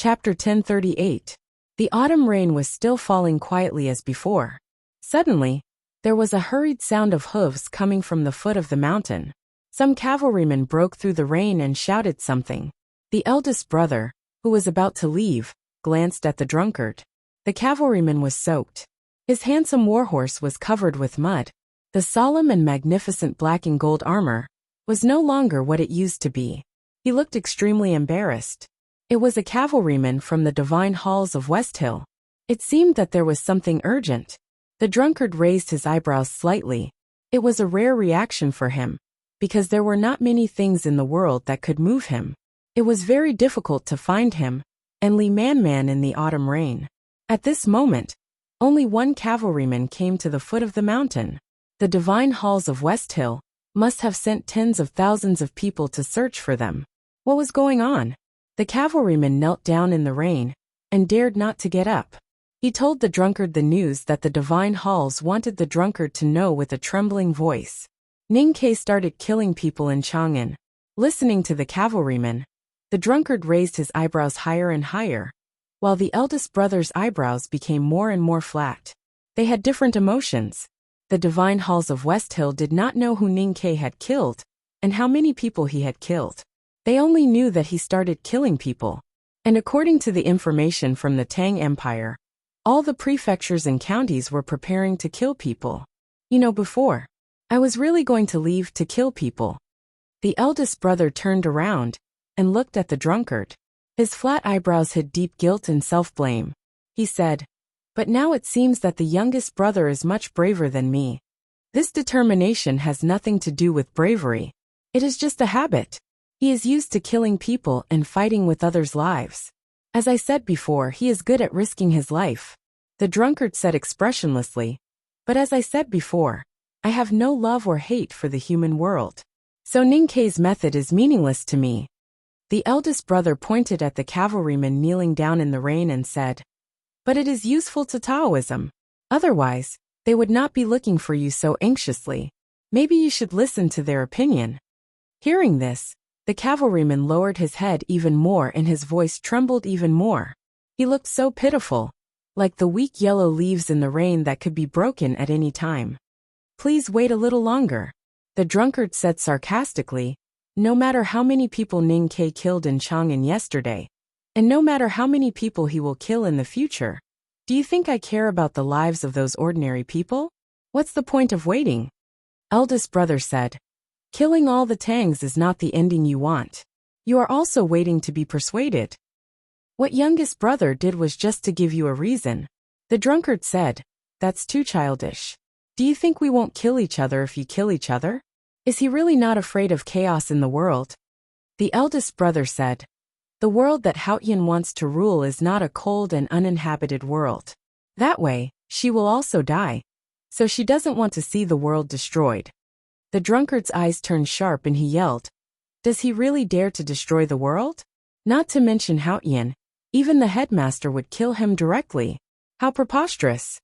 Chapter 1038. The autumn rain was still falling quietly as before. Suddenly, there was a hurried sound of hooves coming from the foot of the mountain. Some cavalrymen broke through the rain and shouted something. The eldest brother, who was about to leave, glanced at the drunkard. The cavalryman was soaked. His handsome warhorse was covered with mud. The solemn and magnificent black and gold armor was no longer what it used to be. He looked extremely embarrassed. It was a cavalryman from the divine halls of Westhill. It seemed that there was something urgent. The drunkard raised his eyebrows slightly. It was a rare reaction for him, because there were not many things in the world that could move him. It was very difficult to find him and Lee Man in the autumn rain. At this moment, only one cavalryman came to the foot of the mountain. The divine halls of Westhill must have sent tens of thousands of people to search for them. What was going on? The cavalryman knelt down in the rain and dared not to get up. He told the drunkard the news that the divine halls wanted the drunkard to know with a trembling voice. Ning-Ke started killing people in Chang'an. Listening to the cavalryman, the drunkard raised his eyebrows higher and higher, while the eldest brother's eyebrows became more and more flat. They had different emotions. The divine halls of Westhill did not know who Ning-Ke had killed and how many people he had killed. They only knew that he started killing people. And according to the information from the Tang Empire, all the prefectures and counties were preparing to kill people. Before, I was really going to leave to kill people. The eldest brother turned around and looked at the drunkard. His flat eyebrows hid deep guilt and self-blame. He said, "But now it seems that the youngest brother is much braver than me. This determination has nothing to do with bravery. It is just a habit. He is used to killing people and fighting with others' lives. As I said before, he is good at risking his life." The drunkard said expressionlessly, "But as I said before, I have no love or hate for the human world. So Ning-Ke's method is meaningless to me." The eldest brother pointed at the cavalryman kneeling down in the rain and said, "But it is useful to Taoism. Otherwise, they would not be looking for you so anxiously. Maybe you should listen to their opinion." Hearing this, the cavalryman lowered his head even more and his voice trembled even more. He looked so pitiful, like the weak yellow leaves in the rain that could be broken at any time. "Please wait a little longer," the drunkard said sarcastically. "No matter how many people Ning-Ke killed in Chang'an yesterday, and no matter how many people he will kill in the future, do you think I care about the lives of those ordinary people? What's the point of waiting?" Eldest brother said, "Killing all the Tangs is not the ending you want. You are also waiting to be persuaded. What youngest brother did was just to give you a reason." The drunkard said, "That's too childish. Do you think we won't kill each other if you kill each other? Is he really not afraid of chaos in the world?" The eldest brother said, "The world that Haotian wants to rule is not a cold and uninhabited world. That way, she will also die. So she doesn't want to see the world destroyed." The drunkard's eyes turned sharp and he yelled, "Does he really dare to destroy the world? Not to mention Haotian, even the headmaster would kill him directly. How preposterous."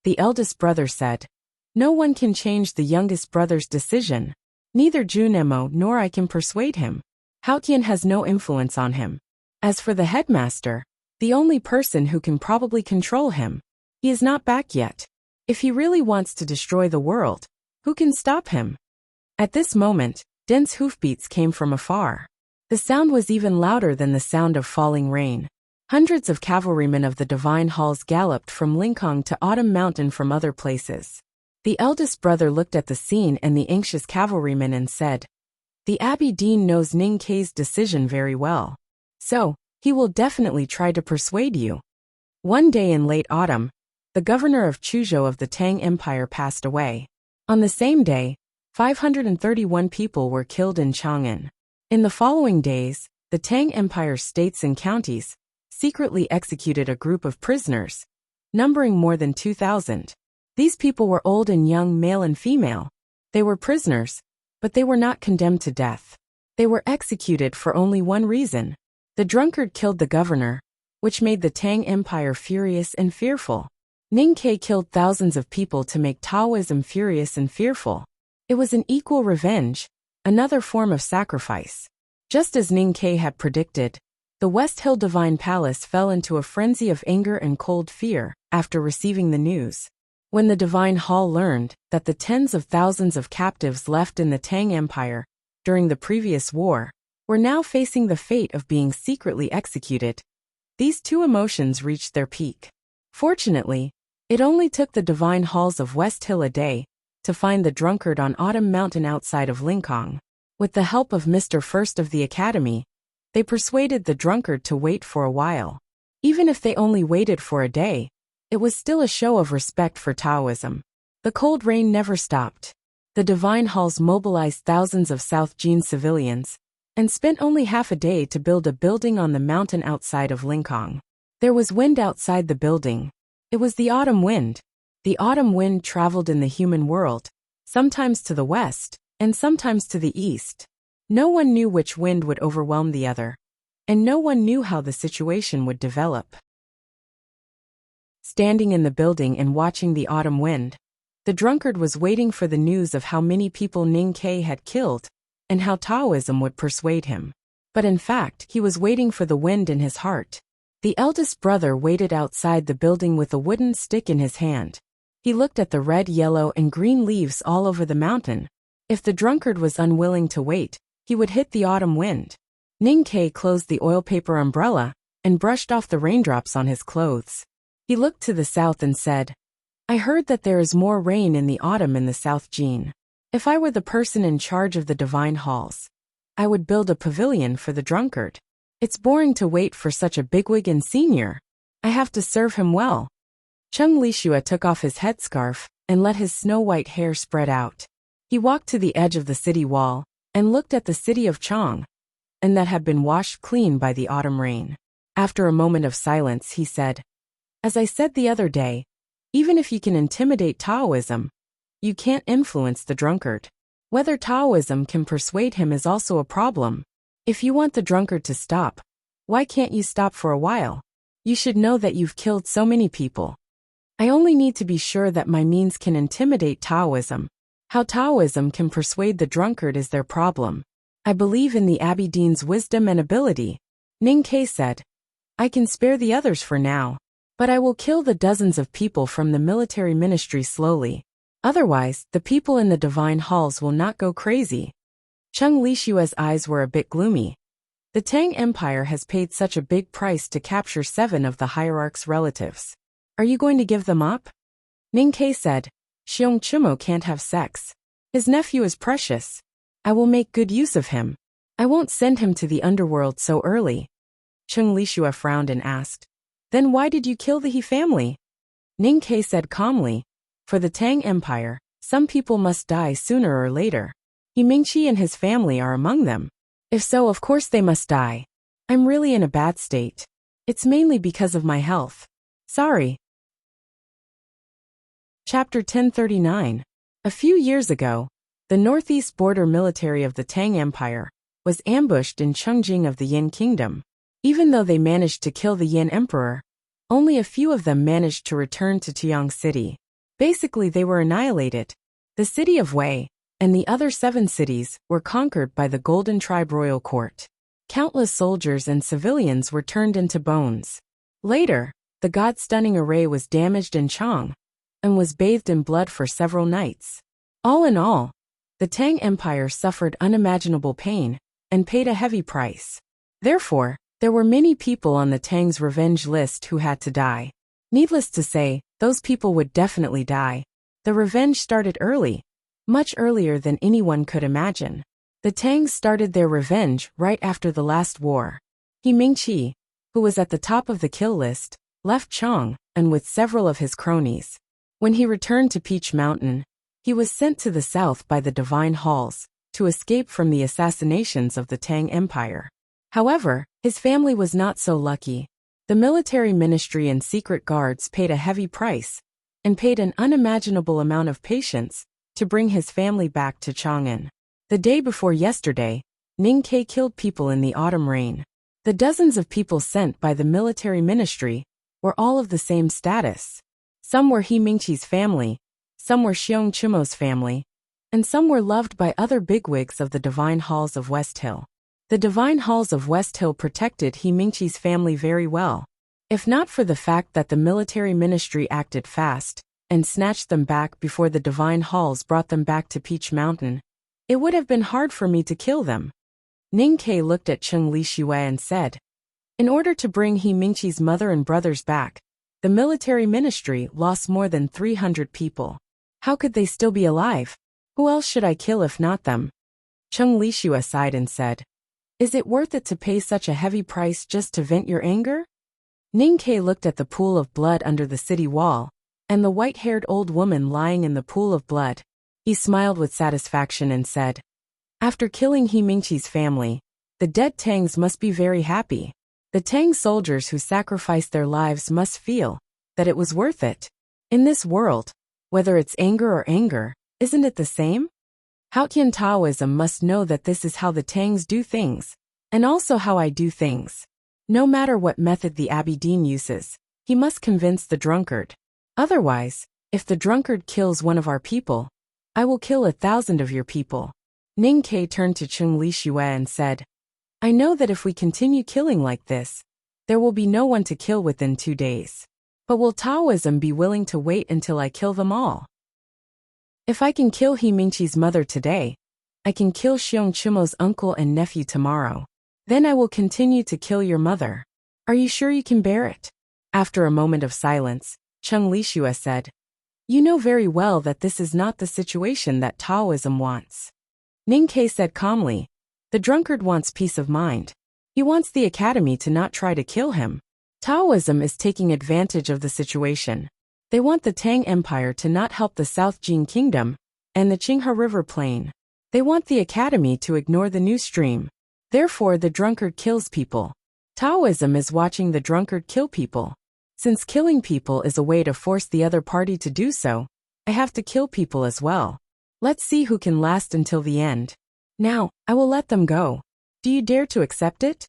The eldest brother said, "No one can change the youngest brother's decision. Neither Junemo nor I can persuade him. Haotian has no influence on him. As for the headmaster, the only person who can probably control him, he is not back yet. If he really wants to destroy the world, who can stop him?" At this moment, dense hoofbeats came from afar. The sound was even louder than the sound of falling rain. Hundreds of cavalrymen of the divine halls galloped from Linkong to Autumn Mountain from other places. The eldest brother looked at the scene and the anxious cavalryman and said, "The Abbey Dean knows Ning-Ke's decision very well. So, he will definitely try to persuade you." One day in late autumn, the governor of Chuzhou of the Tang Empire passed away. On the same day, 531 people were killed in Chang'an. In the following days, the Tang Empire states and counties secretly executed a group of prisoners, numbering more than 2,000. These people were old and young, male and female. They were prisoners, but they were not condemned to death. They were executed for only one reason. The drunkard killed the governor, which made the Tang Empire furious and fearful. Ning-Ke killed thousands of people to make Taoism furious and fearful. It was an equal revenge, another form of sacrifice. Just as Ning-Ke had predicted, The West Hill Divine Palace fell into a frenzy of anger and cold fear after receiving the news. When the Divine Hall learned that the tens of thousands of captives left in the Tang Empire during the previous war were now facing the fate of being secretly executed, these two emotions reached their peak. Fortunately, it only took the Divine Halls of West Hill a day to find the drunkard on Autumn Mountain outside of Lincoln. With the help of Mr. First of the Academy, they persuaded the drunkard to wait for a while. Even if they only waited for a day, it was still a show of respect for Taoism. The cold rain never stopped. The Divine Halls mobilized thousands of South Jean civilians and spent only half a day to build a building on the mountain outside of Lincoln. There was wind outside the building. It was the autumn wind. The autumn wind traveled in the human world, sometimes to the west and sometimes to the east. No one knew which wind would overwhelm the other, and no one knew how the situation would develop. Standing in the building and watching the autumn wind, the drunkard was waiting for the news of how many people Ning Kai had killed and how Taoism would persuade him. But in fact, he was waiting for the wind in his heart. The eldest brother waited outside the building with a wooden stick in his hand. He looked at the red, yellow, and green leaves all over the mountain. If the drunkard was unwilling to wait, he would hit the autumn wind. Ning Kai closed the oil paper umbrella and brushed off the raindrops on his clothes. He looked to the south and said, "I heard that there is more rain in the autumn in the South Jean. If I were the person in charge of the Divine Halls, I would build a pavilion for the drunkard. It's boring to wait for such a bigwig and senior. I have to serve him well." Chung Lishua took off his headscarf and let his snow-white hair spread out. He walked to the edge of the city wall and looked at the city of Chang, and that had been washed clean by the autumn rain. After a moment of silence, he said, "As I said the other day, even if you can intimidate Taoism, you can't influence the drunkard. Whether Taoism can persuade him is also a problem. If you want the drunkard to stop, why can't you stop for a while? You should know that you've killed so many people. I only need to be sure that my means can intimidate Taoism. How Taoism can persuade the drunkard is their problem. I believe in the Abbey Dean's wisdom and ability." Ning Kai said, "I can spare the others for now, but I will kill the dozens of people from the military ministry slowly. Otherwise, the people in the Divine Halls will not go crazy." Chung Lishua's eyes were a bit gloomy. The Tang Empire has paid such a big price to capture 7 of the hierarch's relatives. Are you going to give them up? Ning Kai said, "Xiong Chumo can't have sex. His nephew is precious. I will make good use of him. I won't send him to the underworld so early." Chung Lishua frowned and asked, "Then why did you kill the He family?" Ning Kai said calmly, "For the Tang Empire, some people must die sooner or later. He Mingqi and his family are among them. If so, of course they must die. I'm really in a bad state. It's mainly because of my health. Sorry." Chapter 1039. A few years ago, the northeast border military of the Tang Empire was ambushed in Chongjing of the Yin Kingdom. Even though they managed to kill the Yin Emperor, only a few of them managed to return to Tiang City. Basically, they were annihilated. The city of Wei and the other 7 cities were conquered by the Golden Tribe Royal Court. Countless soldiers and civilians were turned into bones. Later, the god-stunning array was damaged in Chang and was bathed in blood for several nights. All in all, the Tang Empire suffered unimaginable pain and paid a heavy price. Therefore, there were many people on the Tang's revenge list who had to die. Needless to say, those people would definitely die. The revenge started early, much earlier than anyone could imagine. The Tangs started their revenge right after the last war. He Mingqi, who was at the top of the kill list, left Chang and with several of his cronies. When he returned to Peach Mountain, he was sent to the south by the Divine Halls to escape from the assassinations of the Tang Empire. However, his family was not so lucky. The military ministry and secret guards paid a heavy price and paid an unimaginable amount of patience to bring his family back to Chang'an. The day before yesterday, Ning Kai killed people in the autumn rain. The dozens of people sent by the military ministry were all of the same status. Some were He Mingqi's family, some were Xiong Chumo's family, and some were loved by other bigwigs of the Divine Halls of West Hill. The divine halls of West Hill protected He Mingqi's family very well. If not for the fact that the military ministry acted fast and snatched them back before the divine halls brought them back to Peach Mountain, it would have been hard for me to kill them. Ning Ke looked at Cheng Lixue and said, in order to bring He Mingqi's mother and brothers back, the military ministry lost more than 300 people. How could they still be alive? Who else should I kill if not them? Cheng Lixue sighed and said, is it worth it to pay such a heavy price just to vent your anger? Ning Ke looked at the pool of blood under the city wall, and the white-haired old woman lying in the pool of blood. He smiled with satisfaction and said, after killing He Mingqi's family, the dead Tangs must be very happy. The Tang soldiers who sacrificed their lives must feel that it was worth it. In this world, whether it's anger or anger, isn't it the same? Haotian Taoism must know that this is how the Tangs do things, and also how I do things. No matter what method the Abbey Dean uses, he must convince the drunkard. Otherwise, if the drunkard kills one of our people, I will kill 1,000 of your people. Ning Ke turned to Cheng Lixue and said, I know that if we continue killing like this, there will be no one to kill within 2 days. But will Taoism be willing to wait until I kill them all? If I can kill He Mingqi's mother today, I can kill Xiong Chumo's uncle and nephew tomorrow. Then I will continue to kill your mother. Are you sure you can bear it? After a moment of silence, Cheng Lixue said, you know very well that this is not the situation that Taoism wants. Ning Ke said calmly, the drunkard wants peace of mind. He wants the academy to not try to kill him. Taoism is taking advantage of the situation. They want the Tang Empire to not help the South Jin Kingdom and the Qinghe River Plain. They want the academy to ignore the new stream. Therefore the drunkard kills people. Taoism is watching the drunkard kill people. Since killing people is a way to force the other party to do so, I have to kill people as well. Let's see who can last until the end. Now, I will let them go. Do you dare to accept it?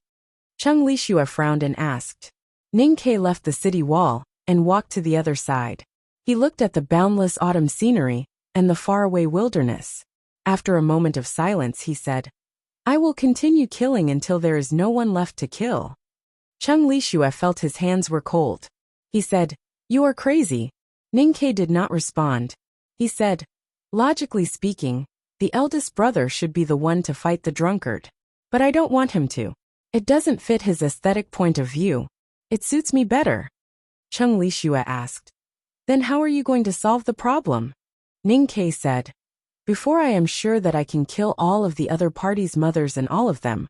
Cheng Lixue frowned and asked. Ning Ke left the city wall and walked to the other side. He looked at the boundless autumn scenery and the faraway wilderness. After a moment of silence, he said, I will continue killing until there is no one left to kill. Cheng Lixue felt his hands were cold. He said, you are crazy. Ning Ke did not respond. He said, logically speaking, the eldest brother should be the one to fight the drunkard. But I don't want him to. It doesn't fit his aesthetic point of view. It suits me better. Cheng Lixue asked, then how are you going to solve the problem? Ning Ke said, before I am sure that I can kill all of the other party's mothers and all of them,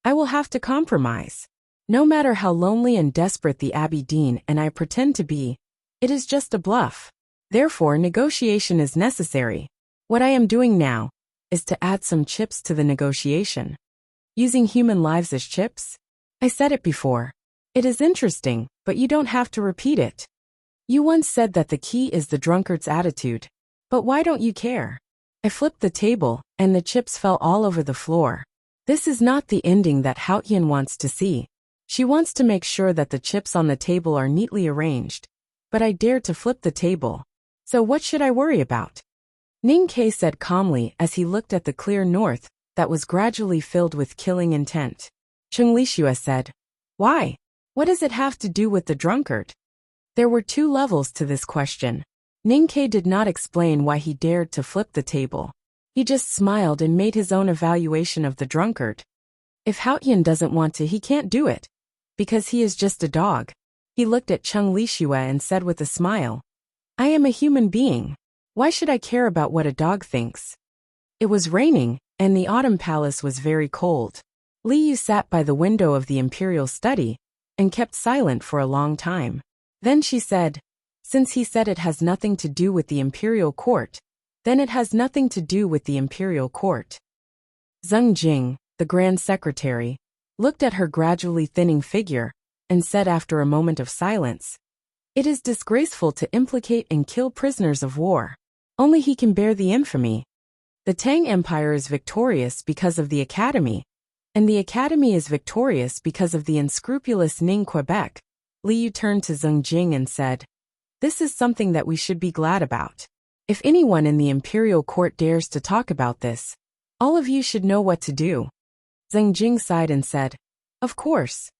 I will have to compromise. No matter how lonely and desperate the Abbey Dean and I pretend to be, it is just a bluff. Therefore, negotiation is necessary. What I am doing now is to add some chips to the negotiation. Using human lives as chips? I said it before. It is interesting, but you don't have to repeat it. You once said that the key is the drunkard's attitude. But why don't you care? I flipped the table, and the chips fell all over the floor. This is not the ending that Haotian wants to see. She wants to make sure that the chips on the table are neatly arranged. But I dared to flip the table. So what should I worry about? Ning Ke said calmly as he looked at the clear north that was gradually filled with killing intent. Cheng Lixue said, why? What does it have to do with the drunkard? There were 2 levels to this question. Ning Ke did not explain why he dared to flip the table. He just smiled and made his own evaluation of the drunkard. If Haotian doesn't want to, he can't do it. Because he is just a dog. He looked at Cheng Lixue and said with a smile, I am a human being. Why should I care about what a dog thinks? It was raining, and the autumn palace was very cold. Li Yu sat by the window of the imperial study and kept silent for a long time. Then she said, since he said it has nothing to do with the imperial court, then it has nothing to do with the imperial court. Zheng Jing, the grand secretary, looked at her gradually thinning figure and said after a moment of silence, it is disgraceful to implicate and kill prisoners of war. Only he can bear the infamy. The Tang Empire is victorious because of the academy, and the academy is victorious because of the unscrupulous Ning Quebec. Li Yu turned to Zheng Jing and said, this is something that we should be glad about. If anyone in the imperial court dares to talk about this, all of you should know what to do. Zheng Jing sighed and said, "Of course."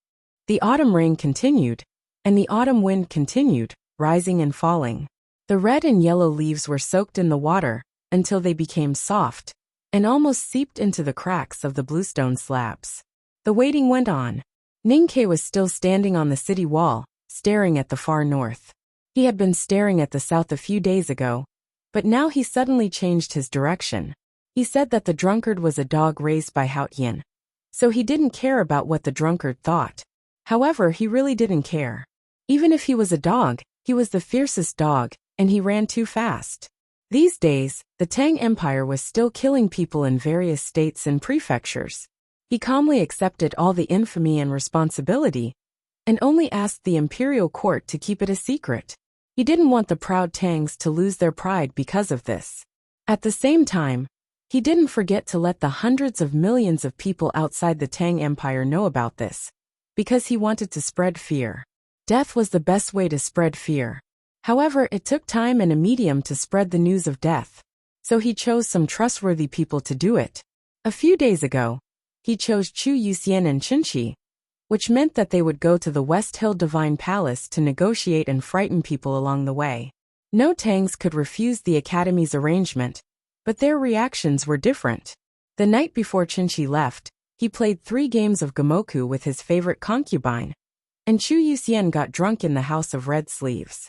The autumn rain continued, and the autumn wind continued, rising and falling. The red and yellow leaves were soaked in the water until they became soft and almost seeped into the cracks of the bluestone slabs. The waiting went on. Ningke was still standing on the city wall, staring at the far north. He had been staring at the south a few days ago, but now he suddenly changed his direction. He said that the drunkard was a dog raised by Haotian, so he didn't care about what the drunkard thought. However, he really didn't care. Even if he was a dog, he was the fiercest dog, and he ran too fast. These days, the Tang Empire was still killing people in various states and prefectures. He calmly accepted all the infamy and responsibility, and only asked the imperial court to keep it a secret. He didn't want the proud Tangs to lose their pride because of this. At the same time, he didn't forget to let the hundreds of millions of people outside the Tang Empire know about this, because he wanted to spread fear. Death was the best way to spread fear. However, it took time and a medium to spread the news of death, so he chose some trustworthy people to do it. A few days ago, he chose Chu Yuxian and Qinshi, which meant that they would go to the West Hill Divine Palace to negotiate and frighten people along the way. No Tangs could refuse the Academy's arrangement, but their reactions were different. The night before Qinshi left, he played 3 games of Gamoku with his favorite concubine, and Chu Yuxian got drunk in the House of Red Sleeves.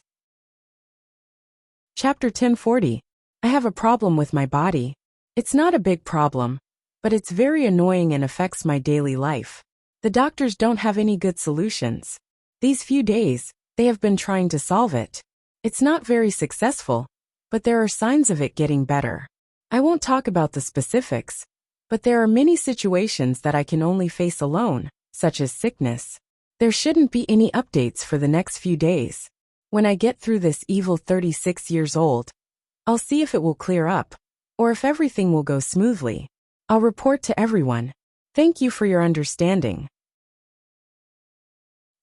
Chapter 1040. I have a problem with my body. It's not a big problem, but it's very annoying and affects my daily life. The doctors don't have any good solutions. These few days, they have been trying to solve it. It's not very successful, but there are signs of it getting better. I won't talk about the specifics, but there are many situations that I can only face alone, such as sickness. There shouldn't be any updates for the next few days. When I get through this evil 36 years old, I'll see if it will clear up, or if everything will go smoothly. I'll report to everyone. Thank you for your understanding.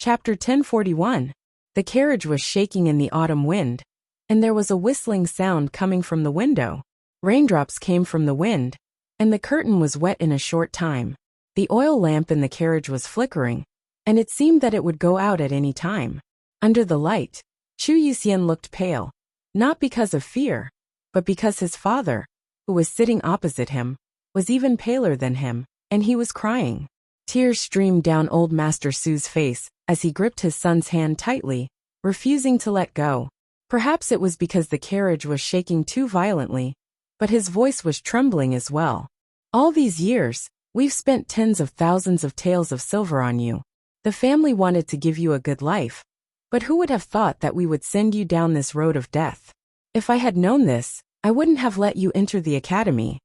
Chapter 1041. The carriage was shaking in the autumn wind, and there was a whistling sound coming from the window. Raindrops came from the wind, and the curtain was wet in a short time. The oil lamp in the carriage was flickering, and it seemed that it would go out at any time. Under the light, Chu Yuxian looked pale, not because of fear, but because his father, who was sitting opposite him, was even paler than him, and he was crying. Tears streamed down old Master Su's face as he gripped his son's hand tightly, refusing to let go. Perhaps it was because the carriage was shaking too violently, but his voice was trembling as well. All these years, we've spent tens of thousands of taels of silver on you. The family wanted to give you a good life, but who would have thought that we would send you down this road of death? If I had known this, I wouldn't have let you enter the academy.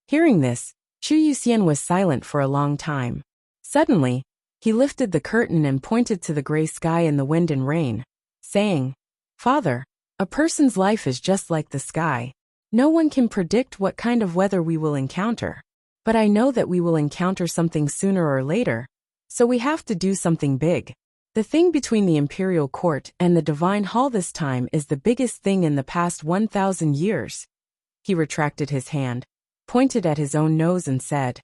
Hearing this, Chu Yuxian was silent for a long time. Suddenly, he lifted the curtain and pointed to the gray sky and the wind and rain, saying, "Father, a person's life is just like the sky. No one can predict what kind of weather we will encounter. But I know that we will encounter something sooner or later, so we have to do something big. The thing between the Imperial Court and the Divine Hall this time is the biggest thing in the past 1,000 years. He retracted his hand, pointed at his own nose and said,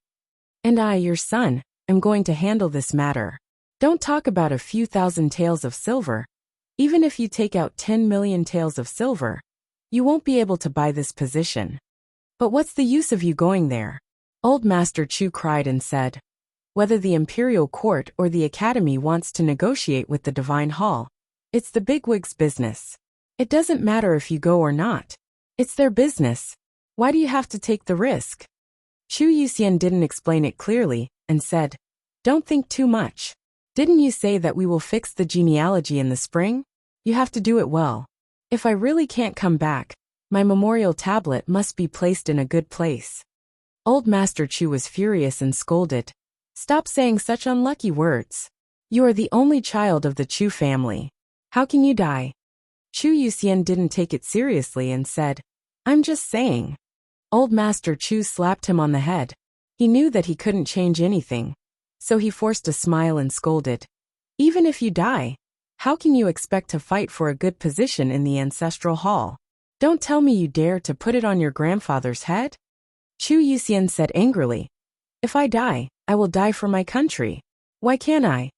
"And I, your son, am going to handle this matter. Don't talk about a few thousand taels of silver. Even if you take out 10 million taels of silver, you won't be able to buy this position. But what's the use of you going there?" Old Master Chu cried and said, "Whether the Imperial Court or the Academy wants to negotiate with the Divine Hall, it's the bigwigs' business. It doesn't matter if you go or not. It's their business. Why do you have to take the risk?" Chu Yuxian didn't explain it clearly, and said, "Don't think too much. Didn't you say that we will fix the genealogy in the spring? You have to do it well. If I really can't come back, my memorial tablet must be placed in a good place." Old Master Chu was furious and scolded, "Stop saying such unlucky words. You are the only child of the Chu family. How can you die?" Chu Yuxian didn't take it seriously and said, "I'm just saying." Old Master Chu slapped him on the head. He knew that he couldn't change anything, so he forced a smile and scolded, "Even if you die, how can you expect to fight for a good position in the ancestral hall? Don't tell me you dare to put it on your grandfather's head?" Chu Yuxian said angrily, If I die, I will die for my country. Why can't I?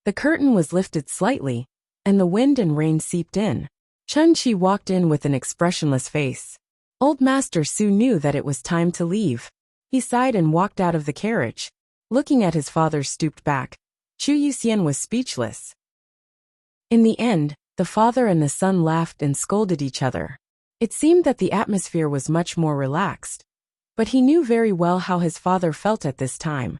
The curtain was lifted slightly, and the wind and rain seeped in. Chun Chi walked in with an expressionless face. Old Master Su knew that it was time to leave. He sighed and walked out of the carriage. Looking at his father's stooped back, Chu Yuxian was speechless. In the end, the father and the son laughed and scolded each other. It seemed that the atmosphere was much more relaxed. But he knew very well how his father felt at this time.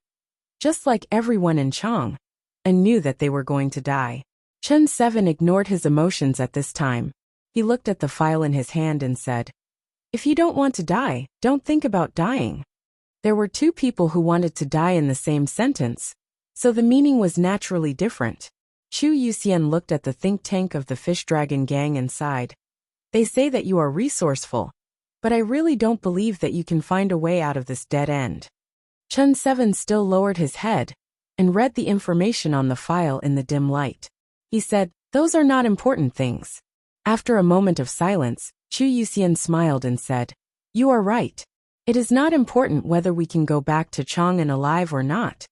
Just like everyone in Chang, and knew that they were going to die. Chen Seven ignored his emotions at this time. He looked at the file in his hand and said, "If you don't want to die, don't think about dying." There were two people who wanted to die in the same sentence, so the meaning was naturally different. Chu Yuxian looked at the think tank of the Fish Dragon gang and sighed. "They say that you are resourceful, but I really don't believe that you can find a way out of this dead end." Chen Seven still lowered his head and read the information on the file in the dim light. He said, "Those are not important things." After a moment of silence, Chu Yuxian smiled and said, "You are right. It is not important whether we can go back to Chang'an alive or not."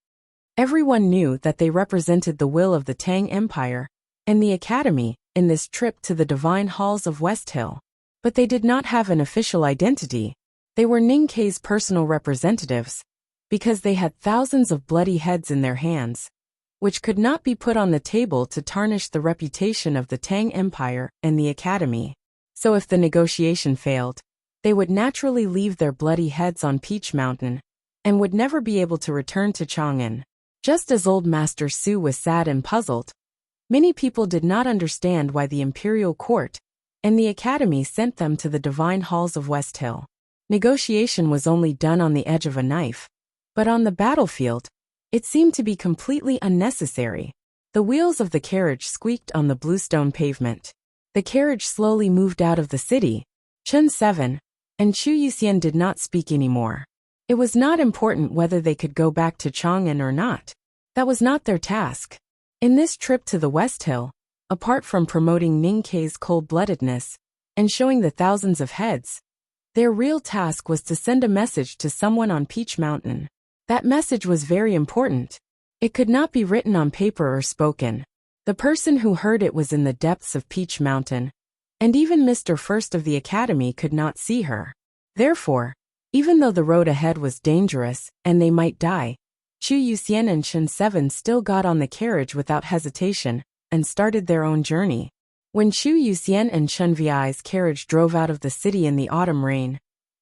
Everyone knew that they represented the will of the Tang Empire and the Academy in this trip to the divine halls of West Hill. But they did not have an official identity. They were Ning Kei's personal representatives, because they had thousands of bloody heads in their hands, which could not be put on the table to tarnish the reputation of the Tang Empire and the Academy. So if the negotiation failed, they would naturally leave their bloody heads on Peach Mountain, and would never be able to return to Chang'an. Just as Old Master Su was sad and puzzled, many people did not understand why the Imperial Court and the Academy sent them to the divine halls of West Hill. Negotiation was only done on the edge of a knife, but on the battlefield, it seemed to be completely unnecessary. The wheels of the carriage squeaked on the bluestone pavement. The carriage slowly moved out of the city. Chen Seven and Chu Yuxian did not speak anymore. It was not important whether they could go back to Chang'an or not. That was not their task. In this trip to the West Hill, apart from promoting Ning Kei's cold-bloodedness and showing the thousands of heads, their real task was to send a message to someone on Peach Mountain. That message was very important. It could not be written on paper or spoken. The person who heard it was in the depths of Peach Mountain, and even Mr. First of the Academy could not see her. Therefore, even though the road ahead was dangerous and they might die, Chu Yuxian and Chen Seven still got on the carriage without hesitation and started their own journey. When Chu Yuxian and Chen Vi's carriage drove out of the city in the autumn rain,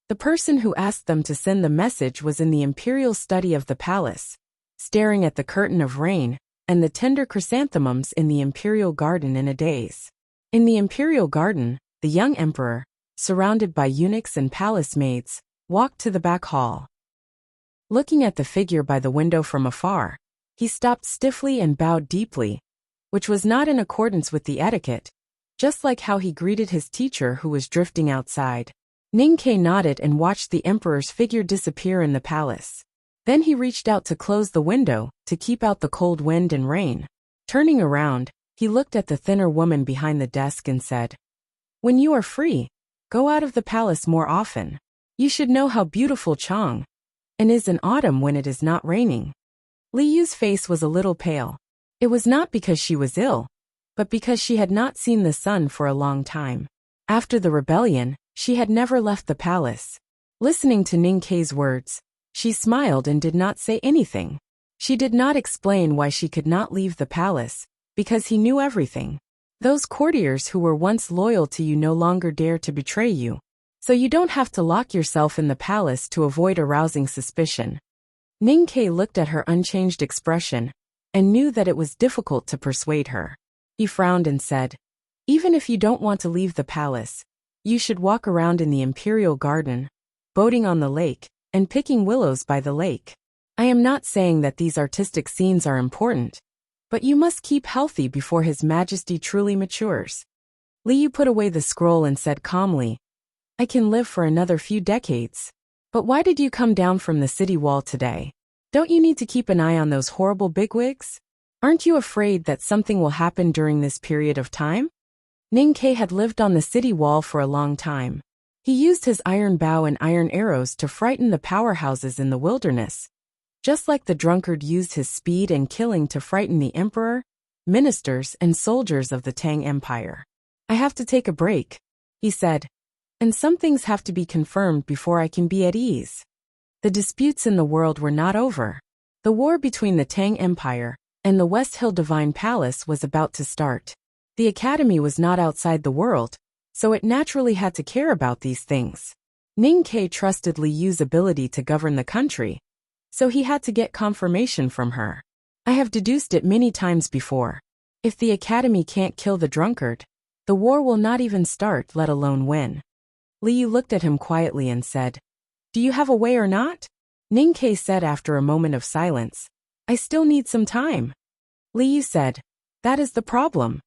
the person who asked them to send the message was in the imperial study of the palace, staring at the curtain of rain and the tender chrysanthemums in the imperial garden in a daze. In the imperial garden, the young emperor, surrounded by eunuchs and palace maids, walked to the back hall. Looking at the figure by the window from afar, he stopped stiffly and bowed deeply, which was not in accordance with the etiquette, just like how he greeted his teacher who was drifting outside. Ning Kei nodded and watched the emperor's figure disappear in the palace. Then he reached out to close the window to keep out the cold wind and rain. Turning around, he looked at the thinner woman behind the desk and said, "When you are free, go out of the palace more often. You should know how beautiful Chang'an is in autumn when it is not raining." Li Yu's face was a little pale. It was not because she was ill, but because she had not seen the sun for a long time. After the rebellion, she had never left the palace. Listening to Ning Kei's words, she smiled and did not say anything. She did not explain why she could not leave the palace, because he knew everything. Those courtiers who were once loyal to you no longer dare to betray you. So you don't have to lock yourself in the palace to avoid arousing suspicion. Ning Kei looked at her unchanged expression and knew that it was difficult to persuade her. He frowned and said, "Even if you don't want to leave the palace, you should walk around in the imperial garden, boating on the lake, and picking willows by the lake. I am not saying that these artistic scenes are important, but you must keep healthy before His Majesty truly matures." Li Yu put away the scroll and said calmly, "I can live for another few decades. But why did you come down from the city wall today? Don't you need to keep an eye on those horrible bigwigs? Aren't you afraid that something will happen during this period of time?" Ning Kei had lived on the city wall for a long time. He used his iron bow and iron arrows to frighten the powerhouses in the wilderness. Just like the drunkard used his speed and killing to frighten the emperor, ministers, and soldiers of the Tang Empire. I have to take a break, he said, and some things have to be confirmed before I can be at ease. The disputes in the world were not over. The war between the Tang Empire and the West Hill Divine Palace was about to start. The academy was not outside the world, so it naturally had to care about these things. Ning Ke trusted Li Yu's ability to govern the country, so he had to get confirmation from her. I have deduced it many times before. If the academy can't kill the drunkard, the war will not even start, let alone win. Li Yu looked at him quietly and said, "Do you have a way or not?" Ning Ke said after a moment of silence, "I still need some time." Li Yu said, "That is the problem."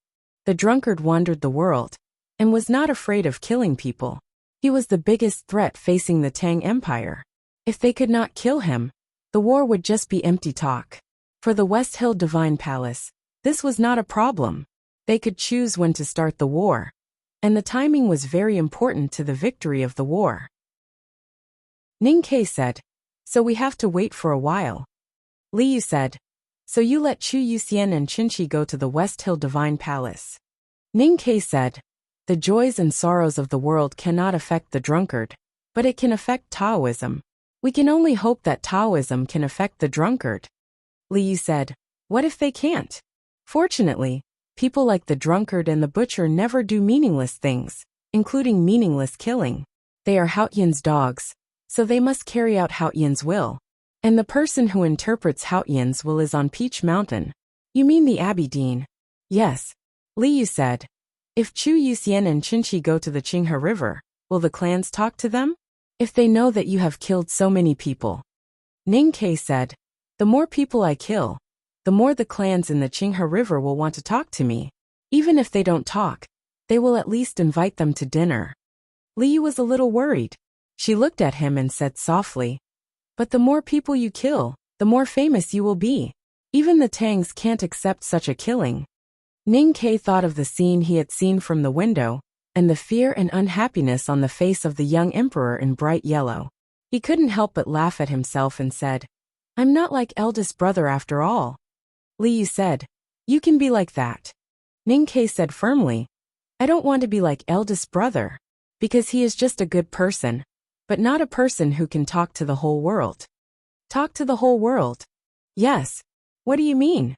The drunkard wandered the world and was not afraid of killing people. He was the biggest threat facing the Tang Empire. If they could not kill him, the war would just be empty talk. For the West Hill Divine Palace, this was not a problem. They could choose when to start the war, and the timing was very important to the victory of the war. Ning Ke said, "So we have to wait for a while." Li Yu said, "So you let Chu Yuxian and Qinshi go to the West Hill Divine Palace." Ning Ke said, "The joys and sorrows of the world cannot affect the drunkard, but it can affect Taoism. We can only hope that Taoism can affect the drunkard." Li Yu said, "What if they can't?" Fortunately, people like the drunkard and the butcher never do meaningless things, including meaningless killing. They are Haotian's dogs, so they must carry out Haotian's will. And the person who interprets Haotian's will is on Peach Mountain. You mean the Abbey Dean? Yes. Li Yu said, "If Chu Yuxian and Qinshi go to the Qinghe River, will the clans talk to them? If they know that you have killed so many people?" Ning Ke said, "The more people I kill, the more the clans in the Qinghe River will want to talk to me. Even if they don't talk, they will at least invite them to dinner." Li Yu was a little worried. She looked at him and said softly, "But the more people you kill, the more famous you will be. Even the Tangs can't accept such a killing." Ning Ke thought of the scene he had seen from the window, and the fear and unhappiness on the face of the young emperor in bright yellow. He couldn't help but laugh at himself and said, "I'm not like eldest brother after all." Li Yu said, "You can be like that." Ning Ke said firmly, "I don't want to be like eldest brother, because he is just a good person, but not a person who can talk to the whole world." "Talk to the whole world?" "Yes. What do you mean?"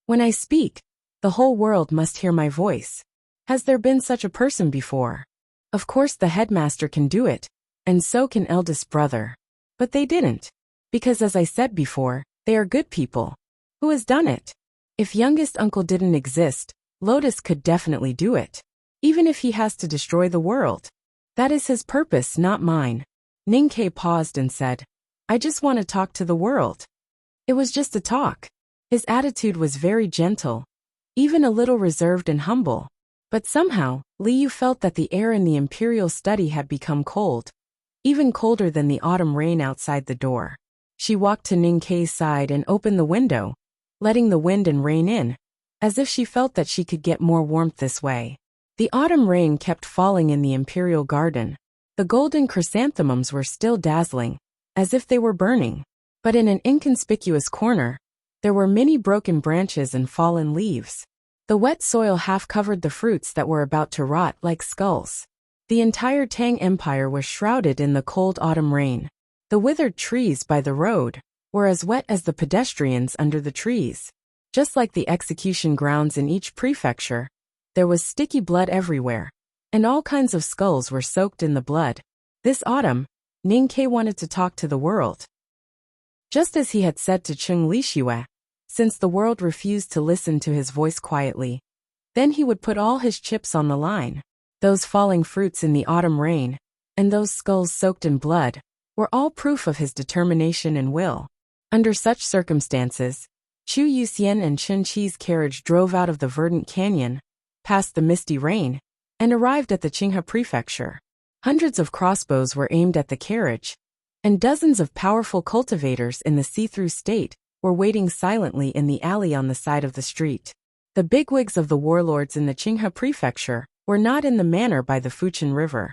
"When I speak, the whole world must hear my voice. Has there been such a person before? Of course the headmaster can do it, and so can eldest brother. But they didn't. Because as I said before, they are good people. Who has done it? If youngest uncle didn't exist, Lotus could definitely do it. Even if he has to destroy the world. That is his purpose, not mine." Ning Ke paused and said, "I just want to talk to the world." It was just a talk. His attitude was very gentle, even a little reserved and humble. But somehow, Li Yu felt that the air in the imperial study had become cold, even colder than the autumn rain outside the door. She walked to Ning Ke's side and opened the window, letting the wind and rain in, as if she felt that she could get more warmth this way. The autumn rain kept falling in the imperial garden. The golden chrysanthemums were still dazzling, as if they were burning. But in an inconspicuous corner, there were many broken branches and fallen leaves. The wet soil half covered the fruits that were about to rot like skulls. The entire Tang Empire was shrouded in the cold autumn rain. The withered trees by the road were as wet as the pedestrians under the trees. Just like the execution grounds in each prefecture, there was sticky blood everywhere, and all kinds of skulls were soaked in the blood. This autumn, Ning Ke wanted to talk to the world. Just as he had said to Chung Lixue, since the world refused to listen to his voice quietly, then he would put all his chips on the line. Those falling fruits in the autumn rain, and those skulls soaked in blood, were all proof of his determination and will. Under such circumstances, Chu Yuxian and Chen Qi's carriage drove out of the verdant canyon, past the misty rain, and arrived at the Qinghe prefecture. Hundreds of crossbows were aimed at the carriage, and dozens of powerful cultivators in the see-through state were waiting silently in the alley on the side of the street. The bigwigs of the warlords in the Qinghe prefecture were not in the manor by the Fuqian River,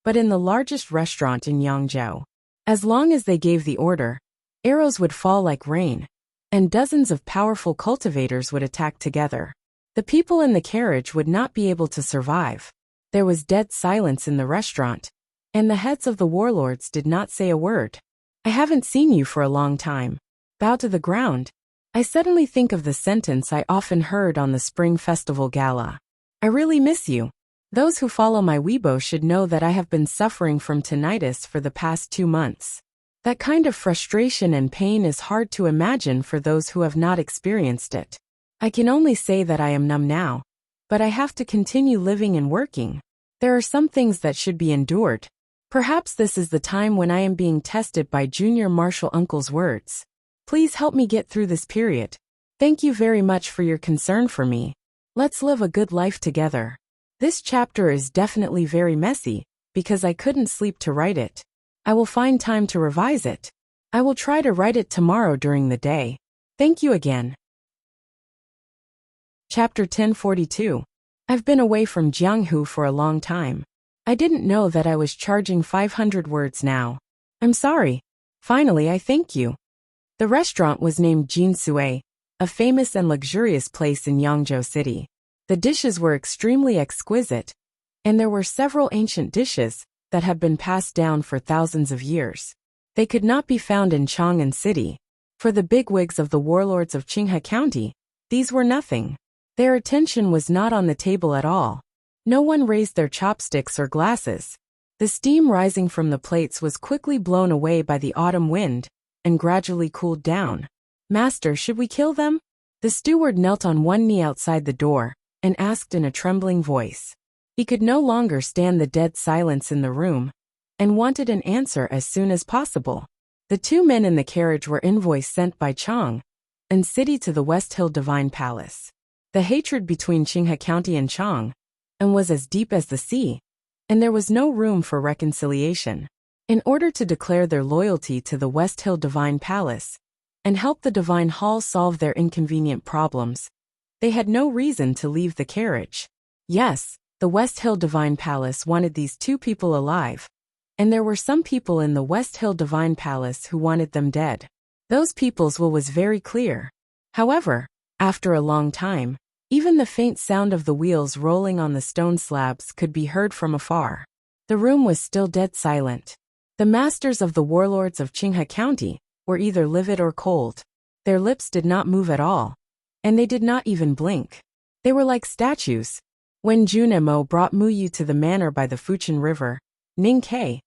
but in the largest restaurant in Yangzhou. As long as they gave the order, Arrows would fall like rain, and dozens of powerful cultivators would attack together. The people in the carriage would not be able to survive. There was dead silence in the restaurant, and the heads of the warlords did not say a word. I haven't seen you for a long time. Bow to the ground. I suddenly think of the sentence I often heard on the Spring Festival Gala. I really miss you. Those who follow my Weibo should know that I have been suffering from tinnitus for the past 2 months. That kind of frustration and pain is hard to imagine for those who have not experienced it. I can only say that I am numb now, but I have to continue living and working. There are some things that should be endured. Perhaps this is the time when I am being tested by Junior Marshal Uncle's words. Please help me get through this period. Thank you very much for your concern for me. Let's live a good life together. This chapter is definitely very messy, because I couldn't sleep to write it. I will find time to revise it. I will try to write it tomorrow during the day. Thank you again. Chapter 1042. I've been away from Jianghu for a long time. I didn't know that I was charging 500 words now. I'm sorry. Finally, I thank you. The restaurant was named Jin Sui, a famous and luxurious place in Yangzhou City. The dishes were extremely exquisite, and there were several ancient dishes that had been passed down for thousands of years. They could not be found in Chang'an City. For the bigwigs of the warlords of Qinghe County, these were nothing. Their attention was not on the table at all. No one raised their chopsticks or glasses. The steam rising from the plates was quickly blown away by the autumn wind and gradually cooled down. Master, should we kill them? The steward knelt on one knee outside the door and asked in a trembling voice. He could no longer stand the dead silence in the room and wanted an answer as soon as possible. The 2 men in the carriage were envoys sent by Chang'an City to the West Hill Divine Palace. The hatred between Qinghe County and Chang'an was as deep as the sea, and there was no room for reconciliation. In order to declare their loyalty to the West Hill Divine Palace and help the Divine Hall solve their inconvenient problems, they had no reason to leave the carriage. Yes, the West Hill Divine Palace wanted these 2 people alive, and there were some people in the West Hill Divine Palace who wanted them dead. Those people's will was very clear. However, after a long time, even the faint sound of the wheels rolling on the stone slabs could be heard from afar. The room was still dead silent. The masters of the warlords of Qinghe County were either livid or cold. Their lips did not move at all, and they did not even blink. They were like statues. When Junemo brought Muyu to the manor by the Fuchin River, Ning Ke,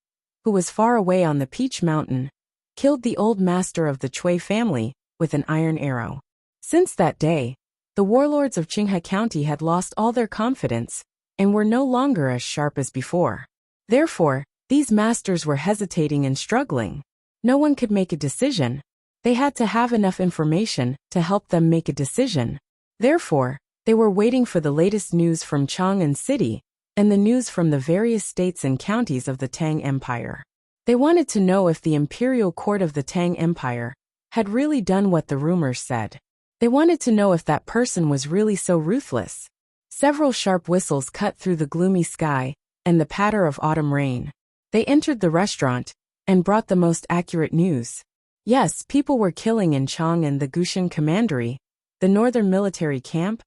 who was far away on the Peach Mountain, killed the old master of the Chui family with an iron arrow. Since that day, the warlords of Qinghe County had lost all their confidence and were no longer as sharp as before. Therefore, these masters were hesitating and struggling. No one could make a decision. They had to have enough information to help them make a decision. Therefore, they were waiting for the latest news from Chang'an City and the news from the various states and counties of the Tang Empire. They wanted to know if the imperial court of the Tang Empire had really done what the rumors said. They wanted to know if that person was really so ruthless. Several sharp whistles cut through the gloomy sky and the patter of autumn rain. They entered the restaurant and brought the most accurate news. Yes, people were killing in Chang'an, the Gushan Commandery, the Northern Military Camp,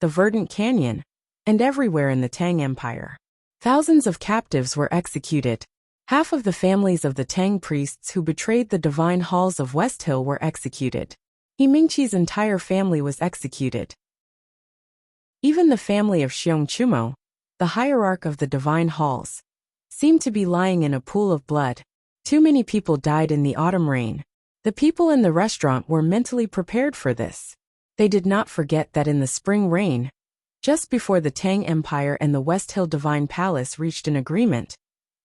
the Verdant Canyon, and everywhere in the Tang Empire. Thousands of captives were executed. Half of the families of the Tang priests who betrayed the divine halls of West Hill were executed. He Mingqi's entire family was executed. Even the family of Xiong Chumo, the hierarch of the divine halls, seemed to be lying in a pool of blood. Too many people died in the autumn rain. The people in the restaurant were mentally prepared for this. They did not forget that in the spring rain, just before the Tang Empire and the West Hill Divine Palace reached an agreement,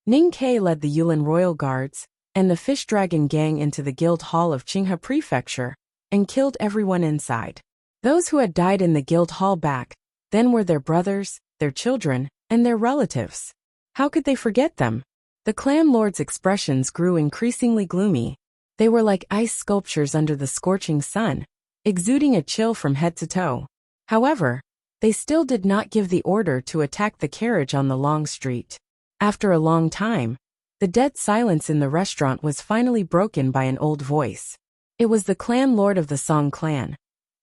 Ning Ke led the Yulin Royal Guards and the Fish Dragon Gang into the Guild Hall of Qinghe Prefecture and killed everyone inside. Those who had died in the Guild Hall back then were their brothers, their children, and their relatives. How could they forget them? The clan lords' expressions grew increasingly gloomy. They were like ice sculptures under the scorching sun, exuding a chill from head to toe. However, they still did not give the order to attack the carriage on the long street. After a long time, the dead silence in the restaurant was finally broken by an old voice. It was the clan lord of the Song clan,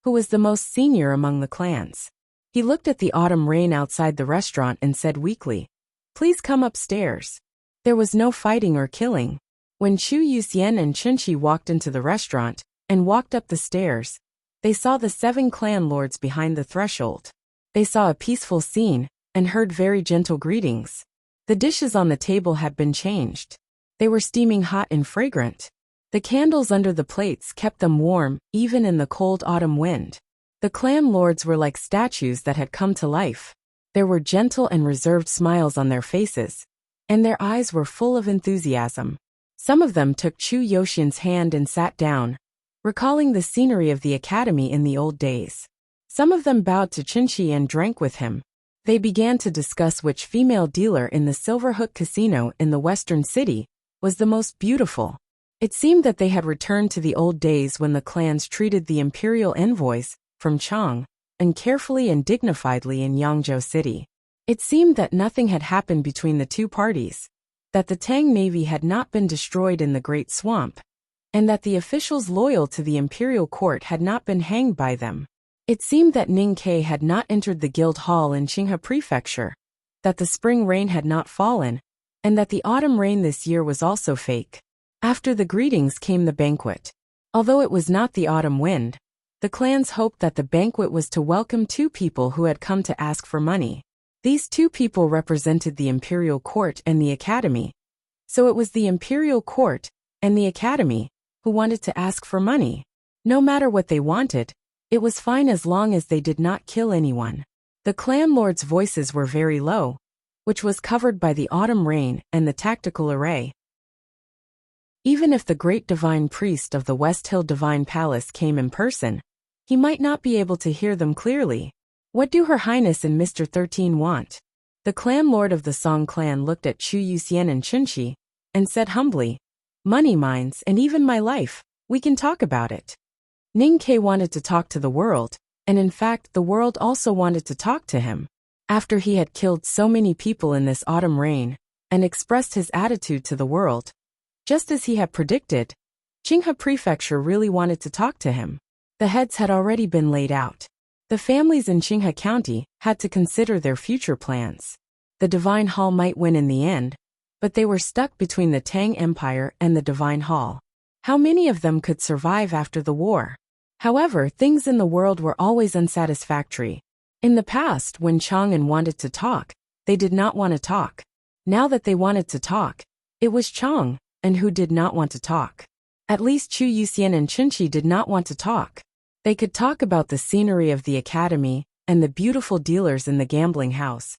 who was the most senior among the clans. He looked at the autumn rain outside the restaurant and said weakly, "Please come upstairs." There was no fighting or killing. When Chu Yuxian and Chunchi walked into the restaurant and walked up the stairs, they saw the 7 clan lords behind the threshold. They saw a peaceful scene and heard very gentle greetings. The dishes on the table had been changed. They were steaming hot and fragrant. The candles under the plates kept them warm, even in the cold autumn wind. The clan lords were like statues that had come to life. There were gentle and reserved smiles on their faces, and their eyes were full of enthusiasm. Some of them took Chu Yoxian's hand and sat down, recalling the scenery of the academy in the old days. Some of them bowed to Chunchi and drank with him. They began to discuss which female dealer in the Silverhook Casino in the western city was the most beautiful. It seemed that they had returned to the old days when the clans treated the imperial envoys from Chang and carefully and dignifiedly in Yangzhou City. It seemed that nothing had happened between the two parties, that the Tang Navy had not been destroyed in the Great Swamp, and that the officials loyal to the imperial court had not been hanged by them. It seemed that Ning Ke had not entered the guild hall in Qinghe Prefecture, that the spring rain had not fallen, and that the autumn rain this year was also fake. After the greetings came the banquet. Although it was not the autumn wind, the clans hoped that the banquet was to welcome 2 people who had come to ask for money. These 2 people represented the imperial court and the academy. So it was the imperial court and the academy who wanted to ask for money. No matter what they wanted, it was fine as long as they did not kill anyone. The clan lords' voices were very low, which was covered by the autumn rain and the tactical array. Even if the great divine priest of the West Hill Divine Palace came in person, he might not be able to hear them clearly. What do Her Highness and Mr. 13 want? The clan lord of the Song clan looked at Chu Yuxian and Chunchi and said humbly, "Money, mines, and even my life, we can talk about it." Ning Ke wanted to talk to the world, and in fact the world also wanted to talk to him. After he had killed so many people in this autumn rain, and expressed his attitude to the world, just as he had predicted, Qinghe Prefecture really wanted to talk to him. The heads had already been laid out. The families in Qinghe County had to consider their future plans. The Divine Hall might win in the end, but they were stuck between the Tang Empire and the Divine Hall. How many of them could survive after the war? However, things in the world were always unsatisfactory. In the past, when Chang'an wanted to talk, they did not want to talk. Now that they wanted to talk, it was Chang and who did not want to talk. At least Chu Yuxian and Chunchi did not want to talk. They could talk about the scenery of the academy and the beautiful dealers in the gambling house,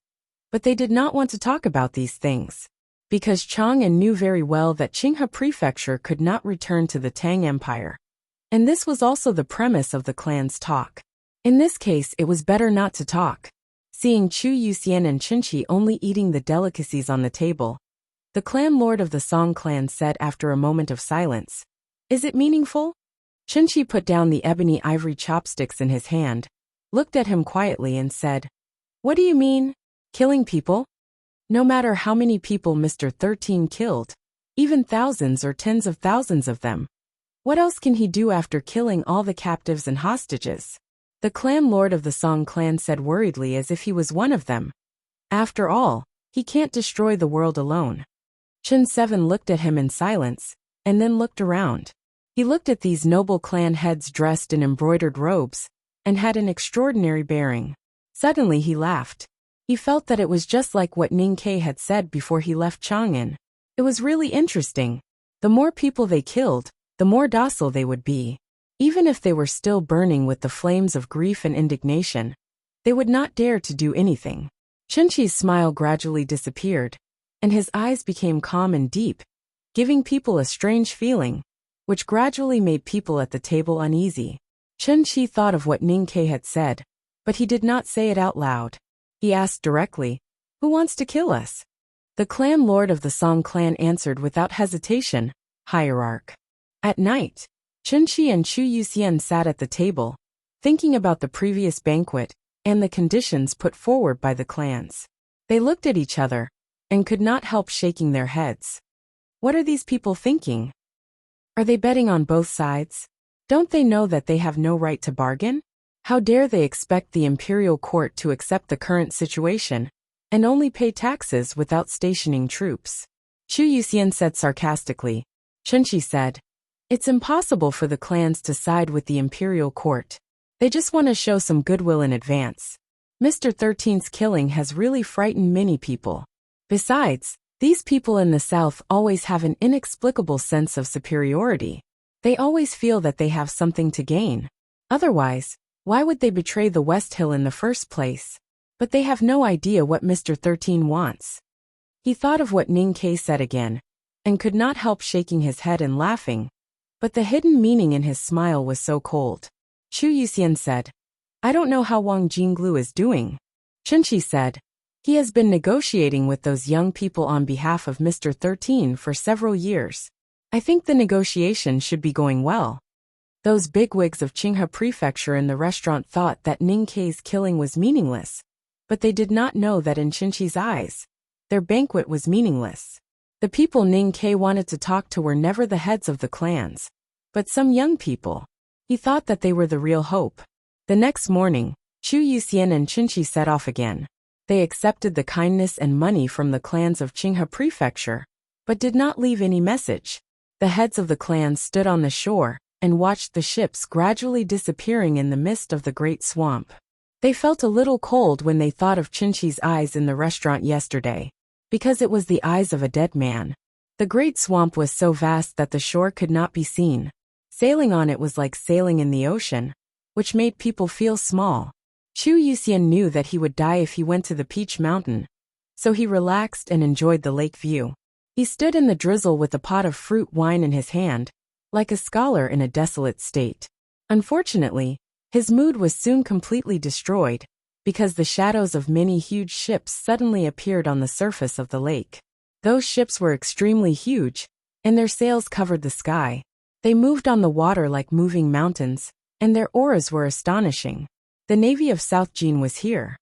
but they did not want to talk about these things, because Chang'an knew very well that Qinghe Prefecture could not return to the Tang Empire. And this was also the premise of the clan's talk. In this case, it was better not to talk. Seeing Chu Yuxian and Chunchi only eating the delicacies on the table, the clan lord of the Song clan said after a moment of silence, "Is it meaningful?" Chunchi put down the ebony ivory chopsticks in his hand, looked at him quietly and said, "What do you mean? Killing people?" No matter how many people Mr. 13 killed, even thousands or tens of thousands of them, what else can he do after killing all the captives and hostages? The clan lord of the Song clan said worriedly as if he was one of them. After all, he can't destroy the world alone. Chen 7 looked at him in silence, and then looked around. He looked at these noble clan heads dressed in embroidered robes, and had an extraordinary bearing. Suddenly he laughed. He felt that it was just like what Ning Ke had said before he left Chang'an. It was really interesting. The more people they killed, the more docile they would be. Even if they were still burning with the flames of grief and indignation, they would not dare to do anything. Chunchi's smile gradually disappeared, and his eyes became calm and deep, giving people a strange feeling, which gradually made people at the table uneasy. Chunchi thought of what Ning Ke had said, but he did not say it out loud. He asked directly, "Who wants to kill us?" The clan lord of the Song clan answered without hesitation, "Hierarch." At night, Chunchi and Chu Yuxian sat at the table, thinking about the previous banquet and the conditions put forward by the clans. They looked at each other and could not help shaking their heads. What are these people thinking? Are they betting on both sides? Don't they know that they have no right to bargain? How dare they expect the imperial court to accept the current situation and only pay taxes without stationing troops? Chu Yuxian said sarcastically. Chenqi said, "It's impossible for the clans to side with the imperial court. They just want to show some goodwill in advance. Mr. 13's killing has really frightened many people. Besides, these people in the south always have an inexplicable sense of superiority. They always feel that they have something to gain. Otherwise, why would they betray the West Hill in the first place? But they have no idea what Mr. 13 wants." He thought of what Ning Ke said again, and could not help shaking his head and laughing, but the hidden meaning in his smile was so cold. Chu Yuxian said, "I don't know how Wang Jinglu is doing." Chenqi said, "He has been negotiating with those young people on behalf of Mr. 13 for several years. I think the negotiation should be going well." Those bigwigs of Qinghe Prefecture in the restaurant thought that Ning Ke's killing was meaningless, but they did not know that in Chenqi's eyes, their banquet was meaningless. The people Ning Ke wanted to talk to were never the heads of the clans, but some young people. He thought that they were the real hope. The next morning, Chu Yuxian and Chenqi set off again. They accepted the kindness and money from the clans of Qinghe Prefecture, but did not leave any message. The heads of the clans stood on the shore and watched the ships gradually disappearing in the mist of the great swamp. They felt a little cold when they thought of Chenqi's eyes in the restaurant yesterday, because it was the eyes of a dead man. The great swamp was so vast that the shore could not be seen. Sailing on it was like sailing in the ocean, which made people feel small. Chu Yuxian knew that he would die if he went to the Peach Mountain, so he relaxed and enjoyed the lake view. He stood in the drizzle with a pot of fruit wine in his hand, like a scholar in a desolate state. Unfortunately, his mood was soon completely destroyed, because the shadows of many huge ships suddenly appeared on the surface of the lake. Those ships were extremely huge, and their sails covered the sky. They moved on the water like moving mountains, and their oars were astonishing. The navy of South Jin was here.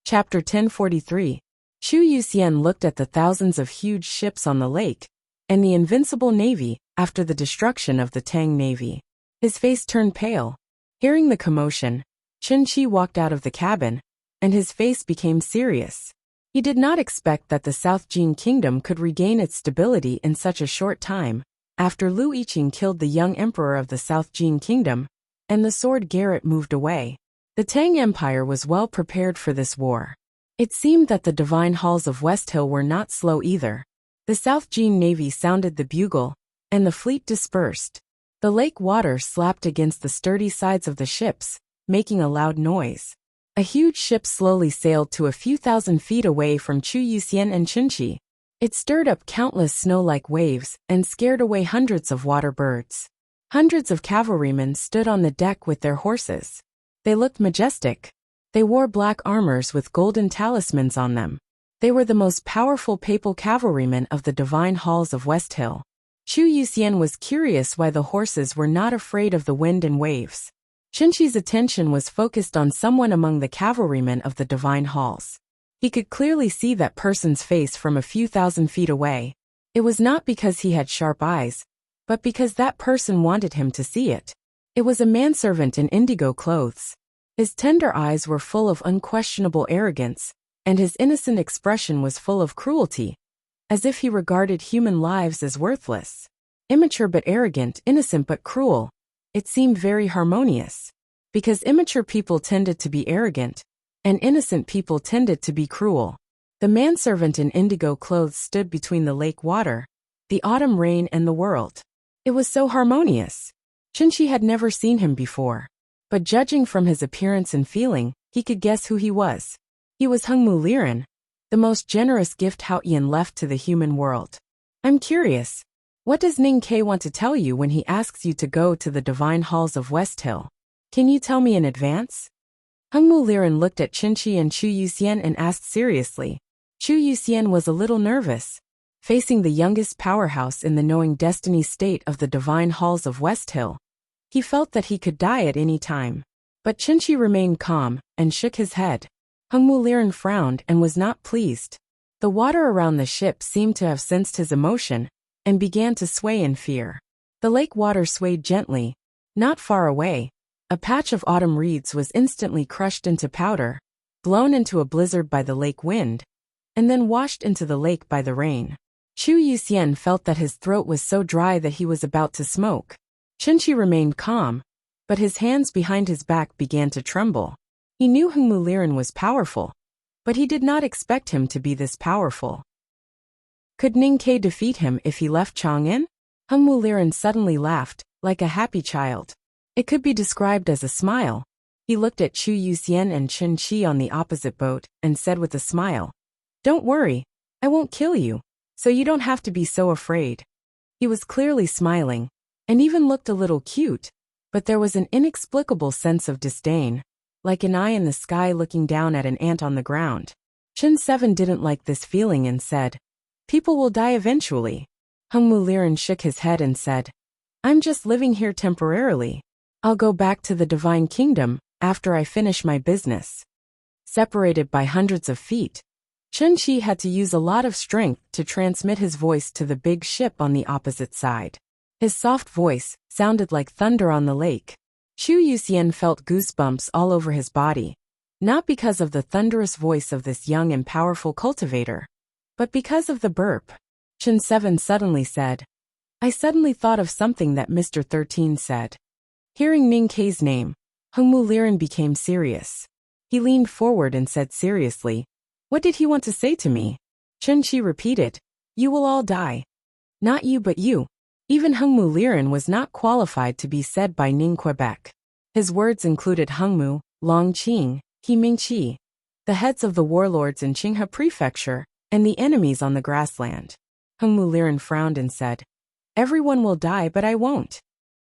Chapter 1043. Chu Yuxian looked at the thousands of huge ships on the lake, and the invincible navy, after the destruction of the Tang Navy. His face turned pale. Hearing the commotion, Chenqi walked out of the cabin, and his face became serious. He did not expect that the South Jin kingdom could regain its stability in such a short time, after Lu Yiqing killed the young emperor of the South Jin kingdom, and the sword Garrett moved away. The Tang Empire was well prepared for this war. It seemed that the divine halls of West Hill were not slow either. The South Jin Navy sounded the bugle, and the fleet dispersed. The lake water slapped against the sturdy sides of the ships, making a loud noise. A huge ship slowly sailed to a few thousand feet away from Chu Yuxian and Chenqi. It stirred up countless snow-like waves and scared away hundreds of water birds. Hundreds of cavalrymen stood on the deck with their horses. They looked majestic. They wore black armors with golden talismans on them. They were the most powerful papal cavalrymen of the divine halls of West Hill. Chu Yuxian was curious why the horses were not afraid of the wind and waves. Chenqi's attention was focused on someone among the cavalrymen of the divine halls. He could clearly see that person's face from a few thousand feet away. It was not because he had sharp eyes, but because that person wanted him to see it. It was a manservant in indigo clothes. His tender eyes were full of unquestionable arrogance, and his innocent expression was full of cruelty, as if he regarded human lives as worthless. Immature but arrogant, innocent but cruel. It seemed very harmonious. Because immature people tended to be arrogant, and innocent people tended to be cruel. The manservant in indigo clothes stood between the lake water, the autumn rain and the world. It was so harmonious. Chenqi had never seen him before, but judging from his appearance and feeling, he could guess who he was. He was Hengmu Liren, the most generous gift Haoyan left to the human world. I'm curious, what does Ning Ke want to tell you when he asks you to go to the divine halls of West Hill? Can you tell me in advance? Hengmu Liren looked at Chenqi and Chu Yuxian and asked seriously. Chu Yuxian was a little nervous. Facing the youngest powerhouse in the knowing destiny state of the divine halls of West Hill, he felt that he could die at any time. But Chenqi remained calm and shook his head. Hengmu Liren frowned and was not pleased. The water around the ship seemed to have sensed his emotion and began to sway in fear. The lake water swayed gently. Not far away, a patch of autumn reeds was instantly crushed into powder, blown into a blizzard by the lake wind, and then washed into the lake by the rain. Chu Yuxian felt that his throat was so dry that he was about to smoke. Qinshi remained calm, but his hands behind his back began to tremble. He knew Hengmu Liren was powerful, but he did not expect him to be this powerful. Could Ning Ke defeat him if he left Chang'an? Hengmu Liren suddenly laughed, like a happy child. It could be described as a smile. He looked at Chu Yuxian and Qinshi on the opposite boat, and said with a smile, "Don't worry, I won't kill you, so you don't have to be so afraid." He was clearly smiling, and even looked a little cute, but there was an inexplicable sense of disdain, like an eye in the sky looking down at an ant on the ground. Chen Seven didn't like this feeling and said, "People will die eventually." Hengmu Liren shook his head and said, "I'm just living here temporarily. I'll go back to the Divine Kingdom after I finish my business." Separated by hundreds of feet, Chen Qi had to use a lot of strength to transmit his voice to the big ship on the opposite side. His soft voice sounded like thunder on the lake. Chu Yuxian felt goosebumps all over his body, not because of the thunderous voice of this young and powerful cultivator, but because of the burp. Chen Seven suddenly said, "I suddenly thought of something that Mr. 13 said." Hearing Ning Ke's name, Hengmu Liren became serious. He leaned forward and said seriously, "What did he want to say to me?" Chen Qi repeated, "You will all die. Not you but you." Even Hengmu Liren was not qualified to be said by Ning Quebec. His words included Hengmu, Long Qing, He Mingqi, the heads of the warlords in Qinghe Prefecture, and the enemies on the grassland. Hengmu Liren frowned and said, "Everyone will die but I won't."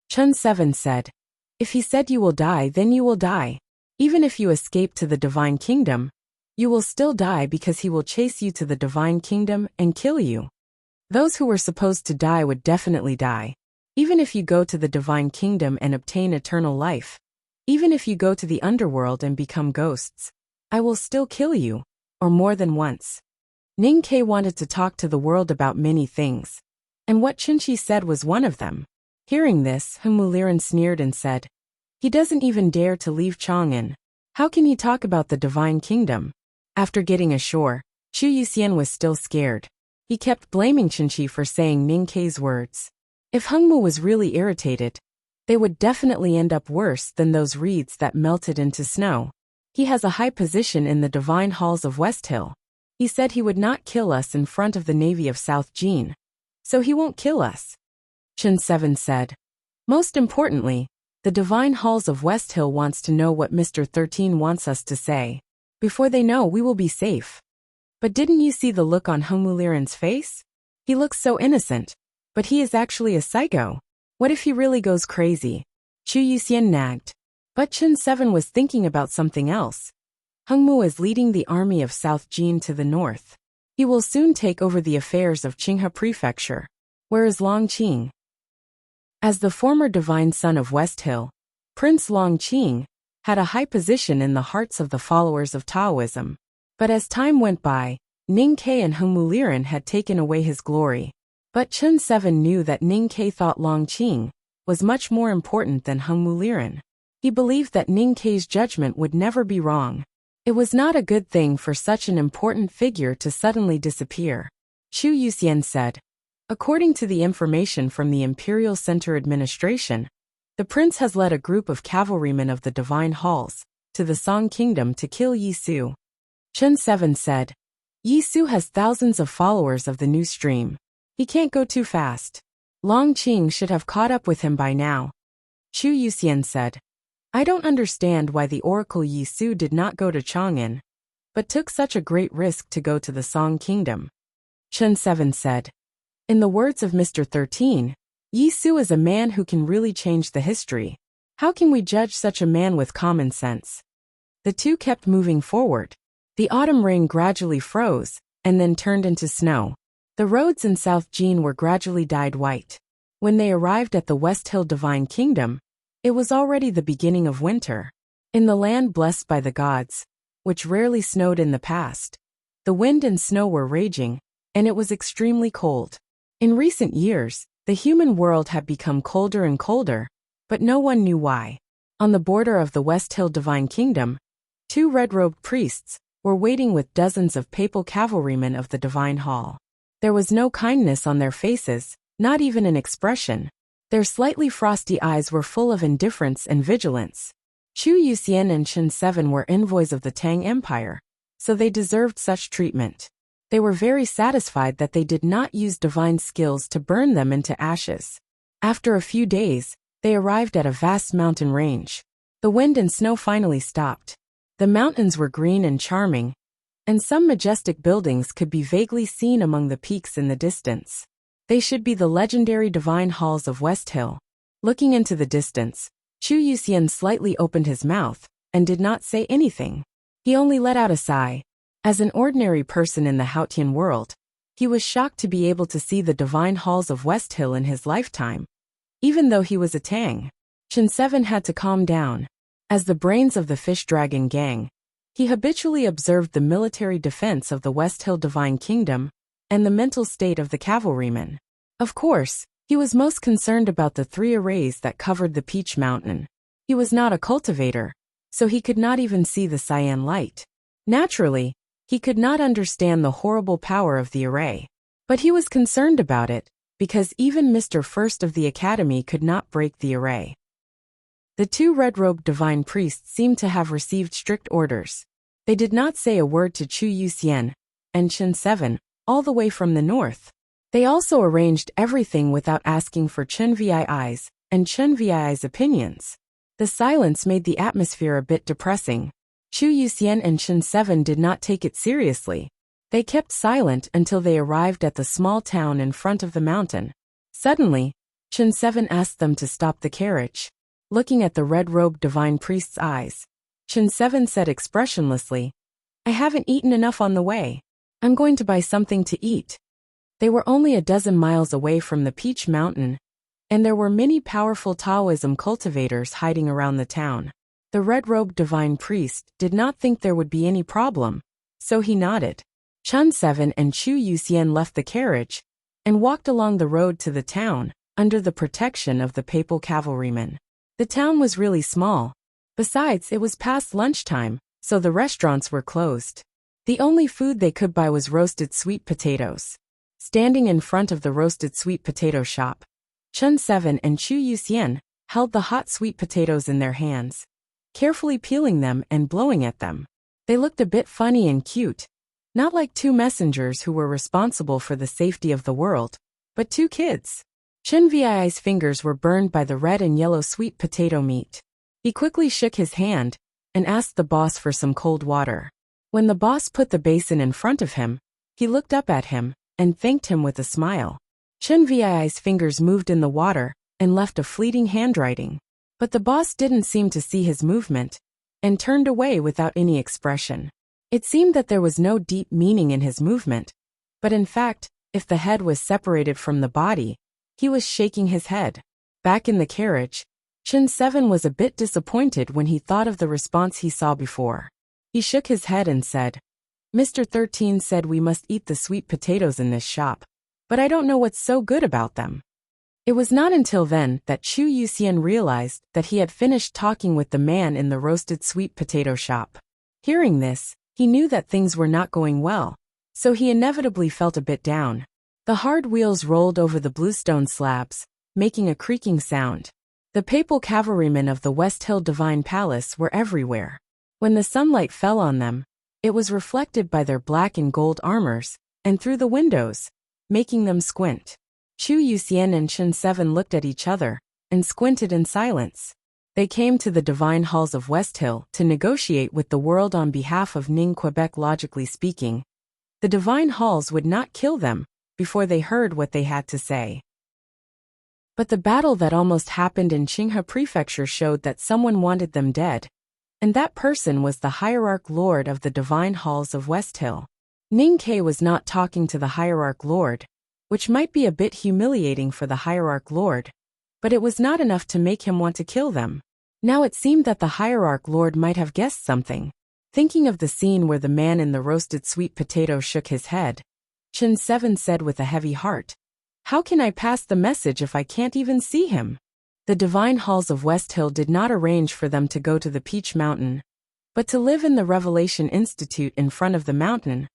Chen Seven said, "If he said you will die, then you will die. Even if you escape to the Divine Kingdom, you will still die because he will chase you to the Divine Kingdom and kill you. Those who were supposed to die would definitely die. Even if you go to the Divine Kingdom and obtain eternal life, even if you go to the underworld and become ghosts, I will still kill you, or more than once." Ning Ke wanted to talk to the world about many things, and what Qinshi said was one of them. Hearing this, Hengmu Liren sneered and said, "He doesn't even dare to leave Chang'an. How can he talk about the Divine Kingdom?" After getting ashore, Chu Yuxian was still scared. He kept blaming Qinshi for saying Ning Ke's words. If Hengmu was really irritated, they would definitely end up worse than those reeds that melted into snow. He has a high position in the divine halls of West Hill. He said he would not kill us in front of the navy of South Jin, so he won't kill us. Chen Seven said, "Most importantly, the divine halls of West Hill wants to know what Mr. 13 wants us to say. Before they know, we will be safe." But didn't you see the look on Hengmu Liren's face? He looks so innocent, but he is actually a psycho. What if he really goes crazy? Chu Yuxian nagged. But Chen Seven was thinking about something else. Hengmu is leading the army of South Jin to the north. He will soon take over the affairs of Qinghe Prefecture. Where is Long Qing? As the former divine son of West Hill, Prince Long Qing had a high position in the hearts of the followers of Taoism. But as time went by, Ning Ke and Hengmu Liren had taken away his glory. But Chen Seven knew that Ning Ke thought Long Qing was much more important than Hengmu Liren. He believed that Ning Ke's judgment would never be wrong. It was not a good thing for such an important figure to suddenly disappear. Chu Yuxian said, "According to the information from the Imperial Center Administration, the prince has led a group of cavalrymen of the Divine Halls to the Song Kingdom to kill Yi Su." Chen Seven said, "Yi Su has thousands of followers of the new stream. He can't go too fast. Long Qing should have caught up with him by now." Chu Yuxian said, "I don't understand why the Oracle Yi Su did not go to Chang'an, but took such a great risk to go to the Song Kingdom." Chen Seven said, "In the words of Mr. 13, Yi Su is a man who can really change the history. How can we judge such a man with common sense?" The two kept moving forward. The autumn rain gradually froze, and then turned into snow. The roads in South Jin were gradually dyed white. When they arrived at the West Hill Divine Kingdom, it was already the beginning of winter. In the land blessed by the gods, which rarely snowed in the past, the wind and snow were raging, and it was extremely cold. In recent years, The human world had become colder and colder, but no one knew why. On the border of the West Hill Divine Kingdom, two red-robed priests were waiting with dozens of papal cavalrymen of the Divine Hall. There was no kindness on their faces, not even an expression. Their slightly frosty eyes were full of indifference and vigilance. Chu Yuxian and Chen Seven were envoys of the Tang Empire, so they deserved such treatment. They were very satisfied that they did not use divine skills to burn them into ashes. After a few days, they arrived at a vast mountain range. The wind and snow finally stopped. The mountains were green and charming, and some majestic buildings could be vaguely seen among the peaks in the distance. They should be the legendary divine halls of West Hill. Looking into the distance, Chu Yuxian slightly opened his mouth and did not say anything. He only let out a sigh. As an ordinary person in the Haotian world, he was shocked to be able to see the divine halls of West Hill in his lifetime. Even though he was a Tang, Chen Seven had to calm down. As the brains of the Fish Dragon gang, he habitually observed the military defense of the West Hill Divine Kingdom and the mental state of the cavalrymen. Of course, he was most concerned about the 3 arrays that covered the Peach Mountain. He was not a cultivator, so he could not even see the cyan light. Naturally, he could not understand the horrible power of the array. But he was concerned about it, because even Mr. First of the Academy could not break the array. The 2 red-robed divine priests seemed to have received strict orders. They did not say a word to Chu Yuxian and Chen Seven, all the way from the north. They also arranged everything without asking for Chen Vii's and Chen Vii's opinions. The silence made the atmosphere a bit depressing. Chu Yuxian and Chen Seven did not take it seriously. They kept silent until they arrived at the small town in front of the mountain. Suddenly, Chen Seven asked them to stop the carriage. Looking at the red-robed divine priest's eyes, Chen Seven said expressionlessly, "I haven't eaten enough on the way. I'm going to buy something to eat." They were only a dozen miles away from the Peach Mountain, and there were many powerful Taoism cultivators hiding around the town. The red-robed divine priest did not think there would be any problem, so he nodded. Chen Seven and Chu Yuxian left the carriage and walked along the road to the town, under the protection of the papal cavalrymen. The town was really small. Besides, it was past lunchtime, so the restaurants were closed. The only food they could buy was roasted sweet potatoes. Standing in front of the roasted sweet potato shop, Chen Seven and Chu Yuxian held the hot sweet potatoes in their hands, carefully peeling them and blowing at them. They looked a bit funny and cute, not like 2 messengers who were responsible for the safety of the world, but 2 kids. Chen Vii's fingers were burned by the red and yellow sweet potato meat. He quickly shook his hand and asked the boss for some cold water. When the boss put the basin in front of him, he looked up at him and thanked him with a smile. Chen Vii's fingers moved in the water and left a fleeting handwriting. But the boss didn't seem to see his movement and turned away without any expression. It seemed that there was no deep meaning in his movement, but in fact, if the head was separated from the body, he was shaking his head. Back in the carriage, Chen Seven was a bit disappointed when he thought of the response he saw before. He shook his head and said, "Mr. 13 said we must eat the sweet potatoes in this shop, but I don't know what's so good about them." It was not until then that Chu Yuxian realized that he had finished talking with the man in the roasted sweet potato shop. Hearing this, he knew that things were not going well, so he inevitably felt a bit down. The hard wheels rolled over the bluestone slabs, making a creaking sound. The papal cavalrymen of the West Hill Divine Palace were everywhere. When the sunlight fell on them, it was reflected by their black and gold armors, and through the windows, making them squint. Chu Yuxian and Chen Seven looked at each other and squinted in silence. They came to the divine halls of West Hill to negotiate with the world on behalf of Ning Quebec. Logically speaking, the divine halls would not kill them before they heard what they had to say. But the battle that almost happened in Qinghe Prefecture showed that someone wanted them dead, and that person was the hierarch lord of the divine halls of West Hill. Ning Ke was not talking to the hierarch lord, which might be a bit humiliating for the hierarch lord, but it was not enough to make him want to kill them. Now it seemed that the hierarch lord might have guessed something. Thinking of the scene where the man in the roasted sweet potato shook his head, Chen Seven said with a heavy heart, How can I pass the message if I can't even see him? The divine halls of West Hill did not arrange for them to go to the Peach Mountain, but to live in the Revelation Institute in front of the mountain,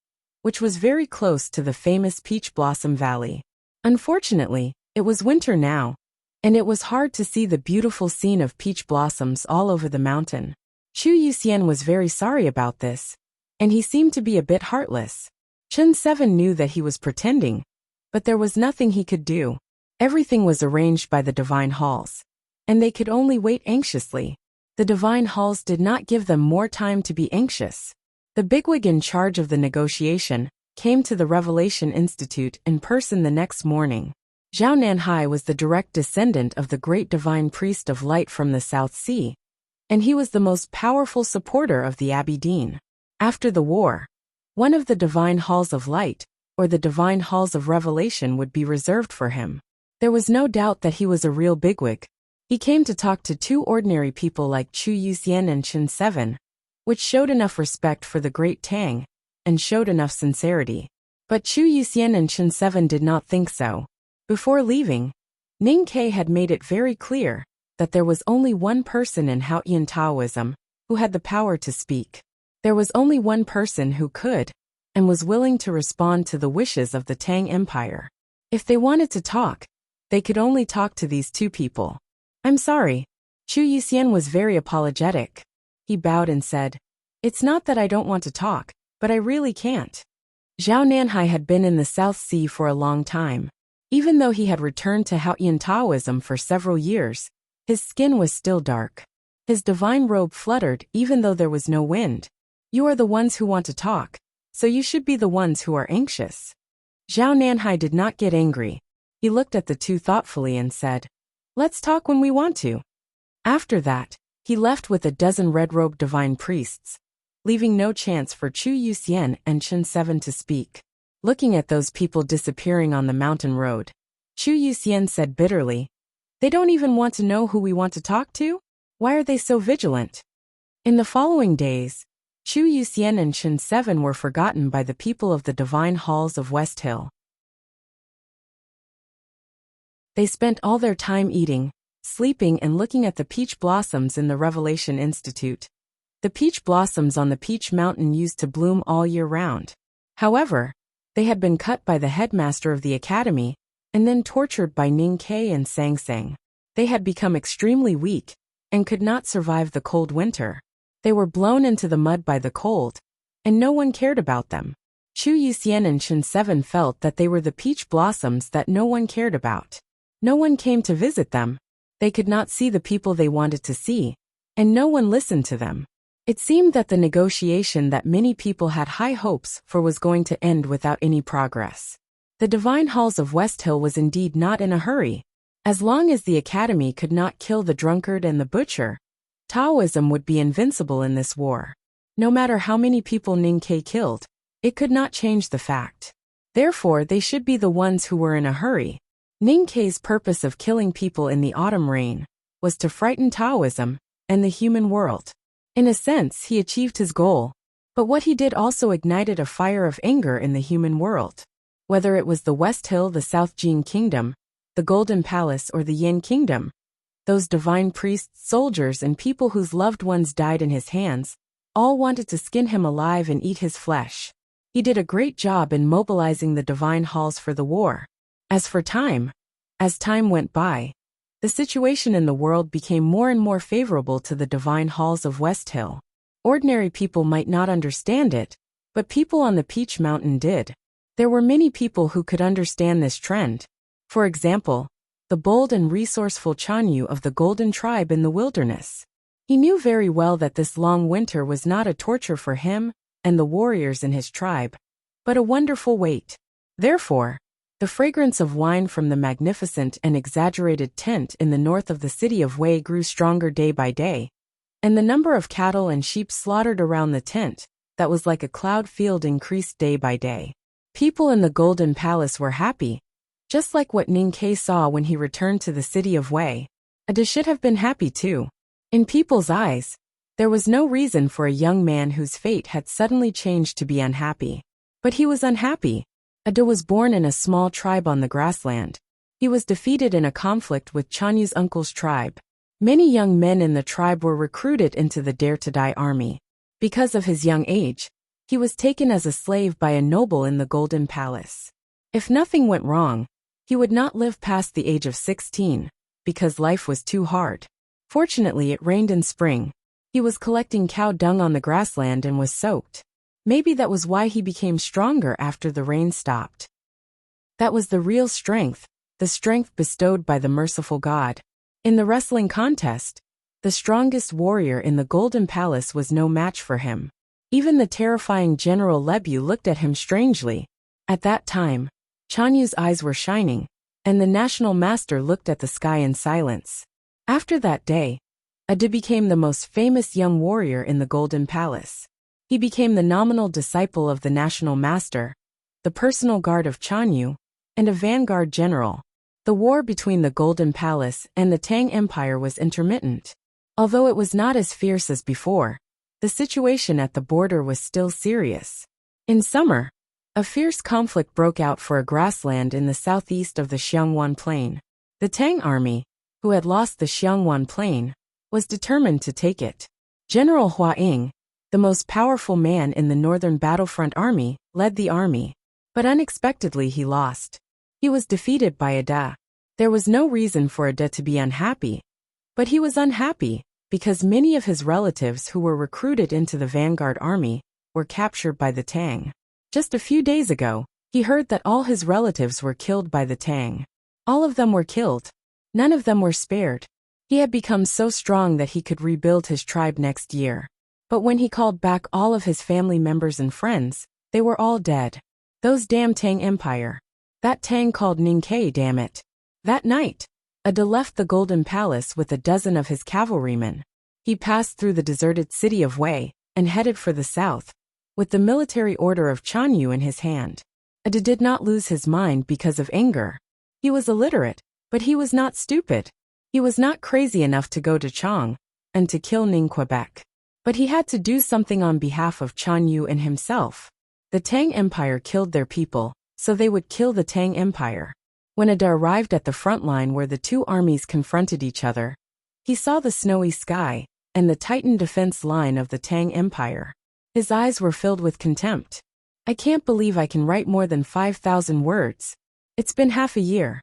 which was very close to the famous Peach Blossom Valley. Unfortunately, it was winter now, and it was hard to see the beautiful scene of peach blossoms all over the mountain. Chu Yuxian was very sorry about this, and he seemed to be a bit heartless. Chun Seven knew that he was pretending, but there was nothing he could do. Everything was arranged by the divine halls, and they could only wait anxiously. The divine halls did not give them more time to be anxious. The bigwig in charge of the negotiation came to the Revelation Institute in person the next morning. Zhao Nanhai was the direct descendant of the great divine priest of light from the South Sea, and he was the most powerful supporter of the Abbey Dean. After the war, one of the divine halls of light, or the divine halls of revelation, would be reserved for him. There was no doubt that he was a real bigwig. He came to talk to two ordinary people like Chu Yuxian and Chun Seven, which showed enough respect for the great Tang, and showed enough sincerity. But Chu Yuxian and Chun Seven did not think so. Before leaving, Ning Ke had made it very clear that there was only one person in Haotian Taoism who had the power to speak. There was only one person who could, and was willing to respond to the wishes of the Tang Empire. If they wanted to talk, they could only talk to these two people. I'm sorry. Chu Yuxian was very apologetic. He bowed and said, "It's not that I don't want to talk, but I really can't." Zhao Nanhai had been in the South Sea for a long time. Even though he had returned to Haotian Taoism for several years, his skin was still dark. His divine robe fluttered even though there was no wind. You are the ones who want to talk, so you should be the ones who are anxious. Zhao Nanhai did not get angry. He looked at the two thoughtfully and said, "Let's talk when we want to." After that, he left with a dozen red-robed divine priests, leaving no chance for Chu Yuxian and Chun Seven to speak. Looking at those people disappearing on the mountain road, Chu Yuxian said bitterly, "They don't even want to know who we want to talk to? Why are they so vigilant?" In the following days, Chu Yuxian and Chun Seven were forgotten by the people of the divine halls of West Hill. They spent all their time eating, sleeping and looking at the peach blossoms in the Revelation Institute. The peach blossoms on the Peach Mountain used to bloom all year round. However, they had been cut by the headmaster of the academy, and then tortured by Ning Ke and Sang Sang. They had become extremely weak, and could not survive the cold winter. They were blown into the mud by the cold, and no one cared about them. Chu Yuxian and Chun Seven felt that they were the peach blossoms that no one cared about. No one came to visit them. They could not see the people they wanted to see, and no one listened to them. It seemed that the negotiation that many people had high hopes for was going to end without any progress. The divine halls of West Hill was indeed not in a hurry. As long as the academy could not kill the drunkard and the butcher, Taoism would be invincible in this war. No matter how many people Ning Ke killed, it could not change the fact. Therefore, they should be the ones who were in a hurry. Ning Ke's purpose of killing people in the autumn rain was to frighten Taoism and the human world. In a sense, he achieved his goal, but what he did also ignited a fire of anger in the human world. Whether it was the West Hill, the South Jing Kingdom, the Golden Palace, or the Yin Kingdom, those divine priests, soldiers, and people whose loved ones died in his hands, all wanted to skin him alive and eat his flesh. He did a great job in mobilizing the divine halls for the war. As time went by, the situation in the world became more and more favorable to the divine halls of West Hill. Ordinary people might not understand it, but people on the Peach Mountain did. There were many people who could understand this trend. For example, the bold and resourceful Chanyu of the Golden Tribe in the wilderness. He knew very well that this long winter was not a torture for him and the warriors in his tribe, but a wonderful wait. Therefore, the fragrance of wine from the magnificent and exaggerated tent in the north of the city of Wei grew stronger day by day, and the number of cattle and sheep slaughtered around the tent, that was like a cloud field, increased day by day. People in the Golden Palace were happy, just like what Ning Ke saw when he returned to the city of Wei. Ada should have been happy too. In people's eyes, there was no reason for a young man whose fate had suddenly changed to be unhappy. But he was unhappy. Ada was born in a small tribe on the grassland. He was defeated in a conflict with Chanyu's uncle's tribe. Many young men in the tribe were recruited into the Dare to Die army. Because of his young age, he was taken as a slave by a noble in the Golden Palace. If nothing went wrong, he would not live past the age of 16, because life was too hard. Fortunately, it rained in spring. He was collecting cow dung on the grassland and was soaked. Maybe that was why he became stronger after the rain stopped. That was the real strength, the strength bestowed by the merciful God. In the wrestling contest, the strongest warrior in the Golden Palace was no match for him. Even the terrifying General Lebu looked at him strangely. At that time, Chanyu's eyes were shining, and the national master looked at the sky in silence. After that day, Ada became the most famous young warrior in the Golden Palace. He became the nominal disciple of the national master, the personal guard of Chanyu, and a vanguard general. The war between the Golden Palace and the Tang Empire was intermittent. Although it was not as fierce as before, the situation at the border was still serious. In summer, a fierce conflict broke out for a grassland in the southeast of the Xiangwan Plain. The Tang army, who had lost the Xiangwan Plain, was determined to take it. General Hua Ying, the most powerful man in the northern battlefront army, led the army. But unexpectedly he lost. He was defeated by Ada. There was no reason for Ada to be unhappy. But he was unhappy because many of his relatives who were recruited into the vanguard army were captured by the Tang. Just a few days ago, he heard that all his relatives were killed by the Tang. All of them were killed. None of them were spared. He had become so strong that he could rebuild his tribe next year. But when he called back all of his family members and friends, they were all dead. Those damn Tang Empire. That Tang called Ningke, damn it. That night, Ada left the Golden Palace with a dozen of his cavalrymen. He passed through the deserted city of Wei and headed for the south, with the military order of Chanyu in his hand. Ada did not lose his mind because of anger. He was illiterate, but he was not stupid. He was not crazy enough to go to Chang and to kill Ning Quebec. But he had to do something on behalf of Chanyu and himself. The Tang Empire killed their people, so they would kill the Tang Empire. When Ada arrived at the front line where the two armies confronted each other, he saw the snowy sky and the tightened defense line of the Tang Empire. His eyes were filled with contempt. I can't believe I can write more than 5,000 words. It's been half a year.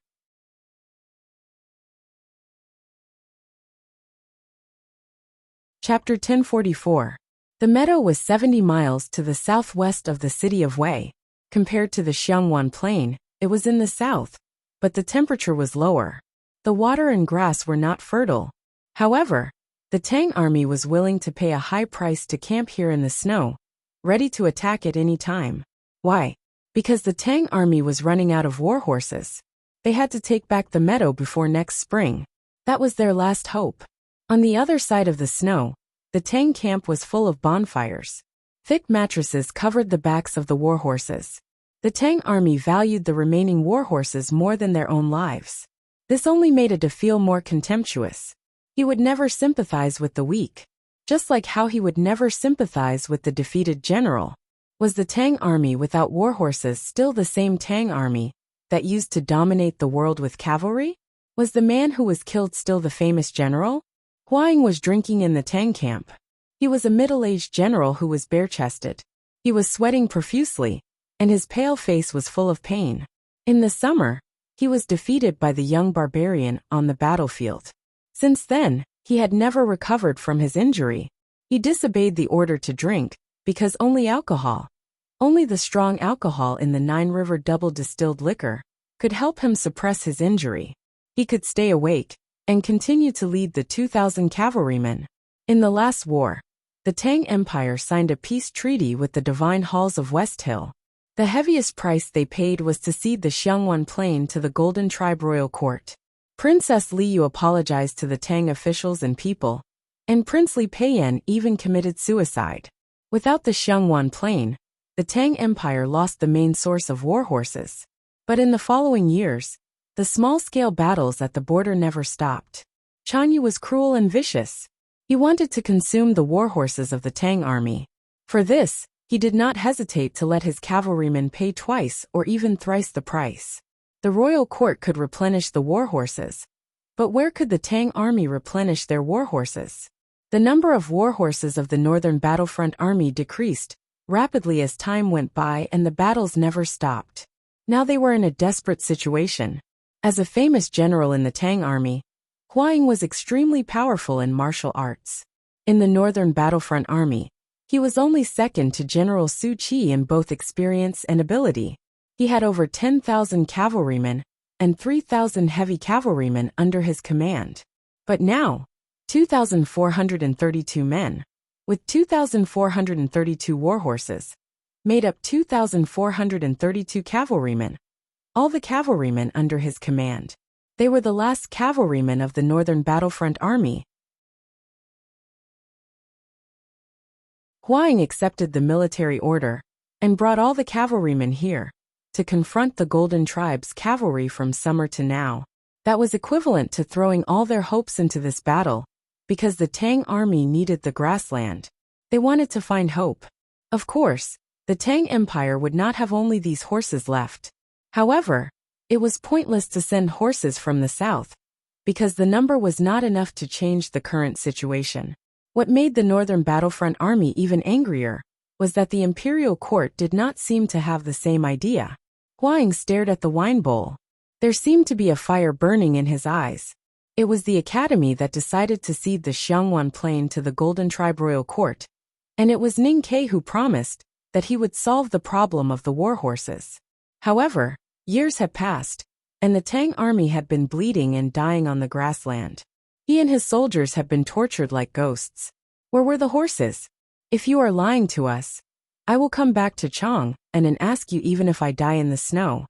Chapter 1044. The meadow was 70 miles to the southwest of the city of Wei. Compared to the Xiangwan Plain, it was in the south, but the temperature was lower. The water and grass were not fertile. However, the Tang army was willing to pay a high price to camp here in the snow, ready to attack at any time. Why? Because the Tang army was running out of war horses. They had to take back the meadow before next spring. That was their last hope. On the other side of the snow, the Tang camp was full of bonfires. Thick mattresses covered the backs of the war horses. The Tang army valued the remaining war horses more than their own lives. This only made Ada feel more contemptuous. He would never sympathize with the weak, just like how he would never sympathize with the defeated general. Was the Tang army without war horses still the same Tang army that used to dominate the world with cavalry? Was the man who was killed still the famous general? Huang was drinking in the Tang camp. He was a middle-aged general who was bare-chested. He was sweating profusely, and his pale face was full of pain. In the summer, he was defeated by the young barbarian on the battlefield. Since then, he had never recovered from his injury. He disobeyed the order to drink, because only the strong alcohol in the Nine River double-distilled liquor, could help him suppress his injury. He could stay awake and continue to lead the 2,000 cavalrymen. In the last war, the Tang Empire signed a peace treaty with the Divine Halls of West Hill. The heaviest price they paid was to cede the Xiangwan Plain to the Golden Tribe Royal Court. Princess Liu apologized to the Tang officials and people, and Prince Li Peiyan even committed suicide. Without the Xiangwan Plain, the Tang Empire lost the main source of war horses. But in the following years, the small-scale battles at the border never stopped. Chanyu was cruel and vicious. He wanted to consume the war horses of the Tang army. For this, He did not hesitate to let his cavalrymen pay twice or even thrice the price. The royal court could replenish the war horses. But where could the Tang army replenish their war horses? The number of war horses of the Northern Battlefront Army decreased rapidly as time went by and the battles never stopped. Now they were in a desperate situation. As a famous general in the Tang army, Huang was extremely powerful in martial arts. In the Northern Battlefront Army, he was only second to General Su Qi in both experience and ability. He had over 10,000 cavalrymen and 3,000 heavy cavalrymen under his command. But now, 2,432 men, with 2,432 warhorses, made up 2,432 cavalrymen, all the cavalrymen under his command. They were the last cavalrymen of the Northern Battlefront Army. Huang accepted the military order and brought all the cavalrymen here to confront the Golden Tribe's cavalry from summer to now. That was equivalent to throwing all their hopes into this battle, because the Tang army needed the grassland. They wanted to find hope. Of course, the Tang Empire would not have only these horses left. However, it was pointless to send horses from the south, because the number was not enough to change the current situation. What made the Northern Battlefront Army even angrier was that the imperial court did not seem to have the same idea. Huang stared at the wine bowl. There seemed to be a fire burning in his eyes. It was the academy that decided to cede the Xiangwan Plain to the Golden Tribe Royal Court, and it was Ning Ke who promised that he would solve the problem of the war horses. However, years had passed, and the Tang army had been bleeding and dying on the grassland. He and his soldiers had been tortured like ghosts. Where were the horses? If you are lying to us, I will come back to Chang and ask you even if I die in the snow.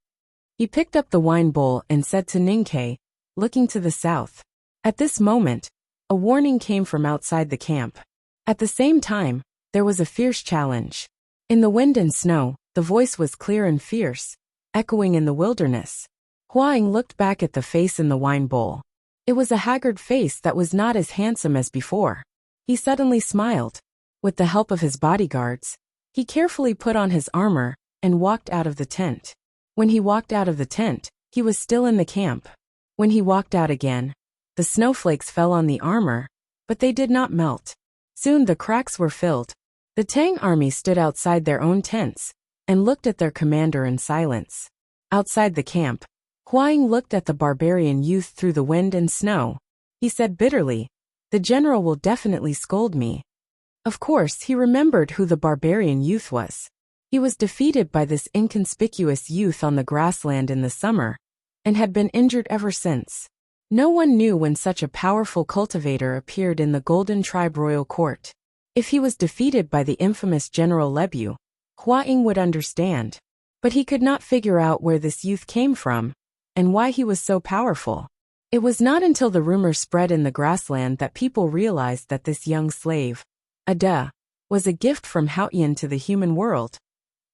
He picked up the wine bowl and said to Ning Ke, looking to the south. At this moment, a warning came from outside the camp. At the same time, there was a fierce challenge. In the wind and snow, the voice was clear and fierce, echoing in the wilderness. Huang looked back at the face in the wine bowl. It was a haggard face that was not as handsome as before. He suddenly smiled. With the help of his bodyguards, he carefully put on his armor and walked out of the tent. When he walked out of the tent, he was still in the camp. When he walked out again, the snowflakes fell on the armor, but they did not melt. Soon the cracks were filled. The Tang army stood outside their own tents and looked at their commander in silence. Outside the camp, Huang looked at the barbarian youth through the wind and snow. He said bitterly, "The general will definitely scold me." Of course, he remembered who the barbarian youth was. He was defeated by this inconspicuous youth on the grassland in the summer, and had been injured ever since. No one knew when such a powerful cultivator appeared in the Golden Tribe Royal Court. If he was defeated by the infamous General Lebu, Huang would understand. But he could not figure out where this youth came from, and why he was so powerful. It was not until the rumor spread in the grassland that people realized that this young slave, Ada, was a gift from Haotian to the human world.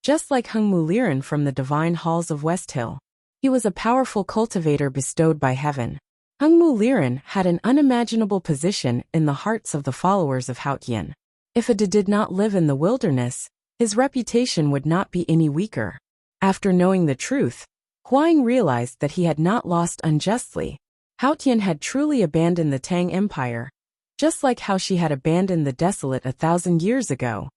Just like Hengmu Liren from the divine halls of West Hill, he was a powerful cultivator bestowed by heaven. Hengmu Liren had an unimaginable position in the hearts of the followers of Haotian. If Ada did not live in the wilderness, his reputation would not be any weaker. After knowing the truth, Huang realized that he had not lost unjustly. Haotian had truly abandoned the Tang Empire, just like how she had abandoned the desolate 1,000 years ago.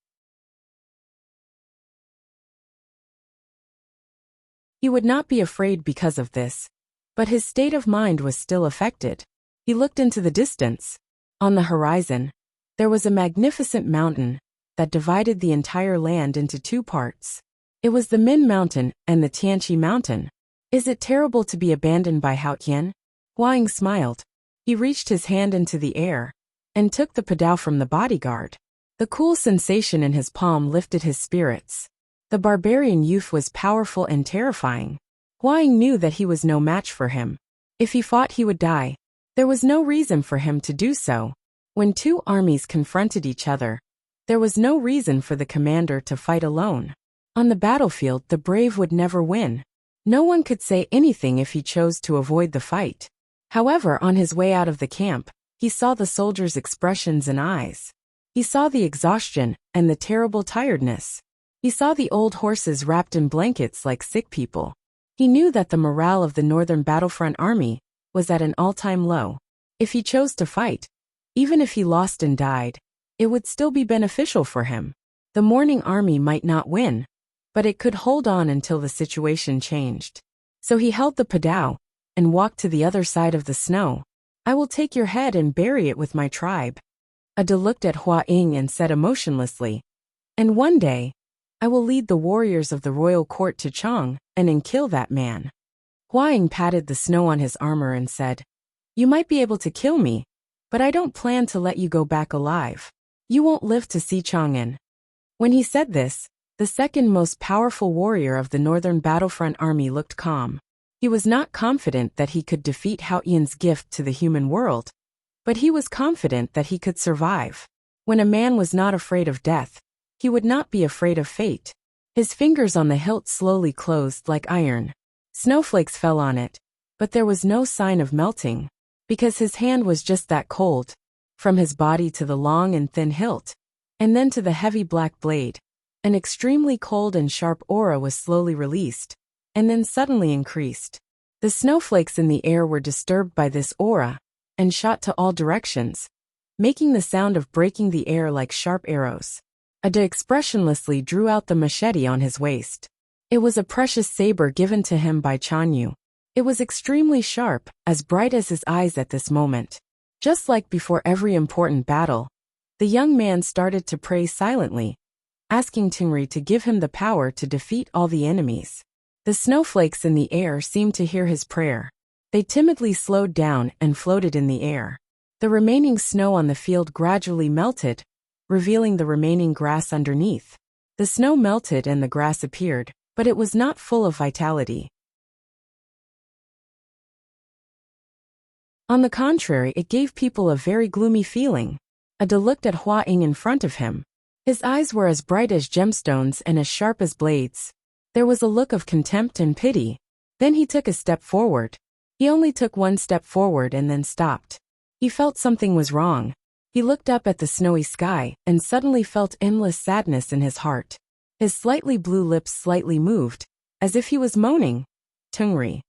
He would not be afraid because of this, but his state of mind was still affected. He looked into the distance. On the horizon, there was a magnificent mountain that divided the entire land into two parts. It was the Min Mountain and the Tianqi Mountain. Is it terrible to be abandoned by Haotian? Huang smiled. He reached his hand into the air and took the padao from the bodyguard. The cool sensation in his palm lifted his spirits. The barbarian youth was powerful and terrifying. Huang knew that he was no match for him. If he fought, he would die. There was no reason for him to do so. When two armies confronted each other, there was no reason for the commander to fight alone. On the battlefield, the brave would never win. No one could say anything if he chose to avoid the fight. However, on his way out of the camp, he saw the soldiers' expressions and eyes. He saw the exhaustion and the terrible tiredness. He saw the old horses wrapped in blankets like sick people. He knew that the morale of the northern battlefront army was at an all-time low. If he chose to fight, even if he lost and died, it would still be beneficial for him. The mourning army might not win, but it could hold on until the situation changed. So he held the padao and walked to the other side of the snow. I will take your head and bury it with my tribe. Ada looked at Hua Ying and said emotionlessly, and one day, I will lead the warriors of the royal court to Chang and kill that man. Hua Ying patted the snow on his armor and said, you might be able to kill me, but I don't plan to let you go back alive. You won't live to see Chang'an. When he said this, the second most powerful warrior of the northern battlefront army looked calm. He was not confident that he could defeat Hao Yan's gift to the human world, but he was confident that he could survive. When a man was not afraid of death, he would not be afraid of fate. His fingers on the hilt slowly closed like iron. Snowflakes fell on it, but there was no sign of melting, because his hand was just that cold, from his body to the long and thin hilt, and then to the heavy black blade. An extremely cold and sharp aura was slowly released, and then suddenly increased. The snowflakes in the air were disturbed by this aura, and shot to all directions, making the sound of breaking the air like sharp arrows. Ada expressionlessly drew out the machete on his waist. It was a precious saber given to him by Chanyu. It was extremely sharp, as bright as his eyes at this moment. Just like before every important battle, the young man started to pray silently, asking Tingri to give him the power to defeat all the enemies. The snowflakes in the air seemed to hear his prayer. They timidly slowed down and floated in the air. The remaining snow on the field gradually melted, revealing the remaining grass underneath. The snow melted and the grass appeared, but it was not full of vitality. On the contrary, it gave people a very gloomy feeling. Ada looked at Hua Ying in front of him. His eyes were as bright as gemstones and as sharp as blades. There was a look of contempt and pity. Then he took a step forward. He only took one step forward and then stopped. He felt something was wrong. He looked up at the snowy sky and suddenly felt endless sadness in his heart. His slightly blue lips slightly moved, as if he was moaning. Tungri.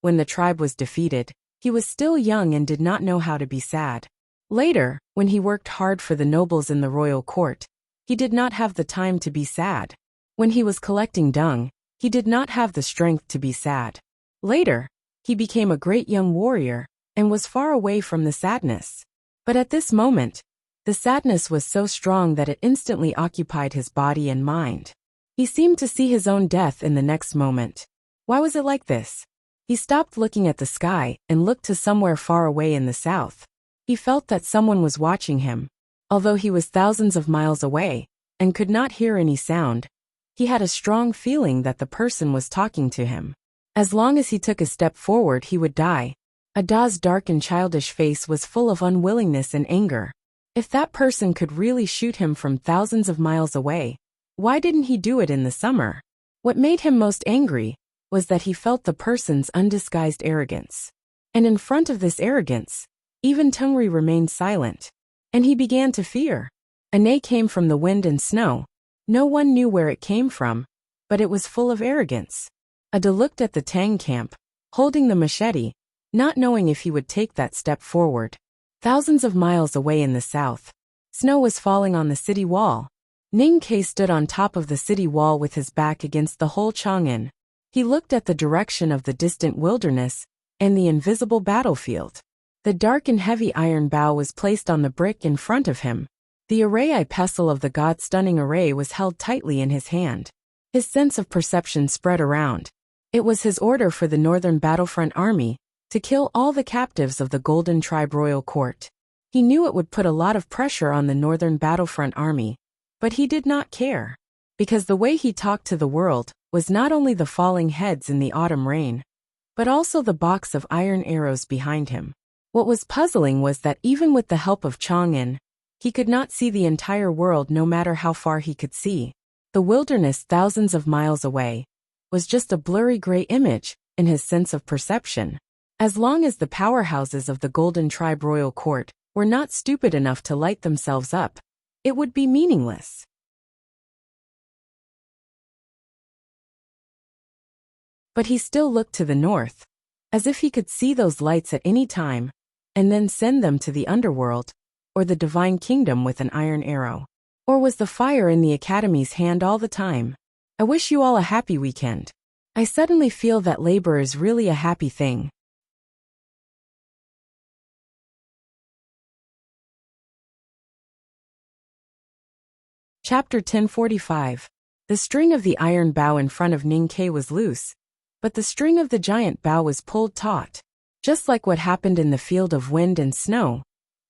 When the tribe was defeated, he was still young and did not know how to be sad. Later, when he worked hard for the nobles in the royal court, he did not have the time to be sad. When he was collecting dung, he did not have the strength to be sad. Later, he became a great young warrior and was far away from the sadness. But at this moment, the sadness was so strong that it instantly occupied his body and mind. He seemed to see his own death in the next moment. Why was it like this? He stopped looking at the sky and looked to somewhere far away in the south. He felt that someone was watching him. Although he was thousands of miles away and could not hear any sound, he had a strong feeling that the person was talking to him. As long as he took a step forward, he would die. Ada's dark and childish face was full of unwillingness and anger. If that person could really shoot him from thousands of miles away, why didn't he do it in the summer? What made him most angry was that he felt the person's undisguised arrogance. And in front of this arrogance, even Tungri remained silent. And he began to fear. A neigh came from the wind and snow. No one knew where it came from, but it was full of arrogance. Ada looked at the Tang camp, holding the machete, not knowing if he would take that step forward. Thousands of miles away in the south, snow was falling on the city wall. Ning Ke stood on top of the city wall with his back against the whole Chang'an. He looked at the direction of the distant wilderness and the invisible battlefield. The dark and heavy iron bow was placed on the brick in front of him. The array pestle of the god-stunning array was held tightly in his hand. His sense of perception spread around. It was his order for the northern battlefront army to kill all the captives of the Golden Tribe Royal Court. He knew it would put a lot of pressure on the northern battlefront army, but he did not care, because the way he talked to the world was not only the falling heads in the autumn rain, but also the box of iron arrows behind him. What was puzzling was that even with the help of Chang'an, he could not see the entire world no matter how far he could see. The wilderness thousands of miles away was just a blurry gray image in his sense of perception. As long as the powerhouses of the Golden Tribe Royal Court were not stupid enough to light themselves up, it would be meaningless. But he still looked to the north, as if he could see those lights at any time, and then send them to the underworld, or the divine kingdom with an iron arrow. Or was the fire in the Academy's hand all the time? I wish you all a happy weekend. I suddenly feel that labor is really a happy thing. Chapter 1045. The string of the iron bow in front of Ning Ke was loose, but the string of the giant bow was pulled taut. Just like what happened in the field of wind and snow,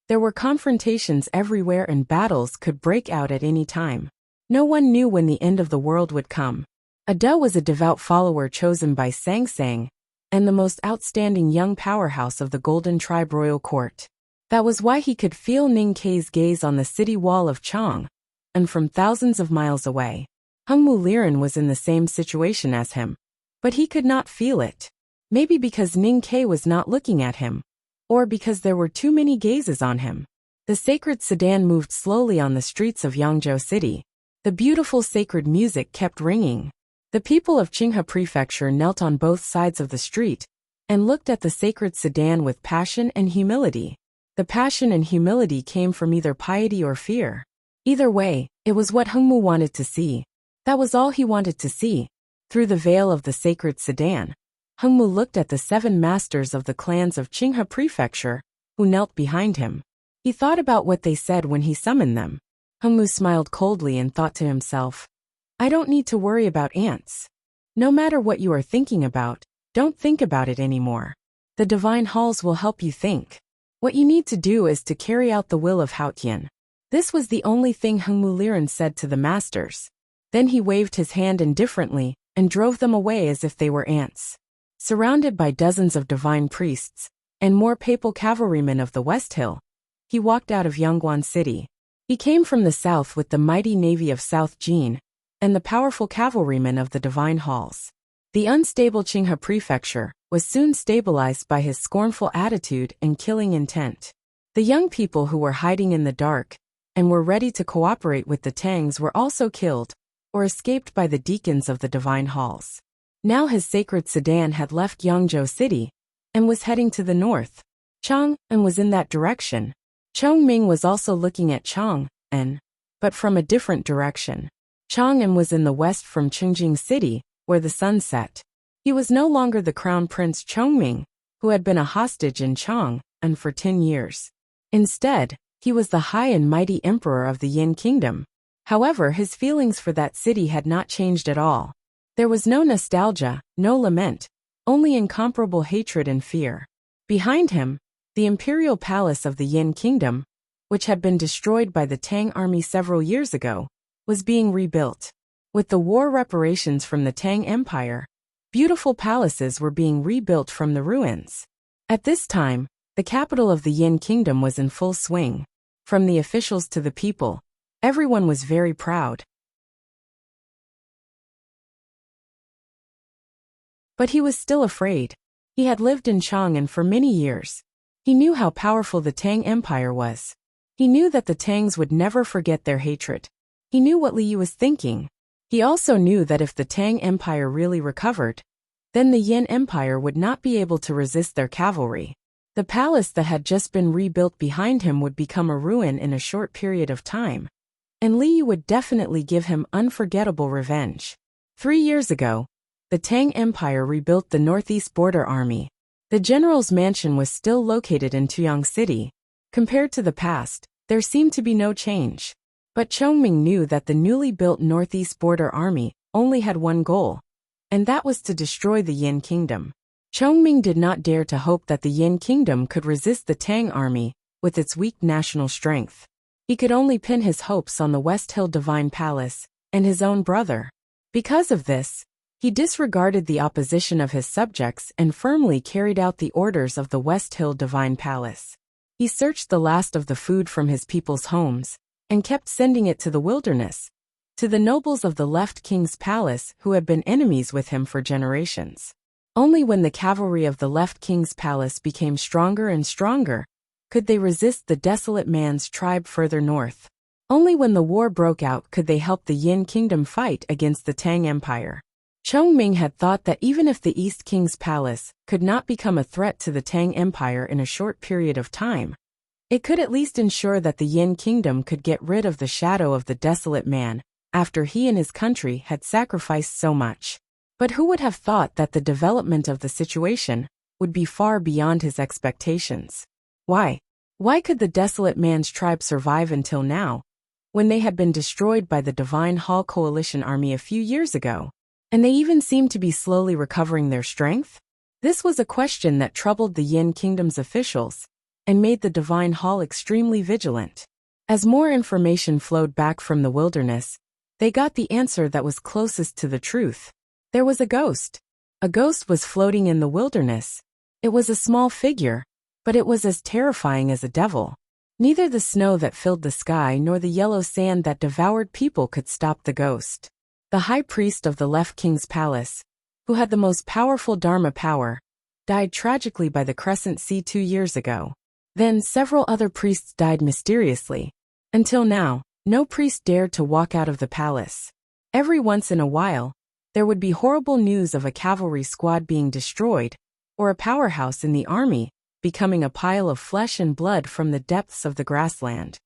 there were confrontations everywhere and battles could break out at any time. No one knew when the end of the world would come. Ada was a devout follower chosen by Sang Sang, and the most outstanding young powerhouse of the Golden Tribe royal court. That was why he could feel Ning Ke's gaze on the city wall of Chang, and from thousands of miles away. Hengmu Liren was in the same situation as him, but he could not feel it. Maybe because Ning Ke was not looking at him, or because there were too many gazes on him. The sacred sedan moved slowly on the streets of Yangzhou City. The beautiful sacred music kept ringing. The people of Qinghe Prefecture knelt on both sides of the street and looked at the sacred sedan with passion and humility. The passion and humility came from either piety or fear. Either way, it was what Hengmu wanted to see. That was all he wanted to see. Through the veil of the sacred sedan, Hengmu looked at the 7 masters of the clans of Qinghe Prefecture, who knelt behind him. He thought about what they said when he summoned them. Hengmu smiled coldly and thought to himself, I don't need to worry about ants. No matter what you are thinking about, don't think about it anymore. The divine halls will help you think. What you need to do is to carry out the will of Haotian. This was the only thing Hengmu Liren said to the masters. Then he waved his hand indifferently and drove them away as if they were ants. Surrounded by dozens of divine priests and more papal cavalrymen of the West Hill, he walked out of Yangguan City. He came from the south with the mighty navy of South Jin and the powerful cavalrymen of the divine halls. The unstable Qinghe Prefecture was soon stabilized by his scornful attitude and killing intent. The young people who were hiding in the dark and were ready to cooperate with the Tangs were also killed or escaped by the deacons of the divine halls. Now his sacred sedan had left Yangzhou City and was heading to the north. Chang'an was in that direction. Chongming was also looking at Chang'an, but from a different direction. Chang'an was in the west from Qingjing City, where the sun set. He was no longer the crown prince Chongming, who had been a hostage in Chang'an for 10 years. Instead, he was the high and mighty emperor of the Yin kingdom. However, his feelings for that city had not changed at all. There was no nostalgia, no lament, only incomparable hatred and fear. Behind him, the imperial palace of the Yin kingdom, which had been destroyed by the Tang army several years ago, was being rebuilt. With the war reparations from the Tang Empire, beautiful palaces were being rebuilt from the ruins. At this time, the capital of the Yin kingdom was in full swing. From the officials to the people, everyone was very proud. But he was still afraid. He had lived in Chang'an for many years. He knew how powerful the Tang Empire was. He knew that the Tangs would never forget their hatred. He knew what Li Yi was thinking. He also knew that if the Tang Empire really recovered, then the Yin Empire would not be able to resist their cavalry. The palace that had just been rebuilt behind him would become a ruin in a short period of time, and Li Yi would definitely give him unforgettable revenge. 3 years ago, the Tang Empire rebuilt the Northeast Border Army. The general's mansion was still located in Tuyang City. Compared to the past, there seemed to be no change. But Chongming knew that the newly built Northeast Border Army only had one goal, and that was to destroy the Yin Kingdom. Chongming did not dare to hope that the Yin Kingdom could resist the Tang army with its weak national strength. He could only pin his hopes on the West Hill Divine Palace and his own brother. Because of this, he disregarded the opposition of his subjects and firmly carried out the orders of the West Hill Divine Palace. He searched the last of the food from his people's homes and kept sending it to the wilderness, to the nobles of the left king's palace who had been enemies with him for generations. Only when the cavalry of the left king's palace became stronger and stronger could they resist the desolate man's tribe further north. Only when the war broke out could they help the Yin Kingdom fight against the Tang Empire. Chongming had thought that even if the East King's palace could not become a threat to the Tang Empire in a short period of time, it could at least ensure that the Yin Kingdom could get rid of the shadow of the desolate man after he and his country had sacrificed so much. But who would have thought that the development of the situation would be far beyond his expectations? Why? Why could the desolate man's tribe survive until now, when they had been destroyed by the Divine Hall Coalition army a few years ago, and they even seemed to be slowly recovering their strength? This was a question that troubled the Yin Kingdom's officials and made the Divine Hall extremely vigilant. As more information flowed back from the wilderness, they got the answer that was closest to the truth. There was a ghost. A ghost was floating in the wilderness. It was a small figure, but it was as terrifying as a devil. Neither the snow that filled the sky nor the yellow sand that devoured people could stop the ghost. The high priest of the Left King's palace, who had the most powerful Dharma power, died tragically by the Crescent Sea 2 years ago. Then several other priests died mysteriously. Until now, no priest dared to walk out of the palace. Every once in a while, there would be horrible news of a cavalry squad being destroyed, or a powerhouse in the army becoming a pile of flesh and blood from the depths of the grassland.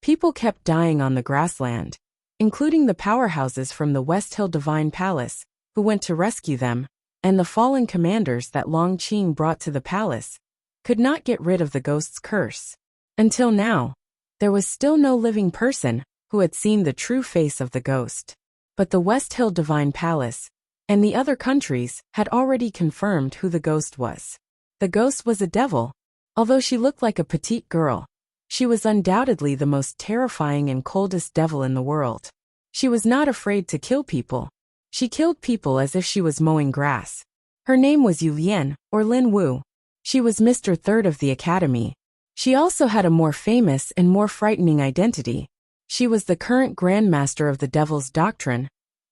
People kept dying on the grassland, including the powerhouses from the West Hill Divine Palace, who went to rescue them, and the fallen commanders that Long Qing brought to the palace could not get rid of the ghost's curse. Until now, there was still no living person who had seen the true face of the ghost. But the West Hill Divine Palace and the other countries had already confirmed who the ghost was. The ghost was a devil. Although she looked like a petite girl, she was undoubtedly the most terrifying and coldest devil in the world. She was not afraid to kill people. She killed people as if she was mowing grass. Her name was Yu Lian, or Lin Wu. She was Mr. Third of the Academy. She also had a more famous and more frightening identity. She was the current Grandmaster of the Devil's Doctrine,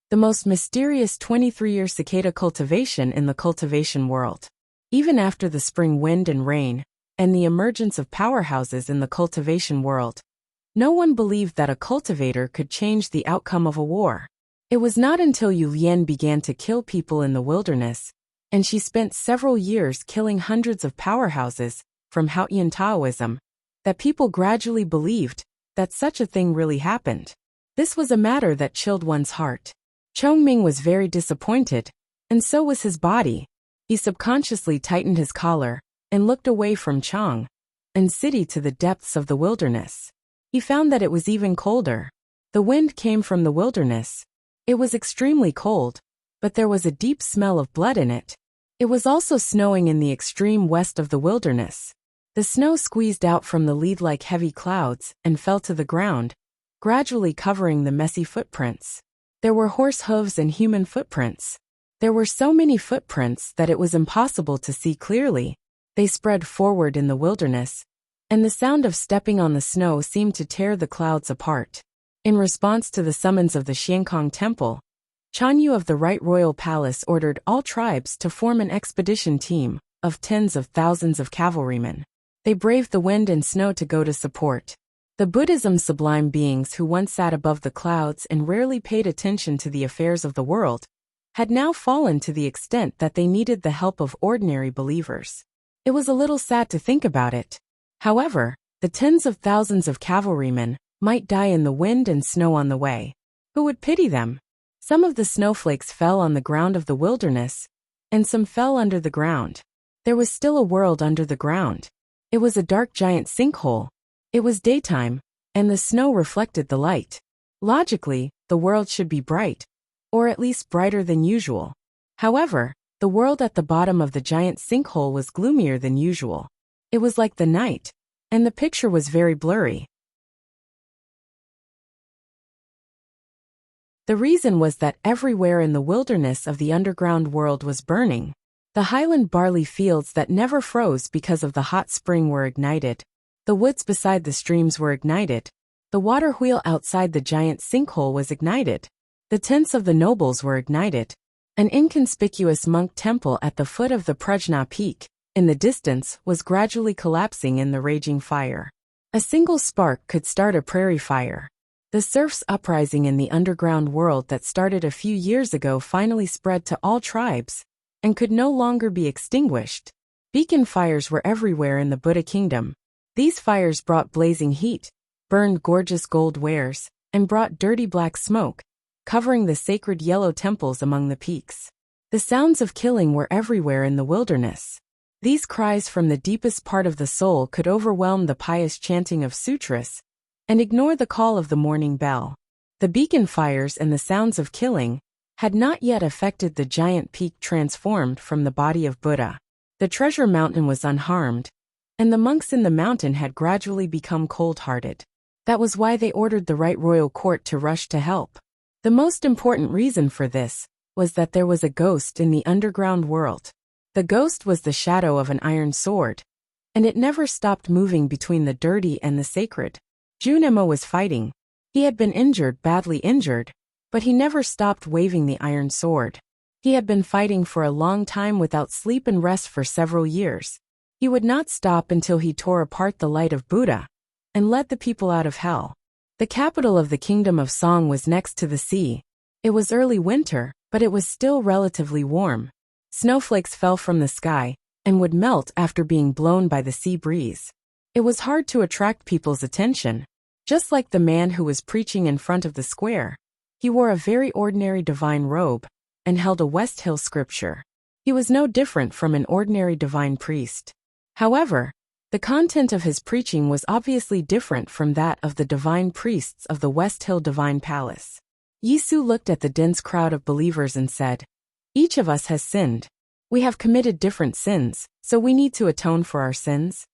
the most mysterious 23-year cicada cultivation in the cultivation world. Even after the spring wind and rain, and the emergence of powerhouses in the cultivation world, no one believed that a cultivator could change the outcome of a war. It was not until Yu Lian began to kill people in the wilderness, and she spent several years killing hundreds of powerhouses from Haotian Taoism, that people gradually believed that such a thing really happened. This was a matter that chilled one's heart. Chongming was very disappointed, and so was his body. He subconsciously tightened his collar and looked away from Chang and city to the depths of the wilderness. He found that it was even colder. The wind came from the wilderness. It was extremely cold, but there was a deep smell of blood in it. It was also snowing in the extreme west of the wilderness. The snow squeezed out from the lead-like heavy clouds and fell to the ground, gradually covering the messy footprints. There were horse hooves and human footprints. There were so many footprints that it was impossible to see clearly. They spread forward in the wilderness, and the sound of stepping on the snow seemed to tear the clouds apart. In response to the summons of the Xiankong Temple, Chanyu of the Right Royal Palace ordered all tribes to form an expedition team of tens of thousands of cavalrymen. They braved the wind and snow to go to support the Buddhism's sublime beings who once sat above the clouds and rarely paid attention to the affairs of the world, had now fallen to the extent that they needed the help of ordinary believers. It was a little sad to think about it. However, the tens of thousands of cavalrymen might die in the wind and snow on the way. Who would pity them? Some of the snowflakes fell on the ground of the wilderness, and some fell under the ground. There was still a world under the ground. It was a dark giant sinkhole. It was daytime, and the snow reflected the light. Logically, the world should be bright, or at least brighter than usual. However, the world at the bottom of the giant sinkhole was gloomier than usual. It was like the night, and the picture was very blurry. The reason was that everywhere in the wilderness of the underground world was burning. The highland barley fields that never froze because of the hot spring were ignited. The woods beside the streams were ignited. The water wheel outside the giant sinkhole was ignited. The tents of the nobles were ignited. An inconspicuous monk temple at the foot of the Prajna Peak, in the distance, was gradually collapsing in the raging fire. A single spark could start a prairie fire. The serfs' uprising in the underground world that started a few years ago finally spread to all tribes and could no longer be extinguished. Beacon fires were everywhere in the Buddha kingdom. These fires brought blazing heat, burned gorgeous gold wares, and brought dirty black smoke, covering the sacred yellow temples among the peaks. The sounds of killing were everywhere in the wilderness. These cries from the deepest part of the soul could overwhelm the pious chanting of sutras and ignore the call of the morning bell. The beacon fires and the sounds of killing had not yet affected the giant peak transformed from the body of Buddha. The treasure mountain was unharmed, and the monks in the mountain had gradually become cold-hearted. That was why they ordered the right royal court to rush to help. The most important reason for this was that there was a ghost in the underground world. The ghost was the shadow of an iron sword, and it never stopped moving between the dirty and the sacred. Junimo was fighting. He had been injured, badly injured, but he never stopped waving the iron sword. He had been fighting for a long time without sleep and rest for several years. He would not stop until he tore apart the light of Buddha and led the people out of hell. The capital of the kingdom of Song was next to the sea. It was early winter, but it was still relatively warm. Snowflakes fell from the sky and would melt after being blown by the sea breeze. It was hard to attract people's attention. Just like the man who was preaching in front of the square, he wore a very ordinary divine robe and held a West Hill scripture. He was no different from an ordinary divine priest. However, the content of his preaching was obviously different from that of the divine priests of the West Hill Divine Palace. Yisu looked at the dense crowd of believers and said, "Each of us has sinned. We have committed different sins, so we need to atone for our sins.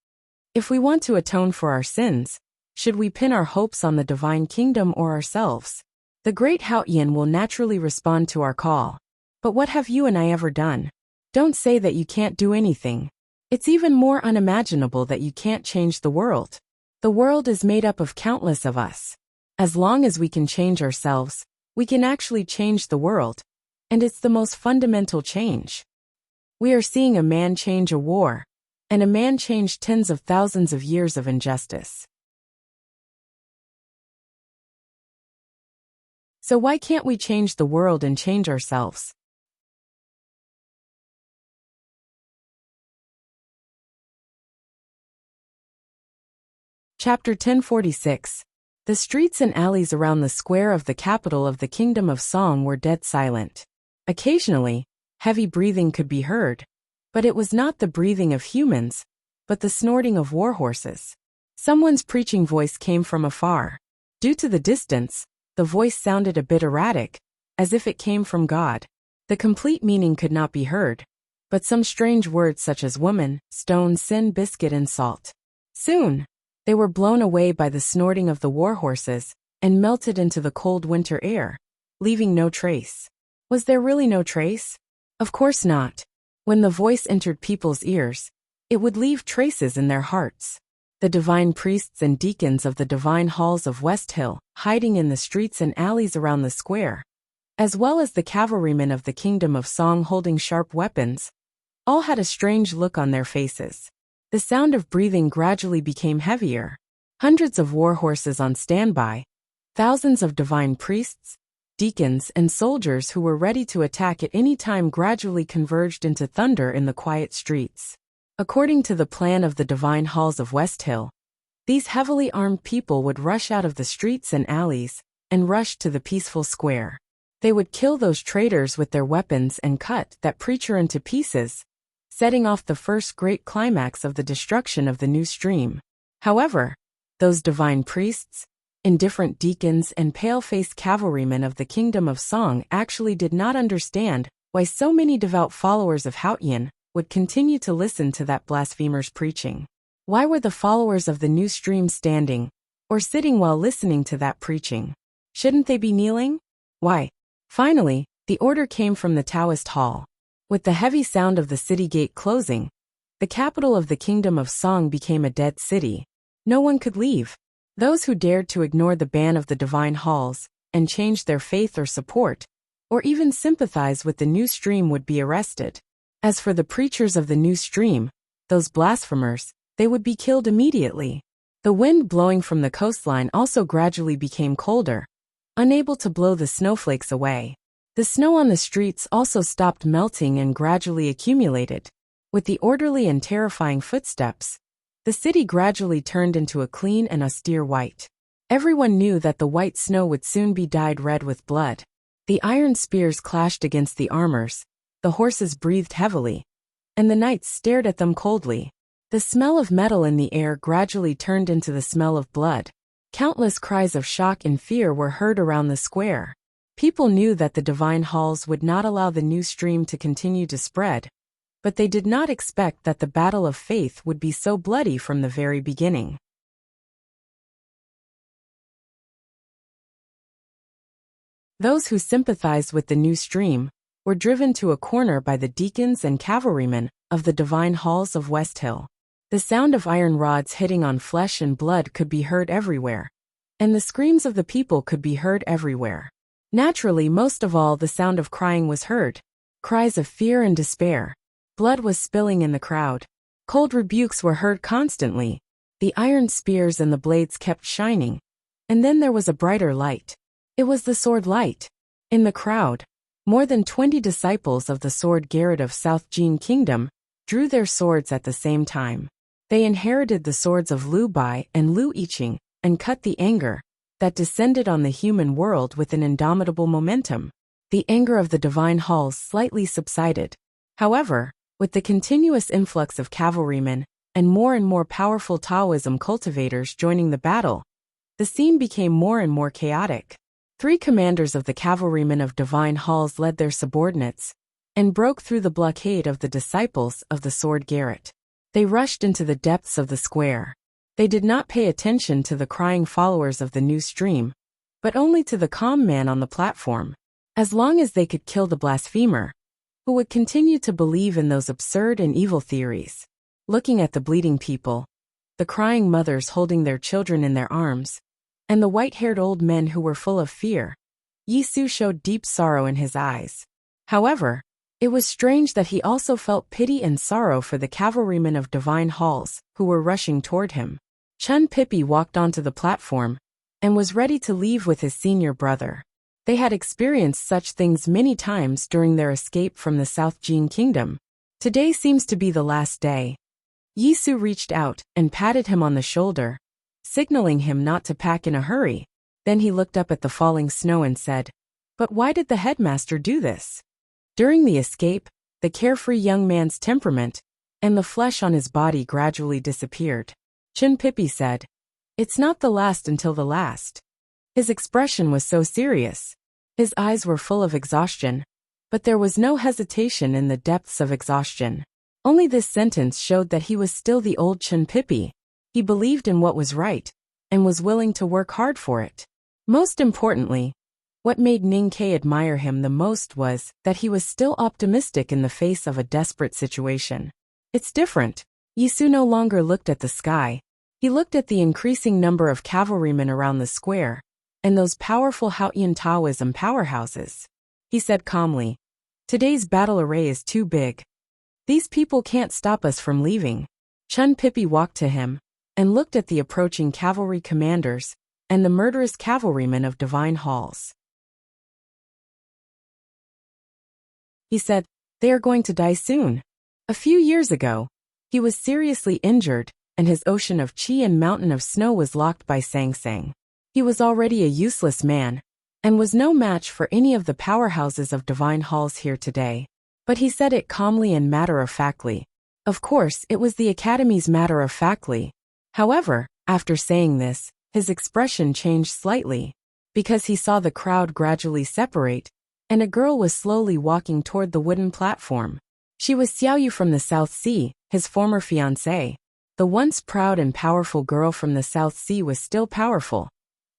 If we want to atone for our sins, should we pin our hopes on the divine kingdom or ourselves? The great Haoyin will naturally respond to our call. But what have you and I ever done? Don't say that you can't do anything. It's even more unimaginable that you can't change the world. The world is made up of countless of us. As long as we can change ourselves, we can actually change the world. And it's the most fundamental change. We are seeing a man change a war, and a man change tens of thousands of years of injustice. So why can't we change the world and change ourselves?" Chapter 1046. The streets and alleys around the square of the capital of the Kingdom of Song were dead silent. Occasionally, heavy breathing could be heard, but it was not the breathing of humans, but the snorting of warhorses. Someone's preaching voice came from afar. Due to the distance, the voice sounded a bit erratic, as if it came from God. The complete meaning could not be heard, but some strange words such as woman, stone, sin, biscuit, and salt. Soon, they were blown away by the snorting of the warhorses and melted into the cold winter air, leaving no trace. Was there really no trace? Of course not. When the voice entered people's ears, it would leave traces in their hearts. The divine priests and deacons of the divine halls of West Hill, hiding in the streets and alleys around the square, as well as the cavalrymen of the Kingdom of Song holding sharp weapons, all had a strange look on their faces. The sound of breathing gradually became heavier. Hundreds of warhorses on standby, thousands of divine priests, deacons, and soldiers who were ready to attack at any time gradually converged into thunder in the quiet streets. According to the plan of the divine halls of West Hill, these heavily armed people would rush out of the streets and alleys and rush to the peaceful square. They would kill those traitors with their weapons and cut that preacher into pieces, setting off the first great climax of the destruction of the new stream. However, those divine priests, indifferent deacons, and pale-faced cavalrymen of the Kingdom of Song actually did not understand why so many devout followers of Haoyin would continue to listen to that blasphemer's preaching. Why were the followers of the new stream standing or sitting while listening to that preaching? Shouldn't they be kneeling? Why? Finally, the order came from the Taoist hall. With the heavy sound of the city gate closing, the capital of the Kingdom of Song became a dead city. No one could leave. Those who dared to ignore the ban of the divine halls and change their faith or support, or even sympathize with the new stream would be arrested. As for the preachers of the new stream, those blasphemers, they would be killed immediately. The wind blowing from the coastline also gradually became colder, unable to blow the snowflakes away. The snow on the streets also stopped melting and gradually accumulated. With the orderly and terrifying footsteps, the city gradually turned into a clean and austere white. Everyone knew that the white snow would soon be dyed red with blood. The iron spears clashed against the armors, the horses breathed heavily, and the knights stared at them coldly. The smell of metal in the air gradually turned into the smell of blood. Countless cries of shock and fear were heard around the square. People knew that the divine halls would not allow the new stream to continue to spread, but they did not expect that the battle of faith would be so bloody from the very beginning. Those who sympathized with the new stream were driven to a corner by the deacons and cavalrymen of the divine halls of West Hill. The sound of iron rods hitting on flesh and blood could be heard everywhere, and the screams of the people could be heard everywhere. Naturally, most of all, the sound of crying was heard, cries of fear and despair. Blood was spilling in the crowd. Cold rebukes were heard constantly. The iron spears and the blades kept shining, and then there was a brighter light. It was the sword light. In the crowd, more than 20 disciples of the sword Garrett of South Jean Kingdom drew their swords at the same time. They inherited the swords of Liu Bai and Liu Yiqing and cut the anger that descended on the human world with an indomitable momentum. The anger of the divine halls slightly subsided. However, with the continuous influx of cavalrymen and more powerful Taoism cultivators joining the battle, the scene became more and more chaotic. 3 commanders of the cavalrymen of divine halls led their subordinates and broke through the blockade of the disciples of the sword Garrett. They rushed into the depths of the square. They did not pay attention to the crying followers of the new stream, but only to the calm man on the platform. As long as they could kill the blasphemer, who would continue to believe in those absurd and evil theories. Looking at the bleeding people, the crying mothers holding their children in their arms, and the white-haired old men who were full of fear, Yisu showed deep sorrow in his eyes. However, it was strange that he also felt pity and sorrow for the cavalrymen of divine halls who were rushing toward him. Chun Pippi walked onto the platform and was ready to leave with his senior brother. They had experienced such things many times during their escape from the South Jean Kingdom. Today seems to be the last day. Yisu reached out and patted him on the shoulder, signaling him not to pack in a hurry. Then he looked up at the falling snow and said, "But why did the headmaster do this?" During the escape, the carefree young man's temperament and the flesh on his body gradually disappeared. Chun Pippi said, "It's not the last until the last." His expression was so serious. His eyes were full of exhaustion, but there was no hesitation in the depths of exhaustion. Only this sentence showed that he was still the old Chun Pippi. He believed in what was right and was willing to work hard for it. Most importantly, what made Ning Ke admire him the most was that he was still optimistic in the face of a desperate situation. It's different. Yisu no longer looked at the sky. He looked at the increasing number of cavalrymen around the square and those powerful Haotian Taoism powerhouses. He said calmly, "Today's battle array is too big. These people can't stop us from leaving." Chun Pippi walked to him and looked at the approaching cavalry commanders and the murderous cavalrymen of divine halls. He said, "They are going to die soon." A few years ago, he was seriously injured, and his ocean of qi and mountain of snow was locked by Sang Sang. He was already a useless man, and was no match for any of the powerhouses of divine halls here today. But he said it calmly and matter-of-factly. Of course, it was the Academy's matter-of-factly. However, after saying this, his expression changed slightly, because he saw the crowd gradually separate, and a girl was slowly walking toward the wooden platform. She was Xiaoyu from the South Sea, his former fiancée. The once proud and powerful girl from the South Sea was still powerful,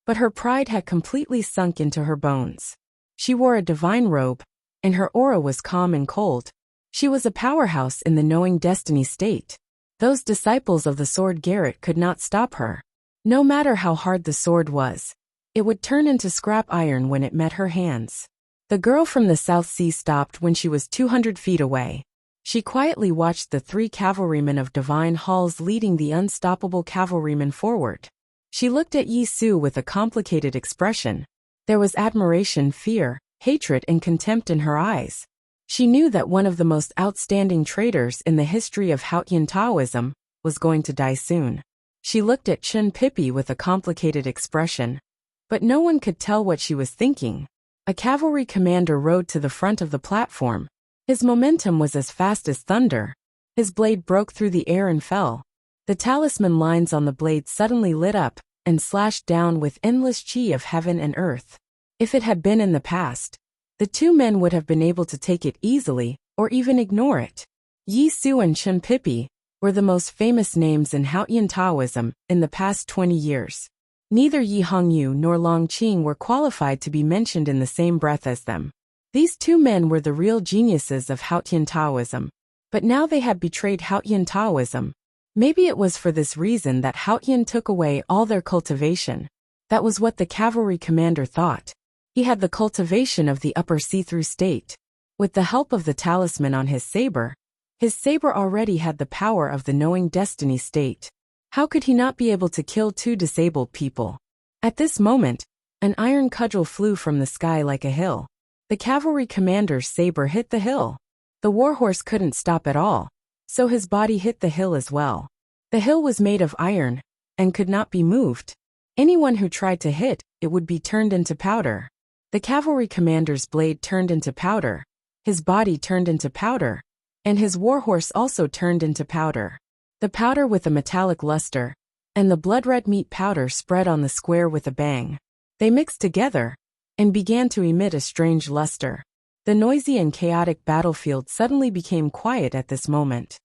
but her pride had completely sunk into her bones. She wore a divine robe, and her aura was calm and cold. She was a powerhouse in the knowing destiny state. Those disciples of the sword Garrett could not stop her. No matter how hard the sword was, it would turn into scrap iron when it met her hands. The girl from the South Sea stopped when she was 200 feet away. She quietly watched the 3 cavalrymen of divine halls leading the unstoppable cavalrymen forward. She looked at Yi Su with a complicated expression. There was admiration, fear, hatred, and contempt in her eyes. She knew that one of the most outstanding traders in the history of Haotian Taoism was going to die soon. She looked at Chen Pippi with a complicated expression. But no one could tell what she was thinking. A cavalry commander rode to the front of the platform. His momentum was as fast as thunder. His blade broke through the air and fell. The talisman lines on the blade suddenly lit up and slashed down with endless chi of heaven and earth. If it had been in the past, the 2 men would have been able to take it easily or even ignore it. Yi Su and Chen Pippi were the most famous names in Haotian Taoism in the past 20 years. Neither Yi Hongyu nor Long Qing were qualified to be mentioned in the same breath as them. These 2 men were the real geniuses of Haotian Taoism. But now they had betrayed Haotian Taoism. Maybe it was for this reason that Haotian took away all their cultivation. That was what the cavalry commander thought. He had the cultivation of the upper see-through state. With the help of the talisman on his saber already had the power of the knowing destiny state. How could he not be able to kill 2 disabled people? At this moment, an iron cudgel flew from the sky like a hill. The cavalry commander's saber hit the hill. The warhorse couldn't stop at all, so his body hit the hill as well. The hill was made of iron and could not be moved. Anyone who tried to hit it would be turned into powder. The cavalry commander's blade turned into powder, his body turned into powder, and his warhorse also turned into powder. The powder with a metallic luster, and the blood-red meat powder spread on the square with a bang. They mixed together and began to emit a strange luster. The noisy and chaotic battlefield suddenly became quiet at this moment.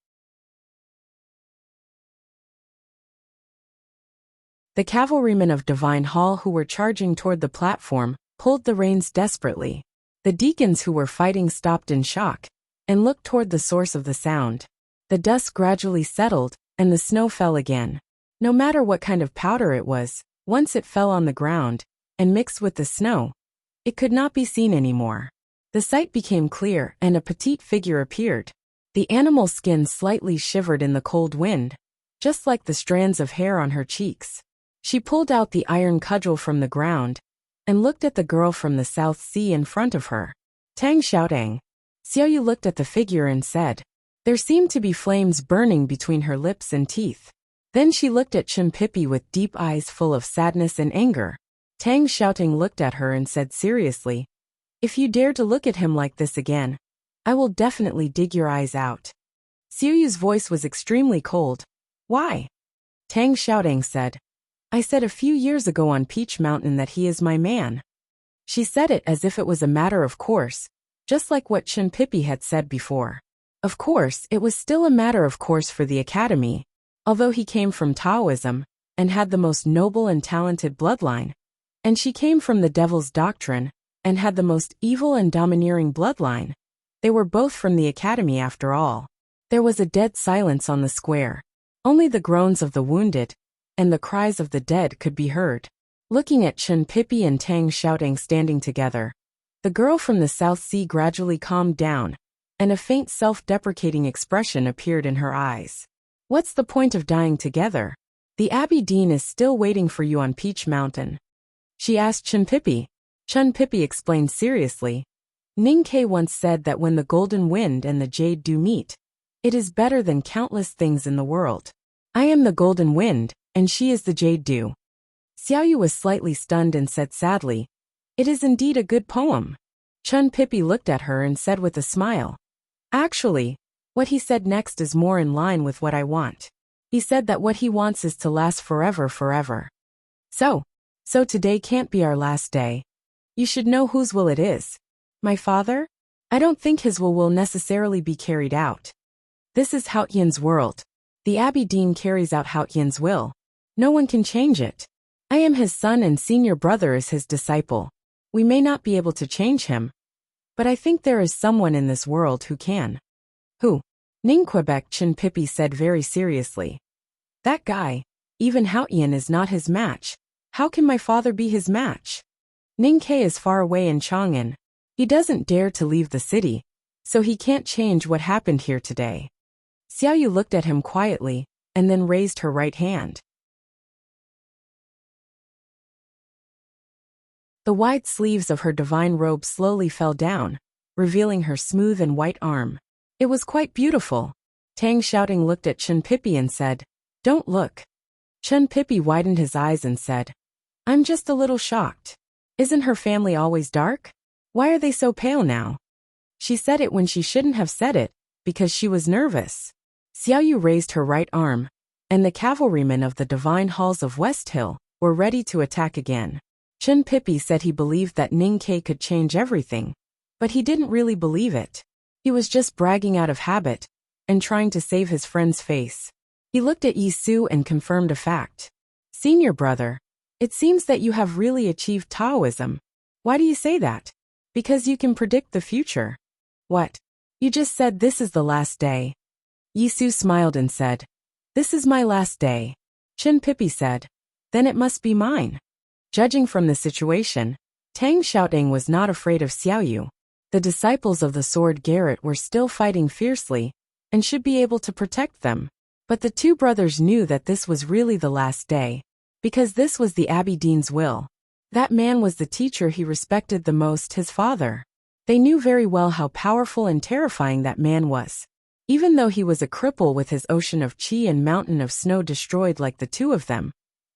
The cavalrymen of Divine Hall who were charging toward the platform pulled the reins desperately. The deacons who were fighting stopped in shock and looked toward the source of the sound. The dust gradually settled, and the snow fell again. No matter what kind of powder it was, once it fell on the ground and mixed with the snow, it could not be seen anymore. The sight became clear, and a petite figure appeared. The animal's skin slightly shivered in the cold wind, just like the strands of hair on her cheeks. She pulled out the iron cudgel from the ground and looked at the girl from the South Sea in front of her. Tang Xiaotang. Xiaoyu looked at the figure and said. There seemed to be flames burning between her lips and teeth. Then she looked at Chen Pippi with deep eyes full of sadness and anger. Tang Xiaoting looked at her and said seriously, "If you dare to look at him like this again, I will definitely dig your eyes out." Xiaoyu's voice was extremely cold. "Why?" Tang Xiaoting said. "I said a few years ago on Peach Mountain that he is my man." She said it as if it was a matter of course, just like what Chen Pippi had said before. Of course, it was still a matter of course for the academy. Although he came from Taoism and had the most noble and talented bloodline, and she came from the devil's doctrine and had the most evil and domineering bloodline, they were both from the academy after all. There was a dead silence on the square. Only the groans of the wounded and the cries of the dead could be heard. Looking at Chen Pippi and Tang Xiaoting standing together, the girl from the South Sea gradually calmed down, and a faint self-deprecating expression appeared in her eyes. "What's the point of dying together? The Abbey Dean is still waiting for you on Peach Mountain," she asked Chen Pippi. Chen Pippi explained seriously. Ning Ke once said that when the golden wind and the jade do meet, it is better than countless things in the world. I am the golden wind, and she is the jade dew. Xiaoyu was slightly stunned and said sadly, "It is indeed a good poem." Chen Pippi looked at her and said with a smile, "Actually, what he said next is more in line with what I want. He said that what he wants is to last forever. So today can't be our last day. You should know whose will it is. My father? I don't think his will necessarily be carried out. This is Haotian's world. The Abbey Dean carries out Haotian's will. No one can change it. I am his son and senior brother is his disciple. We may not be able to change him, but I think there is someone in this world who can." "Who?" Ning Quebec Chen Pippi said very seriously. "That guy. Even Haotian is not his match. How can my father be his match? Ning Ke is far away in Chang'an. He doesn't dare to leave the city, so he can't change what happened here today. Xiaoyu looked at him quietly, and then raised her right hand. The wide sleeves of her divine robe slowly fell down, revealing her smooth and white arm. It was quite beautiful. Tang Xiaoting looked at Chen Pipi and said, "Don't look." Chen Pipi widened his eyes and said, "I'm just a little shocked. Isn't her family always dark? Why are they so pale now?" She said it when she shouldn't have said it, because she was nervous. Xiaoyu raised her right arm, and the cavalrymen of the divine halls of West Hill were ready to attack again. Chen Pipi said he believed that Ning Ke could change everything, but he didn't really believe it. He was just bragging out of habit and trying to save his friend's face. He looked at Yi Su and confirmed a fact. "Senior brother, it seems that you have really achieved Taoism. Why do you say that? Because you can predict the future." "What? You just said this is the last day." Yi Su smiled and said, "This is my last day." Chen Pipi said, "Then it must be mine." Judging from the situation, Tang Xiaoting was not afraid of Xiaoyu. The disciples of the sword Garrett were still fighting fiercely and should be able to protect them. But the two brothers knew that this was really the last day, because this was the Abbey Dean's will. That man was the teacher he respected the most, his father. They knew very well how powerful and terrifying that man was. Even though he was a cripple with his ocean of qi and mountain of snow destroyed like the two of them,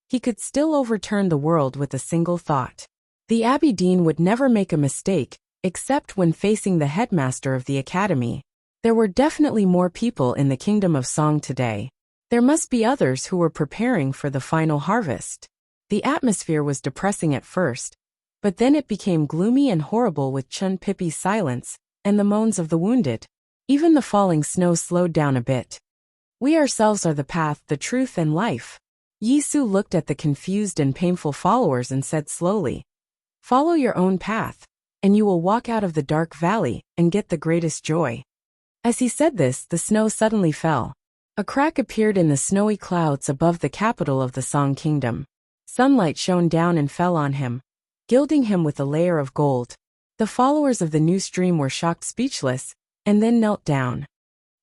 he could still overturn the world with a single thought. The Abbey Dean would never make a mistake, except when facing the headmaster of the academy. There were definitely more people in the Kingdom of Song today. There must be others who were preparing for the final harvest. The atmosphere was depressing at first, but then it became gloomy and horrible with Chen Pipi's silence and the moans of the wounded. Even the falling snow slowed down a bit. "We ourselves are the path, the truth and life." Yi Su looked at the confused and painful followers and said slowly, "Follow your own path, and you will walk out of the dark valley and get the greatest joy." As he said this, the snow suddenly fell. A crack appeared in the snowy clouds above the capital of the Song Kingdom. Sunlight shone down and fell on him, gilding him with a layer of gold. The followers of the new stream were shocked speechless, and then knelt down.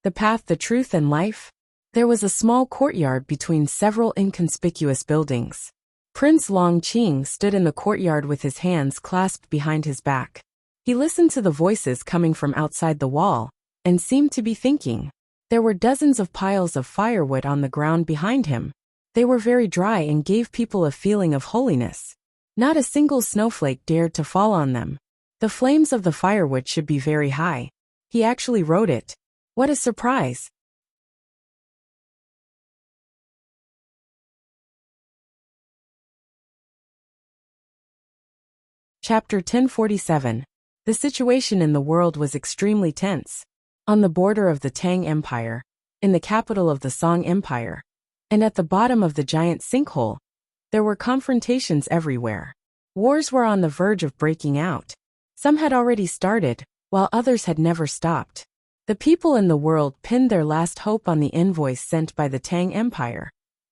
The path, the truth and life? There was a small courtyard between several inconspicuous buildings. Prince Long Qing stood in the courtyard with his hands clasped behind his back. He listened to the voices coming from outside the wall, and seemed to be thinking. There were dozens of piles of firewood on the ground behind him. They were very dry and gave people a feeling of holiness. Not a single snowflake dared to fall on them. The flames of the firewood should be very high. He actually wrote it. What a surprise! Chapter 1047. The situation in the world was extremely tense. On the border of the Tang Empire, in the capital of the Song Empire, and at the bottom of the giant sinkhole, there were confrontations everywhere. Wars were on the verge of breaking out. Some had already started, while others had never stopped. The people in the world pinned their last hope on the invoice sent by the Tang Empire,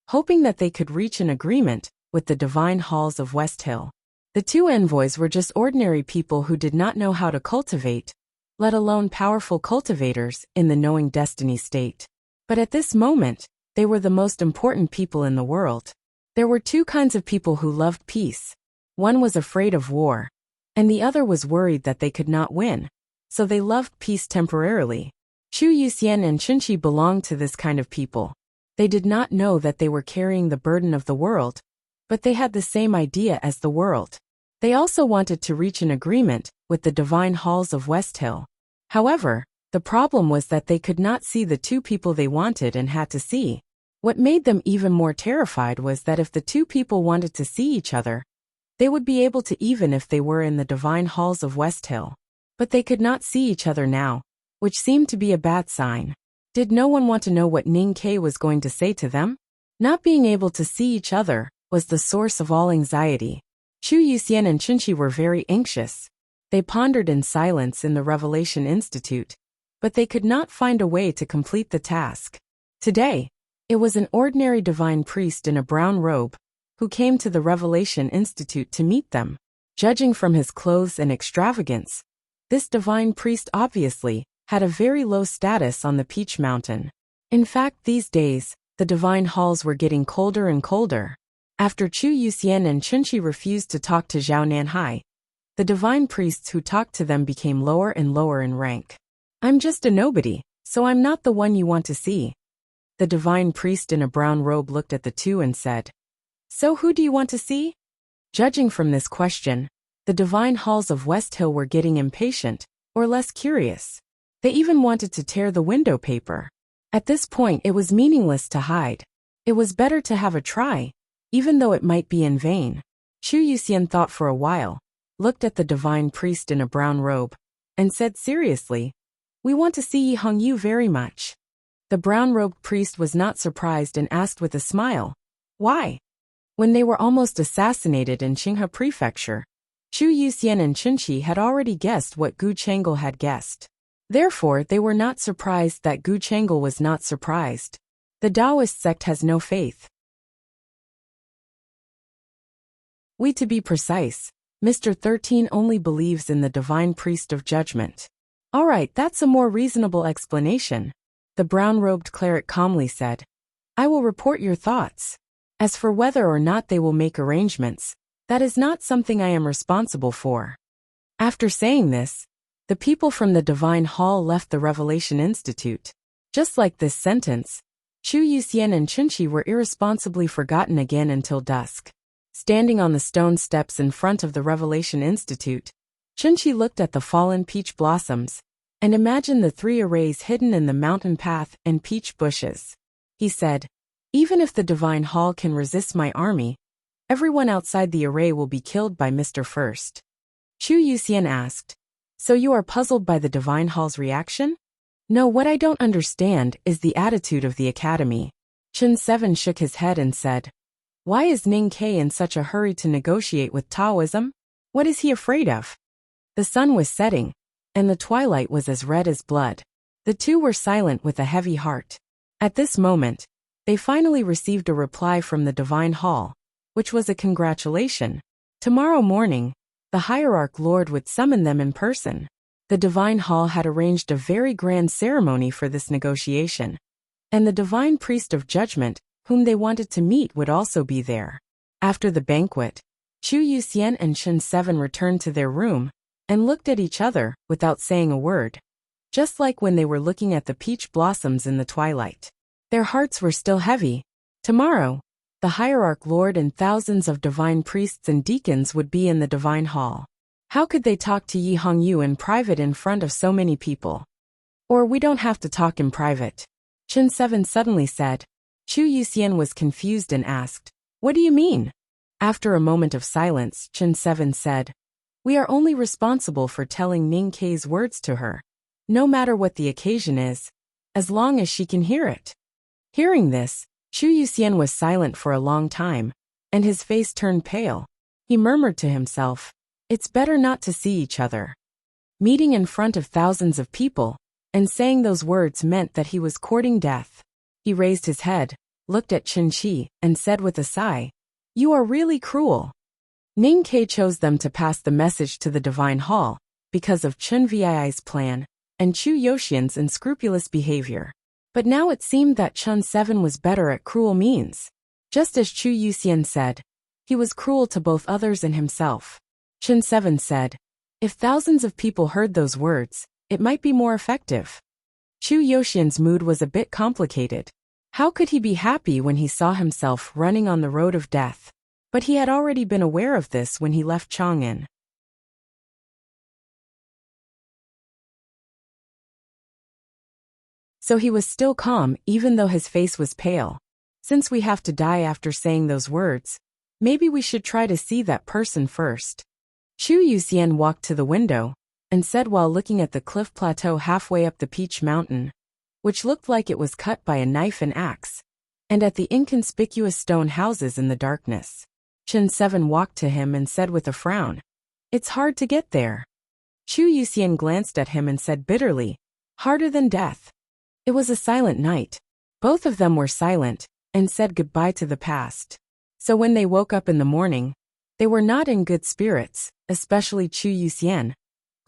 hoping that they could reach an agreement with the divine halls of West Hill. The two envoys were just ordinary people who did not know how to cultivate, let alone powerful cultivators in the knowing destiny state. But at this moment, they were the most important people in the world. There were two kinds of people who loved peace. One was afraid of war, and the other was worried that they could not win, so they loved peace temporarily. Chu Yuxian and Chunqi belonged to this kind of people. They did not know that they were carrying the burden of the world, but they had the same idea as the world. They also wanted to reach an agreement with the divine halls of West Hill. However, the problem was that they could not see the two people they wanted and had to see. What made them even more terrified was that if the two people wanted to see each other, they would be able to even if they were in the divine halls of West Hill. But they could not see each other now, which seemed to be a bad sign. Did no one want to know what Ning Ke was going to say to them? Not being able to see each other was the source of all anxiety. Chu Yuxian and Chunqi were very anxious. They pondered in silence in the Revelation Institute, but they could not find a way to complete the task. Today, it was an ordinary divine priest in a brown robe who came to the Revelation Institute to meet them. Judging from his clothes and extravagance, this divine priest obviously had a very low status on the Peach Mountain. In fact, these days, the divine halls were getting colder and colder. After Chu Yuxian and Qinshi refused to talk to Zhao Nanhai, the divine priests who talked to them became lower and lower in rank. I'm just a nobody, so I'm not the one you want to see. The divine priest in a brown robe looked at the two and said, So who do you want to see? Judging from this question, the divine halls of West Hill were getting impatient, or less curious. They even wanted to tear the window paper. At this point, it was meaningless to hide. It was better to have a try, even though it might be in vain. Chu Yuxian thought for a while, looked at the divine priest in a brown robe, and said seriously, We want to see Yi Hongyu very much. The brown-robed priest was not surprised and asked with a smile, Why? When they were almost assassinated in Qinghe Prefecture, Chu Yuxian and Qinshi had already guessed what Gu Changel had guessed. Therefore, they were not surprised that Gu Changel was not surprised. The Taoist sect has no faith. To be precise, Mr. 13 only believes in the divine priest of judgment. All right, that's a more reasonable explanation. The brown-robed cleric calmly said, I will report your thoughts. As for whether or not they will make arrangements, that is not something I am responsible for. After saying this, the people from the Divine Hall left the Revelation Institute. Just like this sentence, Chu Yuxian and Qinshi were irresponsibly forgotten again until dusk. Standing on the stone steps in front of the Revelation Institute, Qinshi looked at the fallen peach blossoms and imagined the three arrays hidden in the mountain path and peach bushes. He said, Even if the Divine Hall can resist my army, everyone outside the array will be killed by Mr. First. Chu Yuxian asked, So you are puzzled by the Divine Hall's reaction? No, what I don't understand is the attitude of the academy. Chen 7 shook his head and said, Why is Ning Ke in such a hurry to negotiate with Taoism? What is he afraid of? The sun was setting, and the twilight was as red as blood. The two were silent with a heavy heart. At this moment, they finally received a reply from the Divine Hall, which was a congratulation. Tomorrow morning, the Hierarch Lord would summon them in person. The Divine Hall had arranged a very grand ceremony for this negotiation, and the Divine Priest of Judgment, whom they wanted to meet, would also be there. After the banquet, Chu Yuxian and Chen 7 returned to their room and looked at each other without saying a word, just like when they were looking at the peach blossoms in the twilight. Their hearts were still heavy. Tomorrow, the Hierarch Lord and thousands of divine priests and deacons would be in the Divine Hall. How could they talk to Yi Hongyu in private in front of so many people? Or we don't have to talk in private. Chen 7 suddenly said. Chu Yuxian was confused and asked, What do you mean? After a moment of silence, Chen 7 said, We are only responsible for telling Ning Ke's words to her, no matter what the occasion is, as long as she can hear it. Hearing this, Chu Yuxian was silent for a long time, and his face turned pale. He murmured to himself, It's better not to see each other. Meeting in front of thousands of people, and saying those words meant that he was courting death. He raised his head, looked at Qinshi, and said with a sigh, You are really cruel. Ning Ke chose them to pass the message to the Divine Hall, because of Chen Vii's plan, and Chu Yuxian's unscrupulous behavior. But now it seemed that Chen 7 was better at cruel means. Just as Chu Yuxian said, he was cruel to both others and himself. Chen 7 said, If thousands of people heard those words, it might be more effective. Chu Yuxian's mood was a bit complicated. How could he be happy when he saw himself running on the road of death? But he had already been aware of this when he left Chang'an. So he was still calm even though his face was pale. Since we have to die after saying those words, maybe we should try to see that person first. Chu Yuxian walked to the window and said while looking at the cliff plateau halfway up the Peach Mountain, which looked like it was cut by a knife and axe, and at the inconspicuous stone houses in the darkness. Chen 7 walked to him and said with a frown, It's hard to get there. Chu Yuxian glanced at him and said bitterly, Harder than death. It was a silent night. Both of them were silent, and said goodbye to the past. So when they woke up in the morning, they were not in good spirits, especially Chu Yuxian,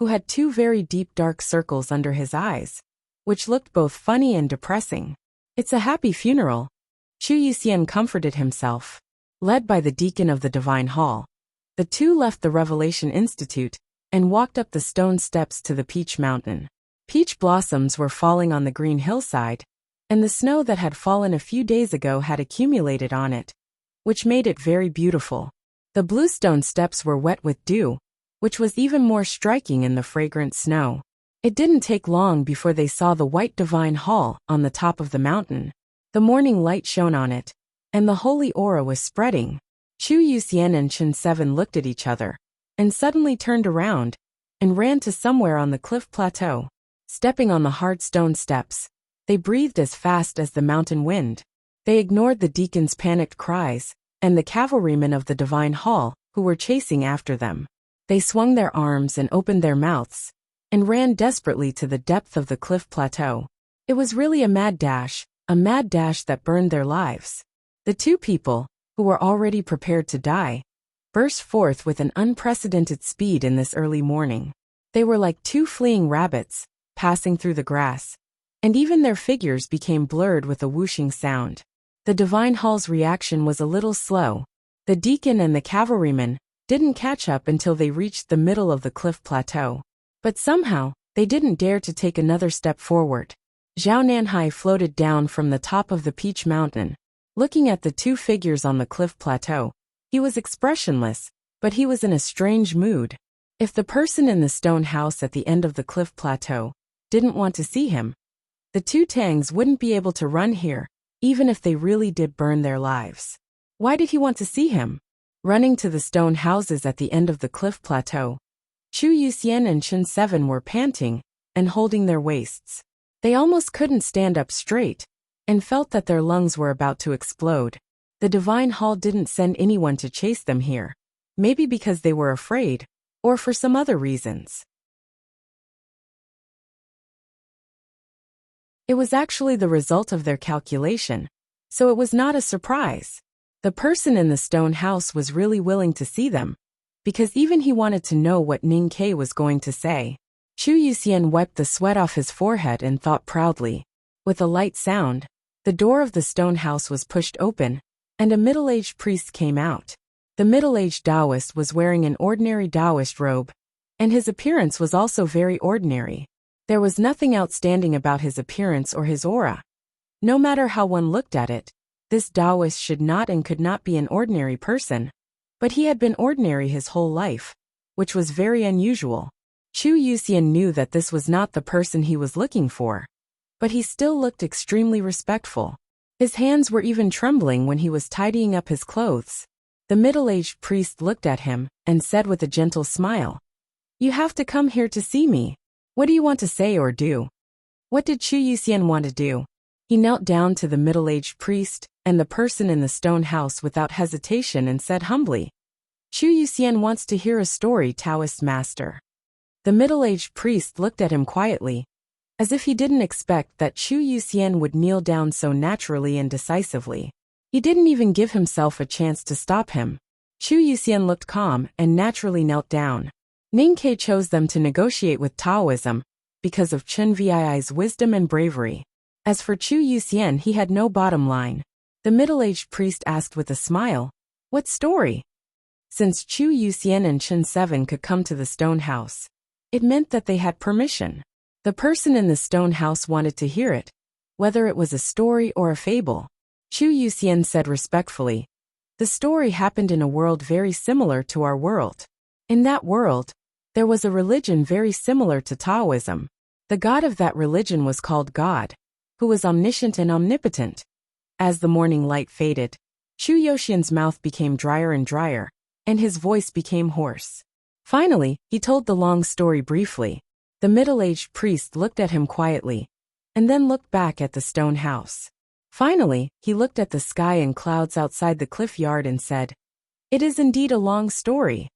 who had two very deep dark circles under his eyes, which looked both funny and depressing. "It's a happy funeral," Chu Yuxian comforted himself. Led by the deacon of the Divine Hall, the two left the Revelation Institute and walked up the stone steps to the Peach Mountain. Peach blossoms were falling on the green hillside, and the snow that had fallen a few days ago had accumulated on it, which made it very beautiful. The bluestone steps were wet with dew, which was even more striking in the fragrant snow. It didn't take long before they saw the white Divine Hall on the top of the mountain. The morning light shone on it, and the holy aura was spreading. Chu Yuxian and Chen 7 looked at each other, and suddenly turned around, and ran to somewhere on the cliff plateau. Stepping on the hard stone steps, they breathed as fast as the mountain wind. They ignored the deacon's panicked cries, and the cavalrymen of the Divine Hall, who were chasing after them. They swung their arms and opened their mouths, and ran desperately to the depth of the cliff plateau. It was really a mad dash that burned their lives. The two people, who were already prepared to die, burst forth with an unprecedented speed in this early morning. They were like two fleeing rabbits, passing through the grass, and even their figures became blurred with a whooshing sound. The Divine Hall's reaction was a little slow. The deacon and the cavalrymen didn't catch up until they reached the middle of the cliff plateau. But somehow, they didn't dare to take another step forward. Zhao Nanhai floated down from the top of the Peach Mountain, looking at the two figures on the cliff plateau. He was expressionless, but he was in a strange mood. If the person in the stone house at the end of the cliff plateau didn't want to see him, the two Tangs wouldn't be able to run here, even if they really did burn their lives. Why did he want to see him? Running to the stone houses at the end of the cliff plateau, Chu Yuxian and Chen 7 were panting and holding their waists. They almost couldn't stand up straight, and felt that their lungs were about to explode. The Divine Hall didn't send anyone to chase them here, maybe because they were afraid, or for some other reasons. It was actually the result of their calculation, so it was not a surprise. The person in the stone house was really willing to see them, because even he wanted to know what Ning Ke was going to say. Chu Yuxian wiped the sweat off his forehead and thought proudly. With a light sound, the door of the stone house was pushed open, and a middle-aged priest came out. The middle-aged Taoist was wearing an ordinary Taoist robe, and his appearance was also very ordinary. There was nothing outstanding about his appearance or his aura. No matter how one looked at it, this Taoist should not and could not be an ordinary person, but he had been ordinary his whole life, which was very unusual. Chu Yuxian knew that this was not the person he was looking for, but he still looked extremely respectful. His hands were even trembling when he was tidying up his clothes. The middle-aged priest looked at him and said with a gentle smile, "You have to come here to see me. What do you want to say or do?" What did Chu Yuxian want to do? He knelt down to the middle-aged priest and the person in the stone house without hesitation and said humbly, "Chu Yuxian wants to hear a story, Taoist master." The middle-aged priest looked at him quietly, as if he didn't expect that Chu Yuxian would kneel down so naturally and decisively. He didn't even give himself a chance to stop him. Chu Yuxian looked calm and naturally knelt down. Ning Ke chose them to negotiate with Taoism because of Chen Vii's wisdom and bravery. As for Chu Yuxian, he had no bottom line. The middle-aged priest asked with a smile, "What story?" Since Chu Yuxian and Chen 7 could come to the stone house, it meant that they had permission. The person in the stone house wanted to hear it, whether it was a story or a fable. Chu Yuxian said respectfully, "The story happened in a world very similar to our world. In that world, there was a religion very similar to Taoism. The god of that religion was called God, who was omniscient and omnipotent." As the morning light faded, Chu Yuxian's mouth became drier and drier, and his voice became hoarse. Finally, he told the long story briefly. The middle-aged priest looked at him quietly, and then looked back at the stone house. Finally, he looked at the sky and clouds outside the cliff yard and said, "It is indeed a long story.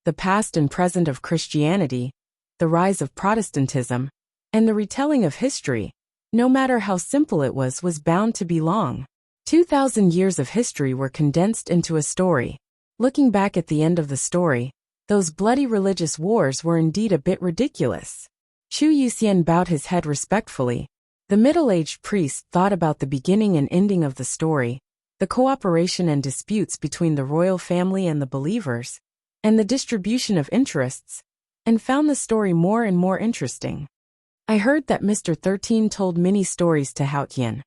The past and present of Christianity, the rise of Protestantism, and the retelling of history, no matter how simple it was bound to be long. 2,000 years of history were condensed into a story." Looking back at the end of the story, Those bloody religious wars were indeed a bit ridiculous. Chu Yuxian bowed his head respectfully. The middle-aged priest thought about the beginning and ending of the story, the cooperation and disputes between the royal family and the believers, and the distribution of interests, and found the story more and more interesting. I heard that Mr. 13 told many stories to Haotian.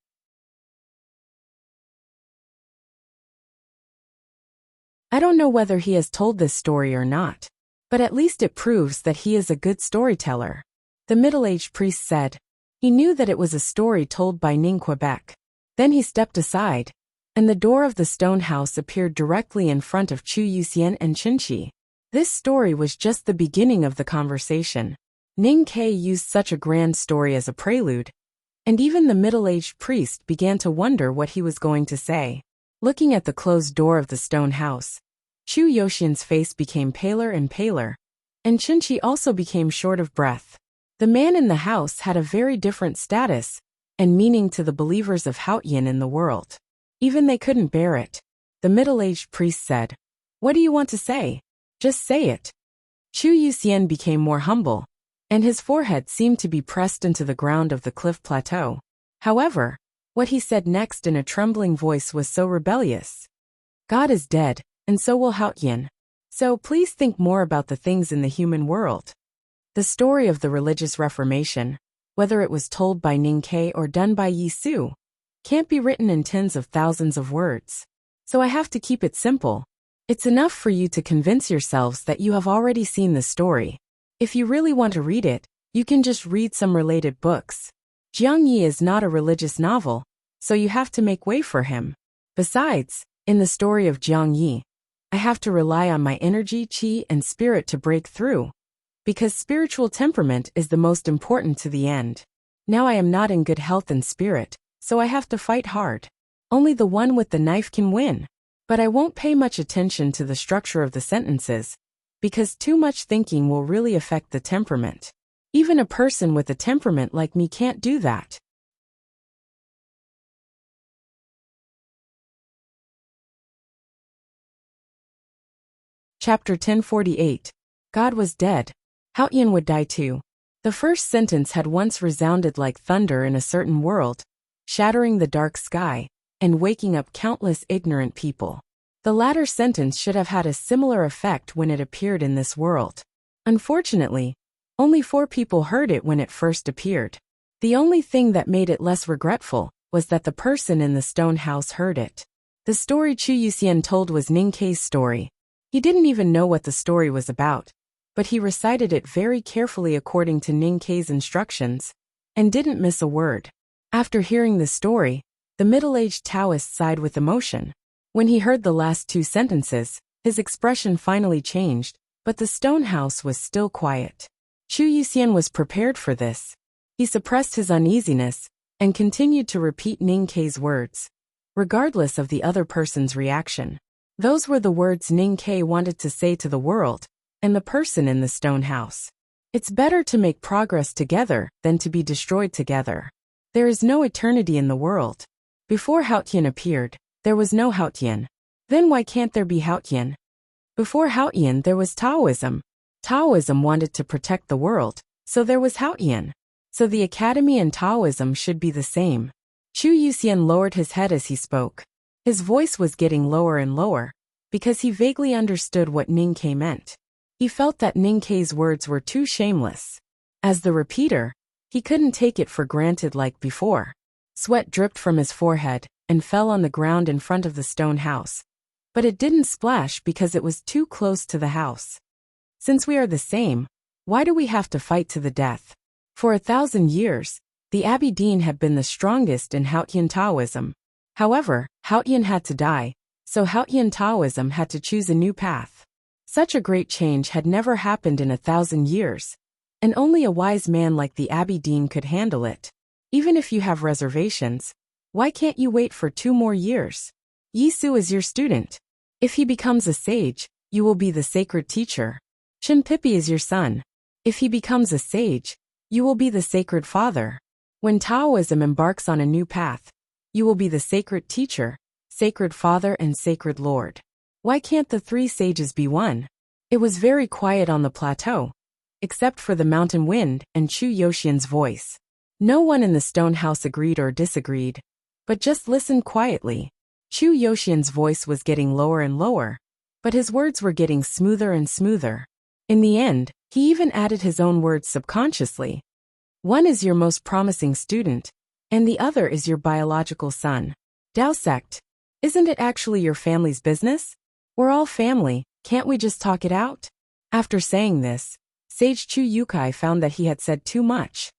I don't know whether he has told this story or not, but at least it proves that he is a good storyteller. The middle-aged priest said. He knew that it was a story told by Ning Quebec. Then he stepped aside, and the door of the stone house appeared directly in front of Chu Yuxian and Qinshi. This story was just the beginning of the conversation. Ning Ke used such a grand story as a prelude, and even the middle-aged priest began to wonder what he was going to say. Looking at the closed door of the stone house, Chu Yuxian's face became paler and paler, and Qinshi also became short of breath. The man in the house had a very different status and meaning to the believers of Haotian in the world. Even they couldn't bear it. The middle-aged priest said, "What do you want to say? Just say it." Chu Yuxian became more humble, and his forehead seemed to be pressed into the ground of the cliff plateau. However, what he said next in a trembling voice was so rebellious. God is dead, and so will Haotian. So please think more about the things in the human world. The story of the religious reformation, whether it was told by Ning Ke or done by Yi Su, can't be written in tens of thousands of words. So I have to keep it simple. It's enough for you to convince yourselves that you have already seen the story. If you really want to read it, you can just read some related books. Jiang Yi is not a religious novel, so you have to make way for him. Besides, in the story of Jiang Yi, I have to rely on my energy, qi, and spirit to break through. Because spiritual temperament is the most important to the end. Now I am not in good health and spirit, so I have to fight hard. Only the one with the knife can win. But I won't pay much attention to the structure of the sentences, because too much thinking will really affect the temperament. Even a person with a temperament like me can't do that. Chapter 1048. God was dead. Haotian would die too. The first sentence had once resounded like thunder in a certain world, shattering the dark sky, and waking up countless ignorant people. The latter sentence should have had a similar effect when it appeared in this world. Unfortunately, only 4 people heard it when it first appeared. The only thing that made it less regretful was that the person in the stone house heard it. The story Chu Yuxian told was Ning Ke's story. He didn't even know what the story was about, but he recited it very carefully according to Ning Ke's instructions, and didn't miss a word. After hearing the story, the middle-aged Taoist sighed with emotion. When he heard the last 2 sentences, his expression finally changed, but the stone house was still quiet. Chu Yuxian was prepared for this. He suppressed his uneasiness, and continued to repeat Ning Ke's words, regardless of the other person's reaction. Those were the words Ning Ke wanted to say to the world, and the person in the stone house. It's better to make progress together than to be destroyed together. There is no eternity in the world. Before Haotian appeared, there was no Haotian. Then why can't there be Haotian? Before Haotian there was Taoism. Taoism wanted to protect the world, so there was Haotian. So the academy and Taoism should be the same. Chu Yuxian lowered his head as he spoke. His voice was getting lower and lower, because he vaguely understood what Ning Ke meant. He felt that Ning Ke's words were too shameless. As the repeater, he couldn't take it for granted like before. Sweat dripped from his forehead and fell on the ground in front of the stone house. But it didn't splash because it was too close to the house. Since we are the same, why do we have to fight to the death? For 1,000 years, the Abbey Dean had been the strongest in Haotian Taoism. However, Haotian had to die, so Haotian Taoism had to choose a new path. Such a great change had never happened in 1,000 years, and only a wise man like the Abbey Dean could handle it. Even if you have reservations, why can't you wait for 2 more years? Yi Su is your student. If he becomes a sage, you will be the sacred teacher. Chen Pipi is your son. If he becomes a sage, you will be the sacred father. When Taoism embarks on a new path, you will be the sacred teacher, sacred father and sacred lord. Why can't the 3 sages be one? It was very quiet on the plateau, except for the mountain wind and Chu Yoxian's voice. No one in the stone house agreed or disagreed, but just listened quietly. Chu Yoxian's voice was getting lower and lower, but his words were getting smoother and smoother. In the end, he even added his own words subconsciously. One is your most promising student, and the other is your biological son. Dao sect. Isn't it actually your family's business? We're all family, can't we just talk it out? After saying this, Sage Chu Yukai found that he had said too much.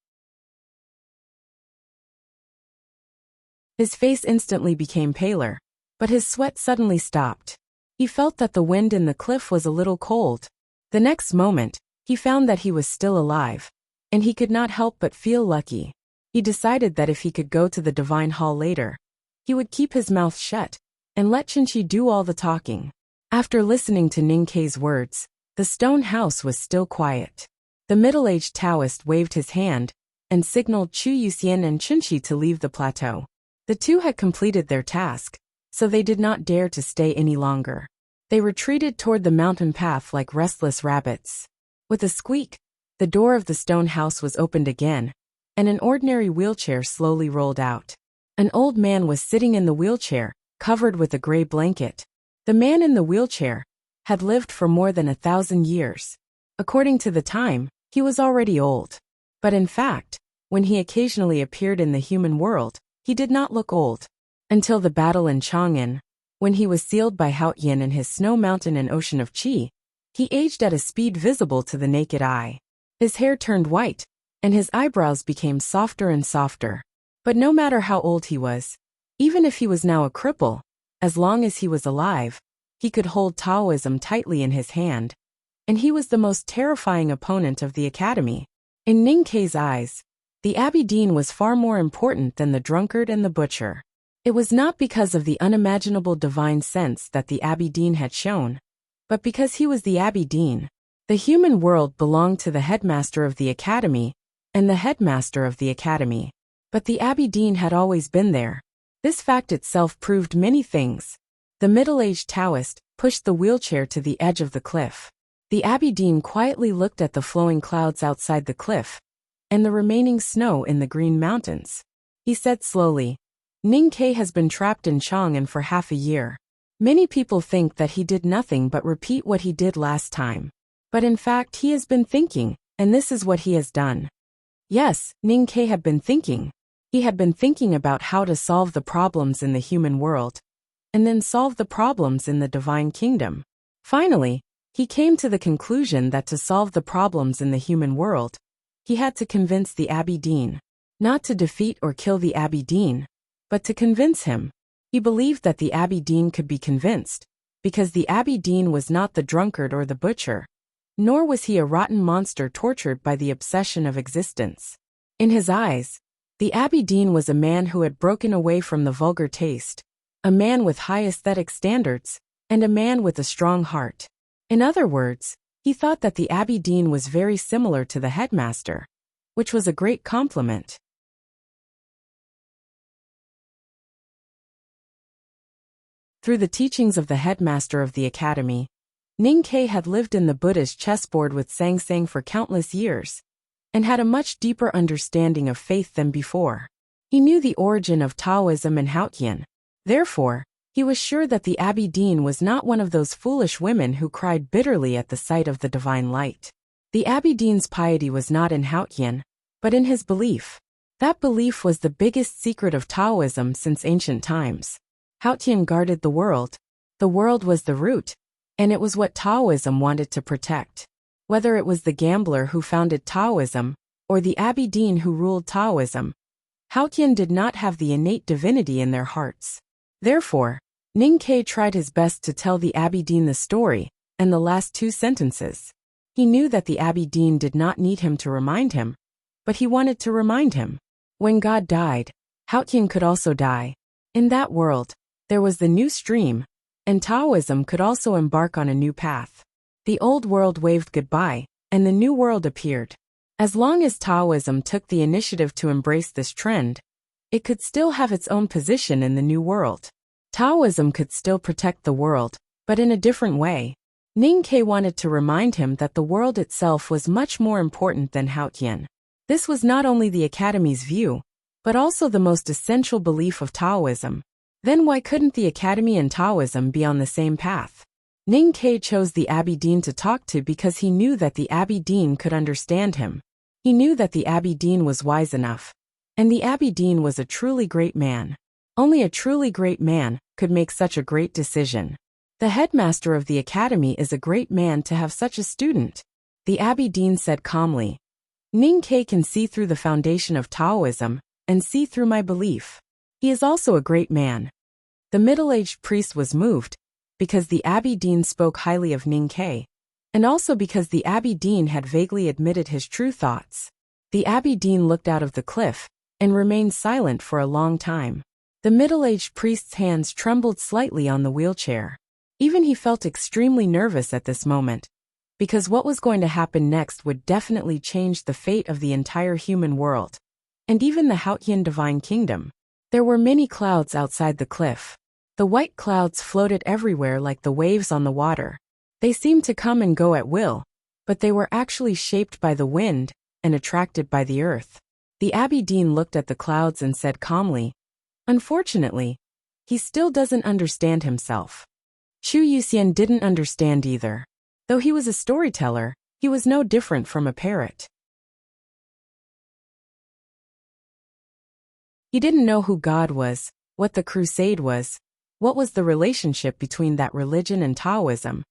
His face instantly became paler, but his sweat suddenly stopped. He felt that the wind in the cliff was a little cold. The next moment, he found that he was still alive, and he could not help but feel lucky. He decided that if he could go to the Divine Hall later, he would keep his mouth shut and let Qinqi do all the talking. After listening to Ning Kei's words, the stone house was still quiet. The middle-aged Taoist waved his hand and signaled Chu Yuxian and Qinqi to leave the plateau. The two had completed their task, so they did not dare to stay any longer. They retreated toward the mountain path like restless rabbits. With a squeak, the door of the stone house was opened again, and an ordinary wheelchair slowly rolled out. An old man was sitting in the wheelchair, covered with a gray blanket. The man in the wheelchair had lived for more than 1,000 years. According to the time, he was already old. But in fact, when he occasionally appeared in the human world, he did not look old. Until the battle in Chang'an, when he was sealed by Haotian in his snow mountain and ocean of qi, he aged at a speed visible to the naked eye. His hair turned white, and his eyebrows became softer and softer. But no matter how old he was, even if he was now a cripple, as long as he was alive, he could hold Taoism tightly in his hand, and he was the most terrifying opponent of the academy. In Ning Kei's eyes, the Abbey Dean was far more important than the drunkard and the butcher. It was not because of the unimaginable divine sense that the Abbey Dean had shown, but because he was the Abbey Dean. The human world belonged to the headmaster of the academy, and the headmaster of the academy. But the Abbey Dean had always been there. This fact itself proved many things. The middle-aged Taoist pushed the wheelchair to the edge of the cliff. The Abbey Dean quietly looked at the flowing clouds outside the cliff, and the remaining snow in the green mountains. He said slowly, Ning Kei has been trapped in Chang'an for half a year. Many people think that he did nothing but repeat what he did last time. But in fact he has been thinking, and this is what he has done. Yes, Ning Kei had been thinking. He had been thinking about how to solve the problems in the human world, and then solve the problems in the divine kingdom. Finally, he came to the conclusion that to solve the problems in the human world, he had to convince the Abbey Dean. Not to defeat or kill the Abbey Dean, but to convince him. He believed that the Abbey Dean could be convinced, because the Abbey Dean was not the drunkard or the butcher, nor was he a rotten monster tortured by the obsession of existence. In his eyes, the Abbey Dean was a man who had broken away from the vulgar taste, a man with high aesthetic standards, and a man with a strong heart. In other words, he thought that the Abbey Dean was very similar to the headmaster, which was a great compliment. Through the teachings of the headmaster of the academy, Ning Kei had lived in the Buddha's chessboard with Sang Sang for countless years, and had a much deeper understanding of faith than before. He knew the origin of Taoism and Haotian. Therefore, he was sure that the Abbey Dean was not one of those foolish women who cried bitterly at the sight of the divine light. The Abbey Dean's piety was not in Haotian, but in his belief. That belief was the biggest secret of Taoism since ancient times. Haotian guarded the world. The world was the root, and it was what Taoism wanted to protect. Whether it was the gambler who founded Taoism, or the Abbey Dean who ruled Taoism, Haotian did not have the innate divinity in their hearts. Therefore, Ning Kei tried his best to tell the Abbey Dean the story, and the last two sentences. He knew that the Abbey Dean did not need him to remind him, but he wanted to remind him. When God died, Haotian could also die. In that world, there was the new stream, and Taoism could also embark on a new path. The old world waved goodbye, and the new world appeared. As long as Taoism took the initiative to embrace this trend, it could still have its own position in the new world. Taoism could still protect the world, but in a different way. Ning-Ke wanted to remind him that the world itself was much more important than Haotian. This was not only the Academy's view, but also the most essential belief of Taoism. Then why couldn't the Academy and Taoism be on the same path? Ning-Ke chose the Abbey Dean to talk to because he knew that the Abbey Dean could understand him. He knew that the Abbey Dean was wise enough. And the Abbey Dean was a truly great man. Only a truly great man could make such a great decision. The headmaster of the Academy is a great man to have such a student, the Abbey Dean said calmly. Ning-Ke can see through the foundation of Taoism and see through my belief. He is also a great man. The middle-aged priest was moved because the Abbey Dean spoke highly of Ning-Ke, and also because the Abbey Dean had vaguely admitted his true thoughts. The Abbey Dean looked out of the cliff and remained silent for a long time. The middle-aged priest's hands trembled slightly on the wheelchair. Even he felt extremely nervous at this moment, because what was going to happen next would definitely change the fate of the entire human world, and even the Haotian divine kingdom. There were many clouds outside the cliff. The white clouds floated everywhere like the waves on the water. They seemed to come and go at will, but they were actually shaped by the wind and attracted by the earth. The Abbey Dean looked at the clouds and said calmly, "Unfortunately, he still doesn't understand himself." Chu Yuxian didn't understand either. Though he was a storyteller, he was no different from a parrot. He didn't know who God was, what the crusade was, what was the relationship between that religion and Taoism,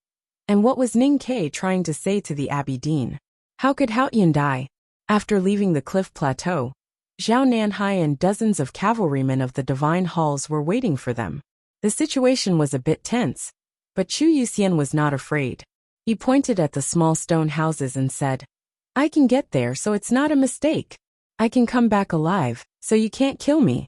and what was Ning-Ke trying to say to the Abbey Dean. How could Haotian die? After leaving the cliff plateau, Zhao Nanhai and dozens of cavalrymen of the divine halls were waiting for them. The situation was a bit tense, but Chu Yuxian was not afraid. He pointed at the small stone houses and said, "I can get there, so it's not a mistake. I can come back alive, so you can't kill me."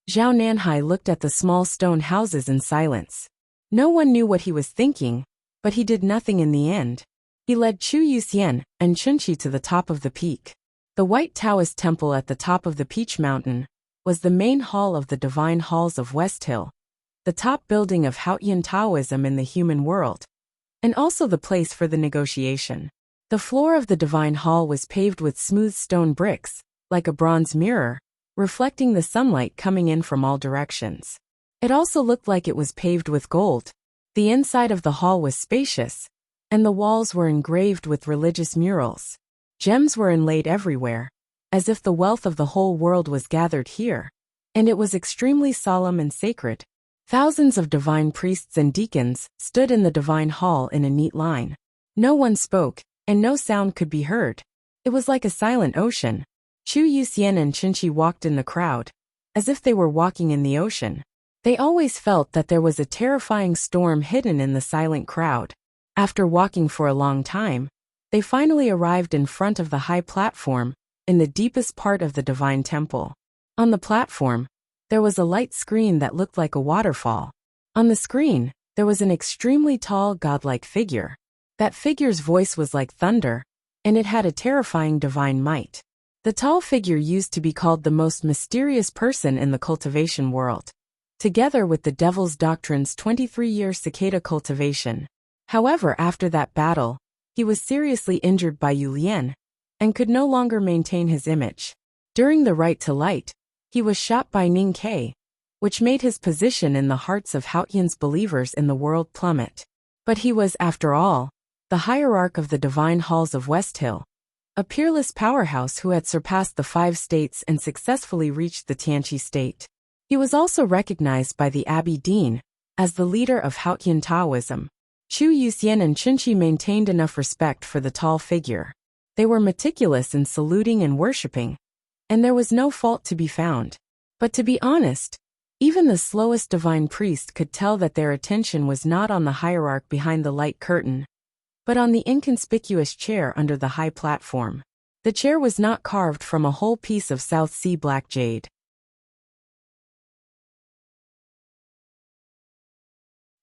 Zhao Nanhai looked at the small stone houses in silence. No one knew what he was thinking, but he did nothing in the end. He led Chu Yuxian and Chunqi to the top of the peak. The White Taoist Temple at the top of the Peach Mountain was the main hall of the Divine Halls of West Hill, the top building of Haotian Taoism in the human world, and also the place for the negotiation. The floor of the Divine Hall was paved with smooth stone bricks, like a bronze mirror, reflecting the sunlight coming in from all directions. It also looked like it was paved with gold. The inside of the hall was spacious, and the walls were engraved with religious murals. Gems were inlaid everywhere, as if the wealth of the whole world was gathered here, and it was extremely solemn and sacred. Thousands of divine priests and deacons stood in the divine hall in a neat line. No one spoke, and no sound could be heard. It was like a silent ocean. Chu Yuxian and Chunqi walked in the crowd, as if they were walking in the ocean. They always felt that there was a terrifying storm hidden in the silent crowd. After walking for a long time, they finally arrived in front of the high platform, in the deepest part of the divine temple. On the platform, there was a light screen that looked like a waterfall. On the screen, there was an extremely tall godlike figure. That figure's voice was like thunder, and it had a terrifying divine might. The tall figure used to be called the most mysterious person in the cultivation world, together with the Devil's Doctrine's 23-year cicada cultivation. However, after that battle, he was seriously injured by Yu Lian, and could no longer maintain his image. During the Right to Light, he was shot by Ning-Ke, which made his position in the hearts of Haotian's believers in the world plummet. But he was, after all, the hierarch of the Divine Halls of West Hill, a peerless powerhouse who had surpassed the 5 states and successfully reached the Tianqi state. He was also recognized by the Abbey Dean as the leader of Haotian Taoism. Chu Yuxian and Chunqi maintained enough respect for the tall figure. They were meticulous in saluting and worshipping, and there was no fault to be found. But to be honest, even the slowest divine priest could tell that their attention was not on the hierarch behind the light curtain, but on the inconspicuous chair under the high platform. The chair was not carved from a whole piece of South Sea black jade,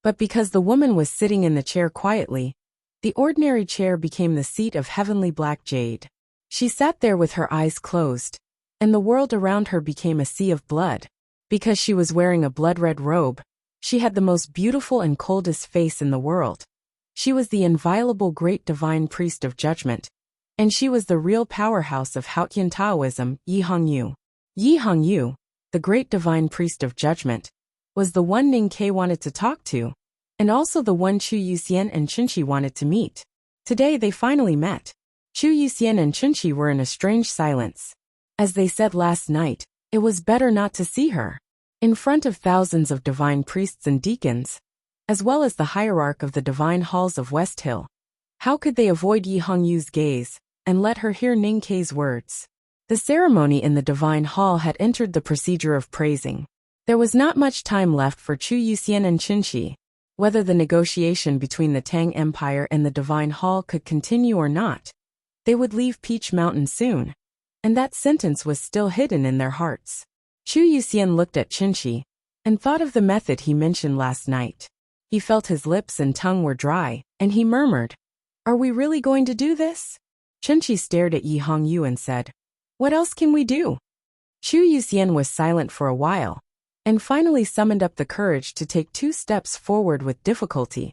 but because the woman was sitting in the chair quietly, the ordinary chair became the seat of heavenly black jade. She sat there with her eyes closed, and the world around her became a sea of blood. Because she was wearing a blood-red robe, she had the most beautiful and coldest face in the world. She was the inviolable great divine priest of judgment, and she was the real powerhouse of Hautian Taoism, Yi Hongyu. Yi Hongyu, the great divine priest of judgment, was the one Ning Ke wanted to talk to, and also the one Chu Yuxian and Chunxi wanted to meet. Today they finally met. Chu Yuxian and Chunxi were in a strange silence. As they said last night, it was better not to see her. In front of thousands of divine priests and deacons, as well as the hierarch of the divine halls of West Hill, how could they avoid Yi Hongyu's gaze and let her hear Ning Ke's words? The ceremony in the divine hall had entered the procedure of praising. There was not much time left for Chu Yuxian and Chunxi. Whether the negotiation between the Tang Empire and the divine hall could continue or not, they would leave Peach Mountain soon, and that sentence was still hidden in their hearts. Chu Yuxian looked at Chunxi and thought of the method he mentioned last night. He felt his lips and tongue were dry, and he murmured, "Are we really going to do this?" Chunxi stared at Yi Hongyu and said, "What else can we do?" Chu Yuxian was silent for a while, and finally summoned up the courage to take 2 steps forward with difficulty,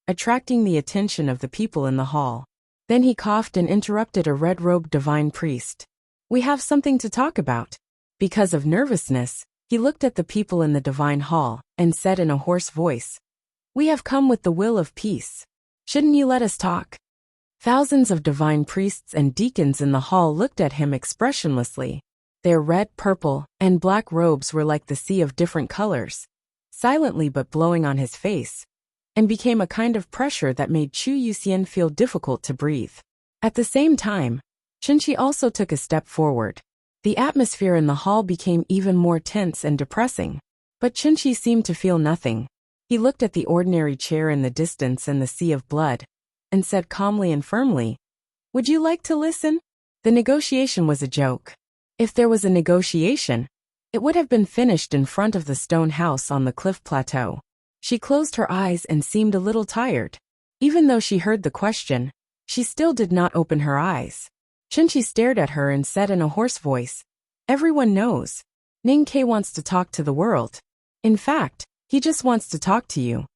attracting the attention of the people in the hall. Then he coughed and interrupted a red-robed divine priest. "We have something to talk about." Because of nervousness, he looked at the people in the divine hall and said in a hoarse voice, "We have come with the will of peace. Shouldn't you let us talk?" Thousands of divine priests and deacons in the hall looked at him expressionlessly. Their red, purple, and black robes were like the sea of different colors, silently but blowing on his face, and became a kind of pressure that made Chu Yuxian feel difficult to breathe. At the same time, Chunxi also took a step forward. The atmosphere in the hall became even more tense and depressing, but Chunxi seemed to feel nothing. He looked at the ordinary chair in the distance and the sea of blood, and said calmly and firmly, "Would you like to listen?" The negotiation was a joke. If there was a negotiation, it would have been finished in front of the stone house on the cliff plateau. She closed her eyes and seemed a little tired. Even though she heard the question, she still did not open her eyes. Chunxi stared at her and said in a hoarse voice, "Everyone knows. Ning Ke wants to talk to the world. In fact, he just wants to talk to you."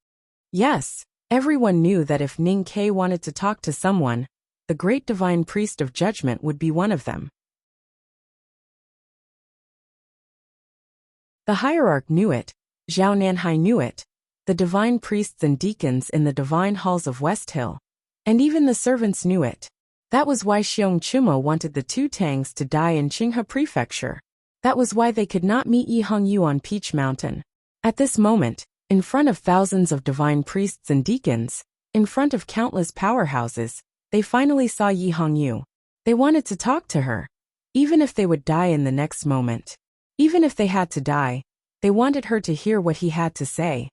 Yes, everyone knew that if Ning Ke wanted to talk to someone, the great divine priest of judgment would be one of them. The hierarch knew it, Zhao Nanhai knew it, the divine priests and deacons in the divine halls of West Hill, and even the servants knew it. That was why Xiong Chumo wanted the 2 Tangs to die in Qinghe Prefecture. That was why they could not meet Yi Hongyu on Peach Mountain. At this moment, in front of thousands of divine priests and deacons, in front of countless powerhouses, they finally saw Yi Hongyu. They wanted to talk to her, even if they would die in the next moment. Even if they had to die, they wanted her to hear what he had to say.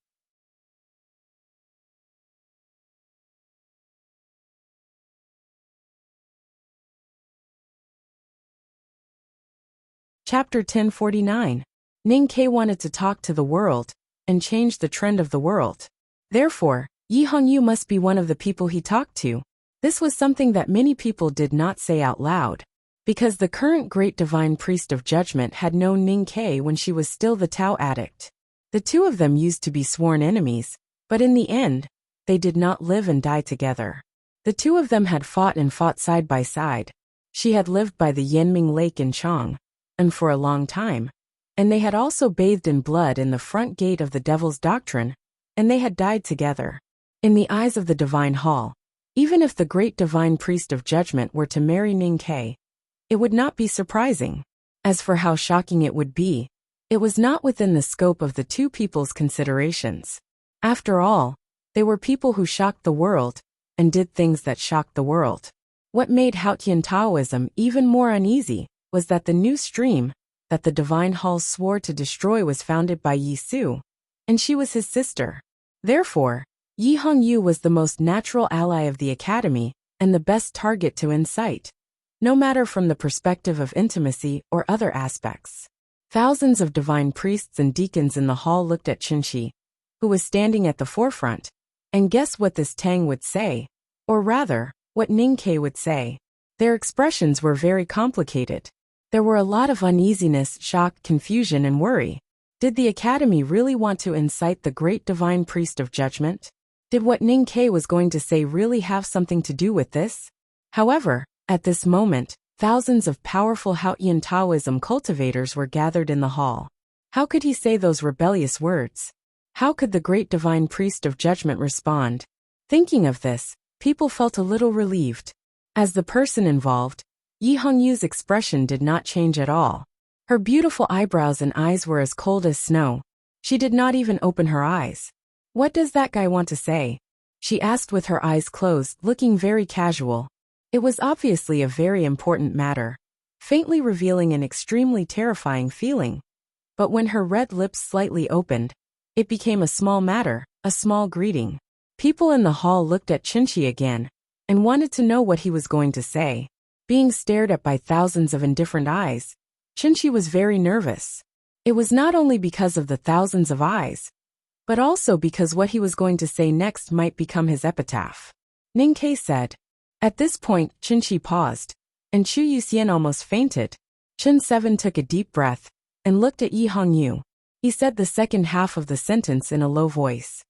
Chapter 1049. Ning Ke wanted to talk to the world and change the trend of the world. Therefore, Yi Hongyu must be one of the people he talked to. This was something that many people did not say out loud, because the current great divine priest of judgment had known Ning Ke when she was still the Tao addict. The 2 of them used to be sworn enemies, but in the end, they did not live and die together. The 2 of them had fought and fought side by side. She had lived by the Yanming Lake in Chang, and for a long time, and they had also bathed in blood in the front gate of the Devil's Doctrine, and they had died together. In the eyes of the divine hall, even if the great divine priest of judgment were to marry Ning Ke, it would not be surprising. As for how shocking it would be, it was not within the scope of the 2 people's considerations. After all, they were people who shocked the world, and did things that shocked the world. What made Hautian Taoism even more uneasy was that the new stream that the divine halls swore to destroy was founded by Yi Su, and she was his sister. Therefore, Yi Hongyu was the most natural ally of the academy, and the best target to incite, no matter from the perspective of intimacy or other aspects. Thousands of divine priests and deacons in the hall looked at Chunxi, who was standing at the forefront, and guessed what this Tang would say, or rather, what Ning Ke would say. Their expressions were very complicated. There were a lot of uneasiness, shock, confusion, and worry. Did the academy really want to incite the great divine priest of judgment? Did what Ning Ke was going to say really have something to do with this? However, at this moment, thousands of powerful Haotian Taoism cultivators were gathered in the hall. How could he say those rebellious words? How could the great divine priest of judgment respond? Thinking of this, people felt a little relieved. As the person involved, Yi Hongyu's expression did not change at all. Her beautiful eyebrows and eyes were as cold as snow. She did not even open her eyes. What does that guy want to say? She asked with her eyes closed, looking very casual. It was obviously a very important matter, faintly revealing an extremely terrifying feeling. But when her red lips slightly opened, it became a small matter, a small greeting. People in the hall looked at Qinshi again and wanted to know what he was going to say. Being stared at by thousands of indifferent eyes, Qinshi was very nervous. It was not only because of the thousands of eyes, but also because what he was going to say next might become his epitaph. Ning Ke said. At this point, Qinshi paused, and Chu Yuxian almost fainted. Chen Seven took a deep breath and looked at Yi Hongyu. He said the second half of the sentence in a low voice.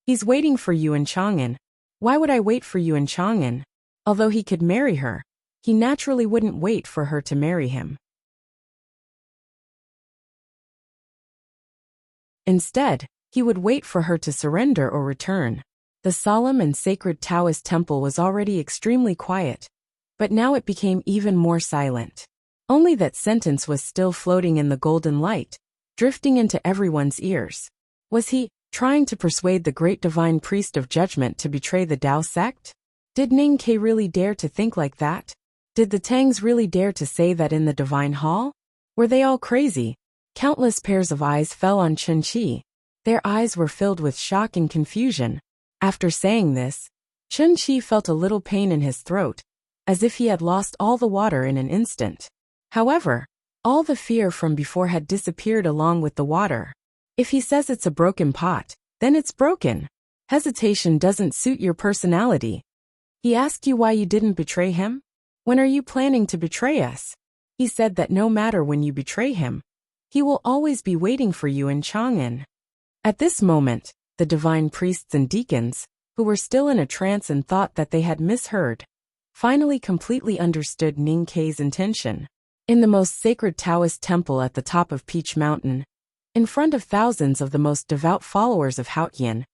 He's waiting for you in Chang'an. Why would I wait for you in Chang'an? Although he could marry her, he naturally wouldn't wait for her to marry him. Instead, he would wait for her to surrender or return. The solemn and sacred Taoist temple was already extremely quiet, but now it became even more silent. Only that sentence was still floating in the golden light, drifting into everyone's ears. Was he trying to persuade the great divine priest of judgment to betray the Tao sect? Did Ning Ke really dare to think like that? Did the Tangs really dare to say that in the divine hall? Were they all crazy? Countless pairs of eyes fell on Qinshi. Their eyes were filled with shock and confusion. After saying this, Qinshi felt a little pain in his throat, as if he had lost all the water in an instant. However, all the fear from before had disappeared along with the water. If he says it's a broken pot, then it's broken. Hesitation doesn't suit your personality. He asked you why you didn't betray him? When are you planning to betray us? He said that no matter when you betray him, he will always be waiting for you in Chang'an. At this moment, the divine priests and deacons, who were still in a trance and thought that they had misheard, finally completely understood Ning Ke's intention. In the most sacred Taoist temple at the top of Peach Mountain, in front of thousands of the most devout followers of Haotian,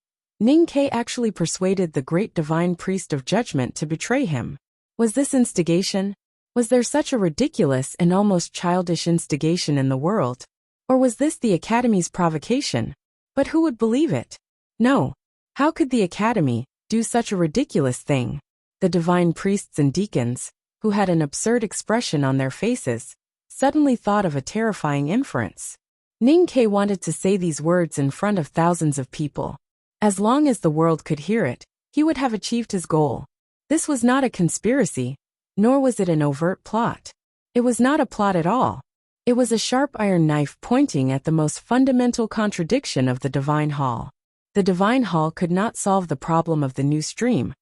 Ning Ke actually persuaded the great divine priest of judgment to betray him. Was this instigation? Was there such a ridiculous and almost childish instigation in the world? Or was this the Academy's provocation? But who would believe it? No. How could the Academy do such a ridiculous thing? The divine priests and deacons, who had an absurd expression on their faces, suddenly thought of a terrifying inference. Ning Ke wanted to say these words in front of thousands of people. As long as the world could hear it, he would have achieved his goal. This was not a conspiracy, nor was it an overt plot. It was not a plot at all. It was a sharp iron knife pointing at the most fundamental contradiction of the divine hall. The divine hall could not solve the problem of the new stream,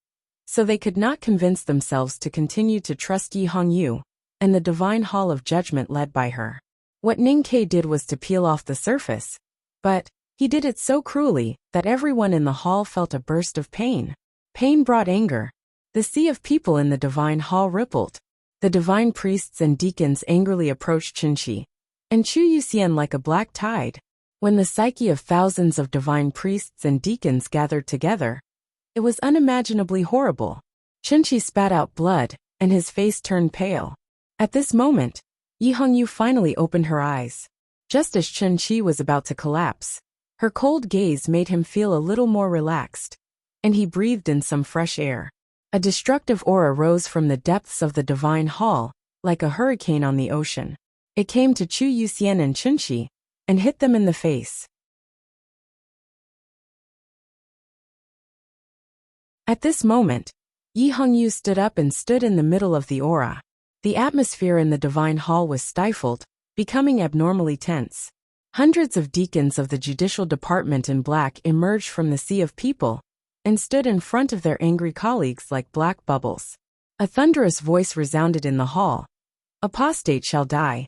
so they could not convince themselves to continue to trust Yi Hongyu and the divine hall of judgment led by her. What Ning Ke did was to peel off the surface, but he did it so cruelly that everyone in the hall felt a burst of pain. Pain brought anger. The sea of people in the divine hall rippled. The divine priests and deacons angrily approached Qinshi and Chu Yuxian like a black tide. When the psyche of thousands of divine priests and deacons gathered together, it was unimaginably horrible. Qinshi spat out blood, and his face turned pale. At this moment, Yi Hongyu finally opened her eyes. Just as Qinshi was about to collapse, her cold gaze made him feel a little more relaxed, and he breathed in some fresh air. A destructive aura rose from the depths of the divine hall, like a hurricane on the ocean. It came to Chu Yuxian and Qinshi, and hit them in the face. At this moment, Yi Hongyu stood up and stood in the middle of the aura. The atmosphere in the divine hall was stifled, becoming abnormally tense. Hundreds of deacons of the judicial department in black emerged from the sea of people and stood in front of their angry colleagues like black bubbles. A thunderous voice resounded in the hall. "Apostate shall die."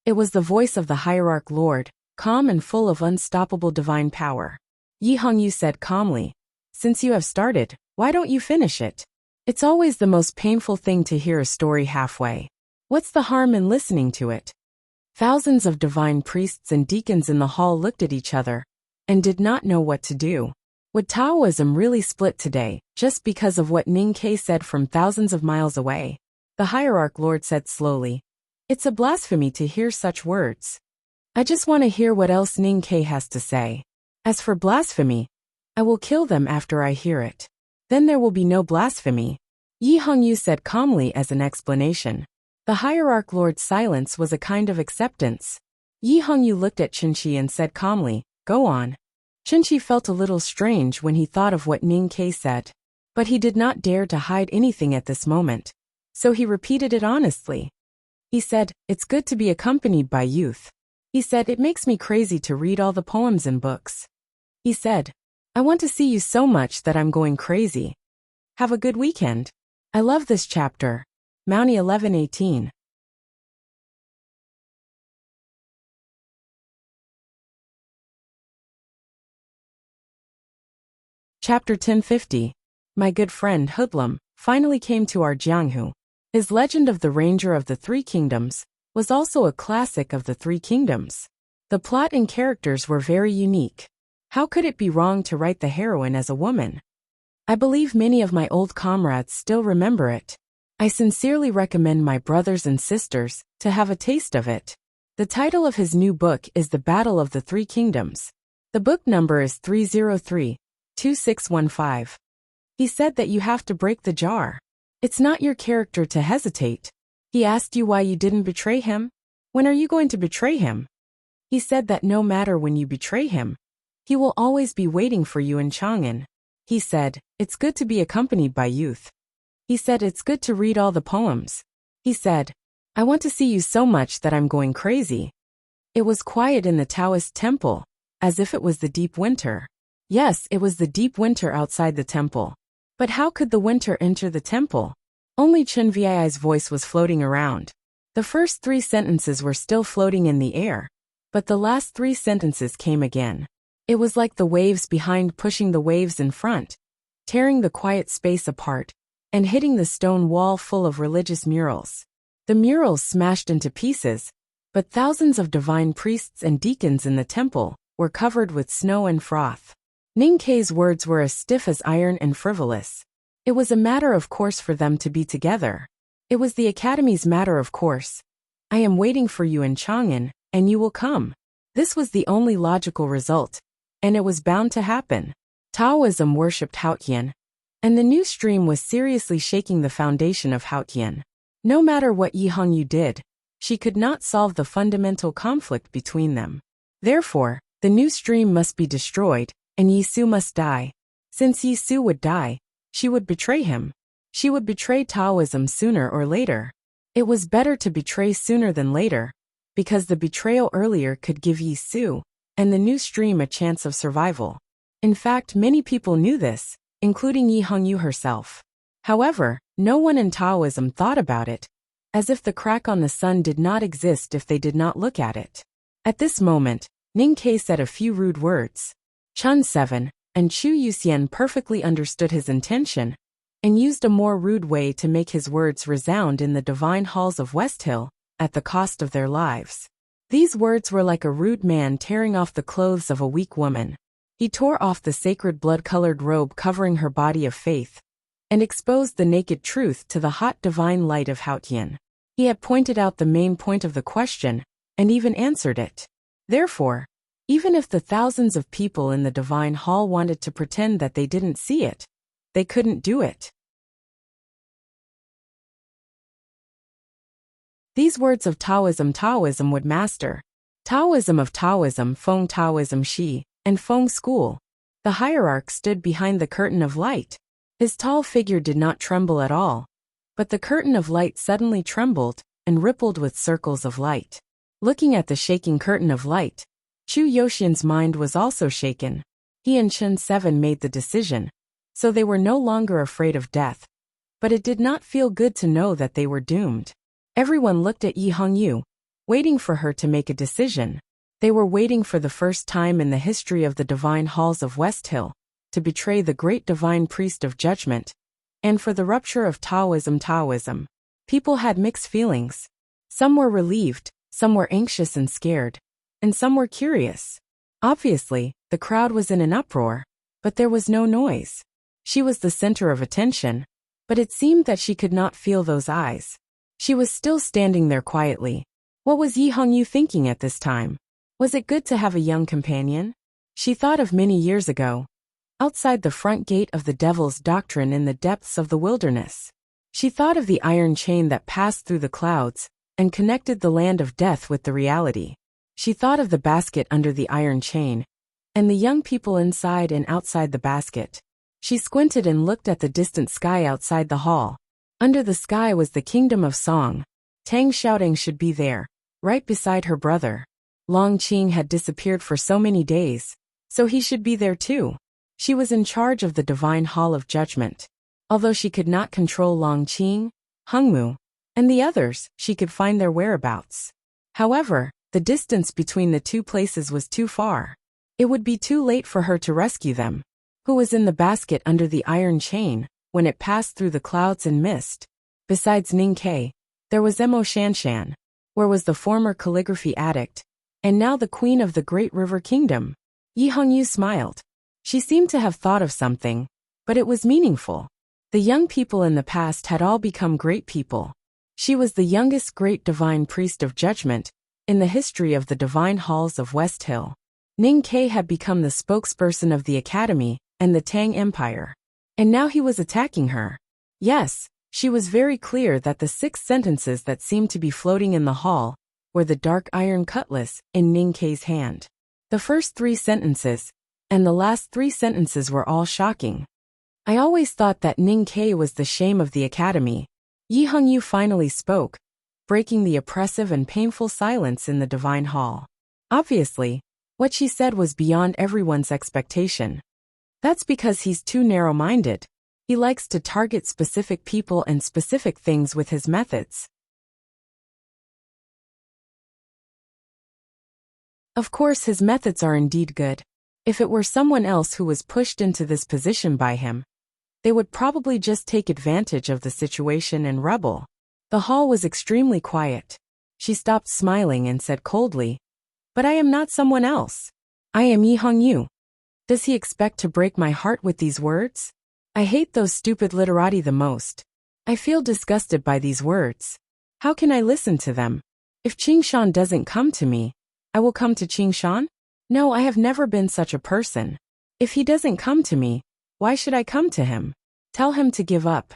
It was the voice of the hierarch lord, calm and full of unstoppable divine power. Yi Hongyu said calmly, Since you have started, why don't you finish it? It's always the most painful thing to hear a story halfway. What's the harm in listening to it? Thousands of divine priests and deacons in the hall looked at each other and did not know what to do. Would Taoism really split today, just because of what Ning Ke said from thousands of miles away? The hierarch lord said slowly, "It's a blasphemy to hear such words. I just want to hear what else Ning Ke has to say. As for blasphemy, I will kill them after I hear it. Then there will be no blasphemy," Yi Hongyu said calmly as an explanation. The hierarch lord's silence was a kind of acceptance. Yi Hongyu looked at Qinshi and said calmly, "Go on." Qinshi felt a little strange when he thought of what Ning Ke said. But he did not dare to hide anything at this moment. So he repeated it honestly. He said, "It's good to be accompanied by youth." He said, "It makes me crazy to read all the poems and books." He said, "I want to see you so much that I'm going crazy. Have a good weekend." I love this chapter. Mountie 1118. Chapter 1050. My good friend Hoodlum finally came to our Jianghu. His Legend of the Ranger of the Three Kingdoms was also a classic of the Three Kingdoms. The plot and characters were very unique. How could it be wrong to write the heroine as a woman? I believe many of my old comrades still remember it. I sincerely recommend my brothers and sisters to have a taste of it. The title of his new book is The Battle of the Three Kingdoms. The book number is 303-2615. He said that you have to break the jar. It's not your character to hesitate. He asked you why you didn't betray him. When are you going to betray him? He said that no matter when you betray him, he will always be waiting for you in Chang'an. He said, "It's good to be accompanied by youth." He said, "It's good to read all the poems." He said, "I want to see you so much that I'm going crazy." It was quiet in the Taoist temple, as if it was the deep winter. Yes, it was the deep winter outside the temple. But how could the winter enter the temple? Only Chen Vi's voice was floating around. The first 3 sentences were still floating in the air, but the last 3 sentences came again. It was like the waves behind pushing the waves in front, tearing the quiet space apart, and hitting the stone wall full of religious murals. The murals smashed into pieces, but thousands of divine priests and deacons in the temple were covered with snow and froth. Ning Ke's words were as stiff as iron and frivolous. It was a matter of course for them to be together. It was the Academy's matter of course. I am waiting for you in Chang'an, and you will come. This was the only logical result, and it was bound to happen. Taoism worshipped Haotian, and the new stream was seriously shaking the foundation of Haotian. No matter what Yi Hongyu did, she could not solve the fundamental conflict between them. Therefore, the new stream must be destroyed, and Yi Su must die. Since Yi Su would die, she would betray him. She would betray Taoism sooner or later. It was better to betray sooner than later, because the betrayal earlier could give Yi Su and the new stream a chance of survival. In fact, many people knew this, including Yi Hongyu herself. However, no one in Taoism thought about it, as if the crack on the sun did not exist if they did not look at it. At this moment, Ning Ke said a few rude words. Chun 7 and Chu Yuxian perfectly understood his intention and used a more rude way to make his words resound in the divine halls of West Hill at the cost of their lives. These words were like a rude man tearing off the clothes of a weak woman. He tore off the sacred blood-colored robe covering her body of faith and exposed the naked truth to the hot divine light of Haotian. He had pointed out the main point of the question and even answered it. Therefore, even if the thousands of people in the divine hall wanted to pretend that they didn't see it, they couldn't do it. These words of Taoism would master. Taoism of Taoism, Feng Taoism Shi, and Feng School. The hierarch stood behind the curtain of light. His tall figure did not tremble at all, but the curtain of light suddenly trembled and rippled with circles of light. Looking at the shaking curtain of light, Chu Yoxian's mind was also shaken. He and Chun 7 made the decision, so they were no longer afraid of death. But it did not feel good to know that they were doomed. Everyone looked at Yi Hongyu, waiting for her to make a decision. They were waiting for the first time in the history of the divine halls of West Hill to betray the great divine priest of judgment, and for the rupture of Taoism. People had mixed feelings. Some were relieved, some were anxious and scared, and some were curious. Obviously, the crowd was in an uproar, but there was no noise. She was the center of attention, but it seemed that she could not feel those eyes. She was still standing there quietly. What was Yi Hongyu thinking at this time? Was it good to have a young companion? She thought of many years ago, outside the front gate of the devil's doctrine in the depths of the wilderness. She thought of the iron chain that passed through the clouds and connected the land of death with the reality. She thought of the basket under the iron chain, and the young people inside and outside the basket. She squinted and looked at the distant sky outside the hall. Under the sky was the kingdom of song. Tang Xiaodong should be there, right beside her brother. Long Qing had disappeared for so many days, so he should be there too. She was in charge of the divine hall of judgment. Although she could not control Long Qing, Hengmu, and the others, she could find their whereabouts. However, the distance between the two places was too far. It would be too late for her to rescue them. Who was in the basket under the iron chain when it passed through the clouds and mist? Besides Ning Kai, there was Emo Shanshan, where was the former calligraphy addict, and now the queen of the great river kingdom. Yi Hongyu smiled. She seemed to have thought of something, but it was meaningful. The young people in the past had all become great people. She was the youngest great divine priest of judgment in the history of the divine halls of West Hill. Ning Kai had become the spokesperson of the academy and the Tang Empire. And now he was attacking her. Yes, she was very clear that the 6 sentences that seemed to be floating in the hall were the dark iron cutlass in Ning Kai's hand. The first 3 sentences, and the last 3 sentences were all shocking. I always thought that Ning Kai was the shame of the academy. Yi Hongyu finally spoke, breaking the oppressive and painful silence in the divine hall. Obviously, what she said was beyond everyone's expectation. That's because he's too narrow-minded. He likes to target specific people and specific things with his methods. Of course, his methods are indeed good. If it were someone else who was pushed into this position by him, they would probably just take advantage of the situation and rebel. The hall was extremely quiet. She stopped smiling and said coldly, "But I am not someone else. I am Yi Hongyu. Does he expect to break my heart with these words? I hate those stupid literati the most. I feel disgusted by these words. How can I listen to them? If Qingshan doesn't come to me, I will come to Qingshan? No, I have never been such a person. If he doesn't come to me, why should I come to him? Tell him to give up."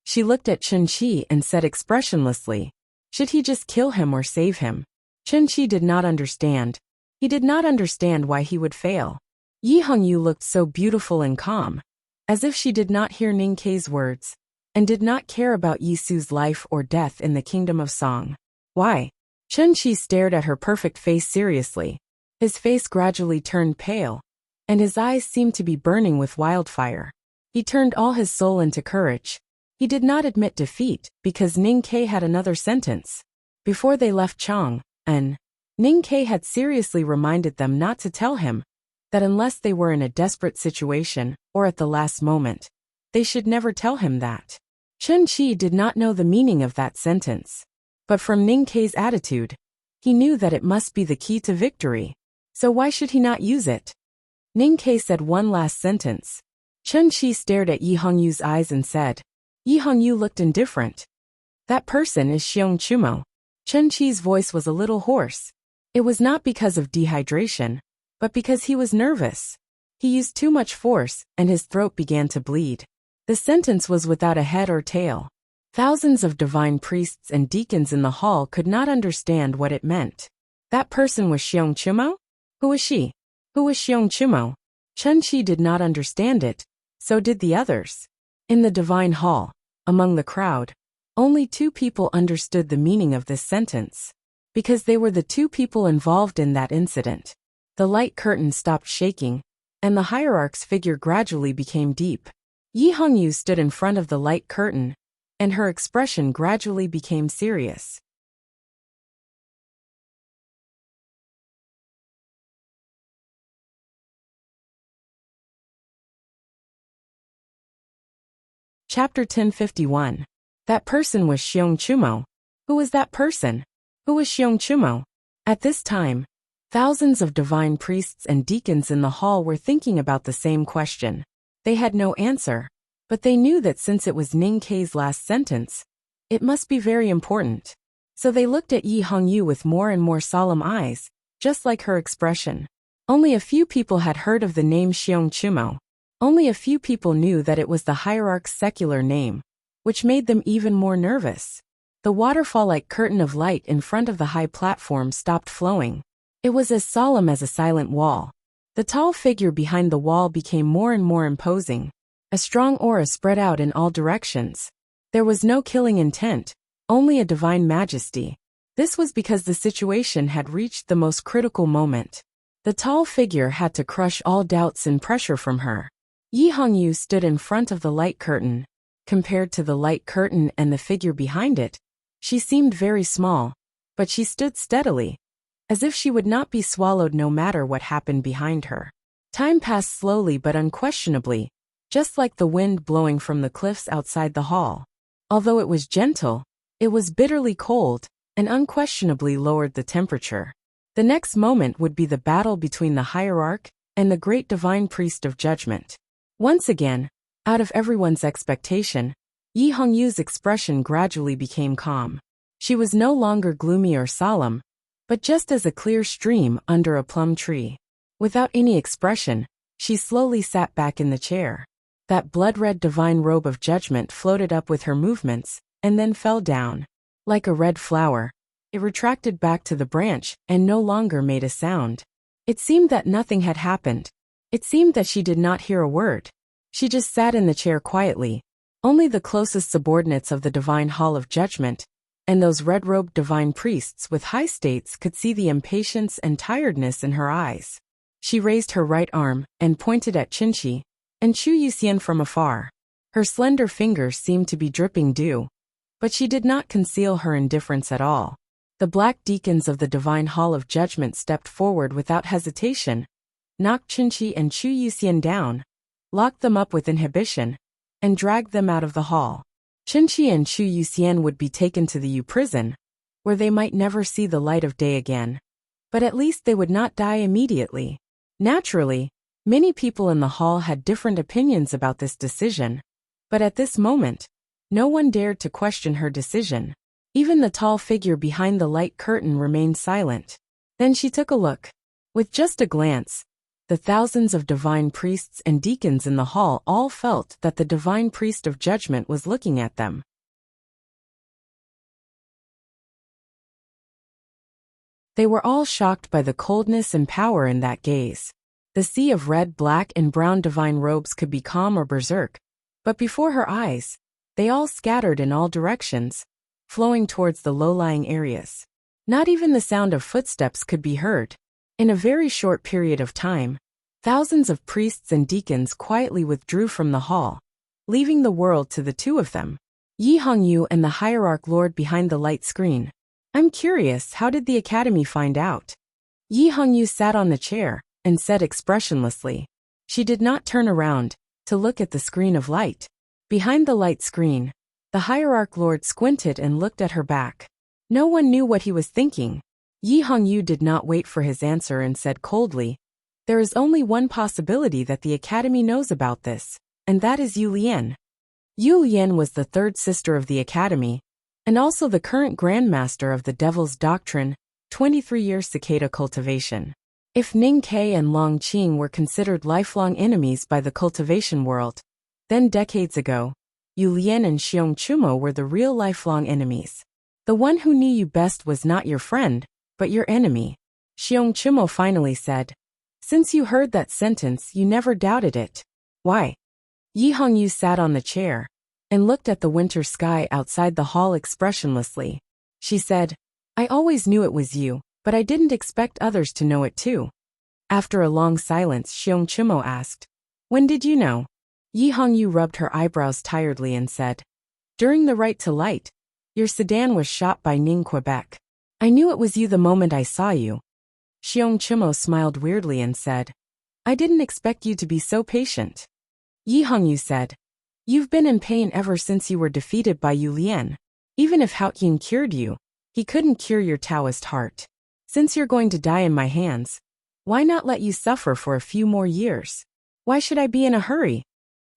She looked at Chen Qi and said expressionlessly, "Should he just kill him or save him?" Chen Qi did not understand. He did not understand why he would fail. Yi Hongyu looked so beautiful and calm, as if she did not hear Ning Kai's words, and did not care about Yi Su's life or death in the kingdom of song. Why? Chen Qi stared at her perfect face seriously. His face gradually turned pale, and his eyes seemed to be burning with wildfire. He turned all his soul into courage. He did not admit defeat, because Ning Kai had another sentence. Before they left Chang'an, Ning Kai had seriously reminded them not to tell him that unless they were in a desperate situation, or at the last moment, they should never tell him that. Chen Qi did not know the meaning of that sentence. But from Ning Kai's attitude, he knew that it must be the key to victory. So why should he not use it? Ning Kai said one last sentence. Chen Qi stared at Yi Hongyu's eyes and said. Yi Hongyu looked indifferent. "That person is Xiong Chumo." Chen Qi's voice was a little hoarse. It was not because of dehydration, but because he was nervous. He used too much force, and his throat began to bleed. The sentence was without a head or tail. Thousands of divine priests and deacons in the hall could not understand what it meant. That person was Xiong Chumo? Who was she? Who was Xiong Chumo? Chen Qi did not understand it, so did the others. In the divine hall, among the crowd, only 2 people understood the meaning of this sentence, because they were the 2 people involved in that incident. The light curtain stopped shaking, and the hierarch's figure gradually became deep. Yi Hongyu stood in front of the light curtain, and her expression gradually became serious. Chapter 1051. That person was Xiong Chumo. Who was that person? Who was Xiong Chumo? At this time, thousands of divine priests and deacons in the hall were thinking about the same question. They had no answer, but they knew that since it was Ning Kei's last sentence, it must be very important. So they looked at Yi Hongyu with more and more solemn eyes, just like her expression. Only a few people had heard of the name Xiong Chumo. Only a few people knew that it was the hierarch's secular name, which made them even more nervous. The waterfall-like curtain of light in front of the high platform stopped flowing. It was as solemn as a silent wall. The tall figure behind the wall became more and more imposing. A strong aura spread out in all directions. There was no killing intent, only a divine majesty. This was because the situation had reached the most critical moment. The tall figure had to crush all doubts and pressure from her. Yi Hongyu stood in front of the light curtain. Compared to the light curtain and the figure behind it, she seemed very small, but she stood steadily, as if she would not be swallowed no matter what happened behind her. Time passed slowly but unquestionably, just like the wind blowing from the cliffs outside the hall. Although it was gentle, it was bitterly cold, and unquestionably lowered the temperature. The next moment would be the battle between the hierarch and the great divine priest of judgment. Once again, out of everyone's expectation, Yi Hongyu's expression gradually became calm. She was no longer gloomy or solemn, but just as a clear stream under a plum tree. Without any expression, she slowly sat back in the chair. That blood-red divine robe of judgment floated up with her movements, and then fell down. Like a red flower, it retracted back to the branch and no longer made a sound. It seemed that nothing had happened. It seemed that she did not hear a word. She just sat in the chair quietly. Only the closest subordinates of the divine hall of judgment, and those red-robed divine priests with high states could see the impatience and tiredness in her eyes. She raised her right arm and pointed at Qinshi and Chu Yuxian from afar. Her slender fingers seemed to be dripping dew, but she did not conceal her indifference at all. The black deacons of the divine hall of judgment stepped forward without hesitation, knocked Qinshi and Chu Yuxian down, locked them up with inhibition, and dragged them out of the hall. Qinshi and Chu Yuxian would be taken to the U prison, where they might never see the light of day again. But at least they would not die immediately. Naturally, many people in the hall had different opinions about this decision, but at this moment, no one dared to question her decision. Even the tall figure behind the light curtain remained silent. Then she took a look. With just a glance, the thousands of divine priests and deacons in the hall all felt that the divine priest of judgment was looking at them. They were all shocked by the coldness and power in that gaze. The sea of red, black, and brown divine robes could be calm or berserk, but before her eyes, they all scattered in all directions, flowing towards the low-lying areas. Not even the sound of footsteps could be heard. In a very short period of time, thousands of priests and deacons quietly withdrew from the hall, leaving the world to the two of them. Yi Hongyu and the hierarch lord behind the light screen. I'm curious, how did the academy find out? Yi Hongyu sat on the chair and said expressionlessly. She did not turn around to look at the screen of light. Behind the light screen, the hierarch lord squinted and looked at her back. No one knew what he was thinking. Yi Hongyu did not wait for his answer and said coldly, there is only one possibility that the academy knows about this, and that is Yu Lian. Yu Lian was the third sister of the academy, and also the current grandmaster of the Devil's Doctrine, 23-year cicada cultivation. If Ning Kei and Long Qing were considered lifelong enemies by the cultivation world, then decades ago, Yu Lian and Xiong Chumo were the real lifelong enemies. The one who knew you best was not your friend, but your enemy. Xiong Chumo finally said. Since you heard that sentence, you never doubted it. Why? Yi Hongyu sat on the chair and looked at the winter sky outside the hall expressionlessly. She said, I always knew it was you, but I didn't expect others to know it too. After a long silence, Xiong Chumo asked, when did you know? Yi Hongyu rubbed her eyebrows tiredly and said, during the right to light, your sedan was shot by Ning Quebec. I knew it was you the moment I saw you. Xiong Chumo smiled weirdly and said, I didn't expect you to be so patient. Yi Hongyu said, You've been in pain ever since you were defeated by Yu Lian. Even if Hao Yin cured you, he couldn't cure your Taoist heart. Since you're going to die in my hands, why not let you suffer for a few more years? Why should I be in a hurry?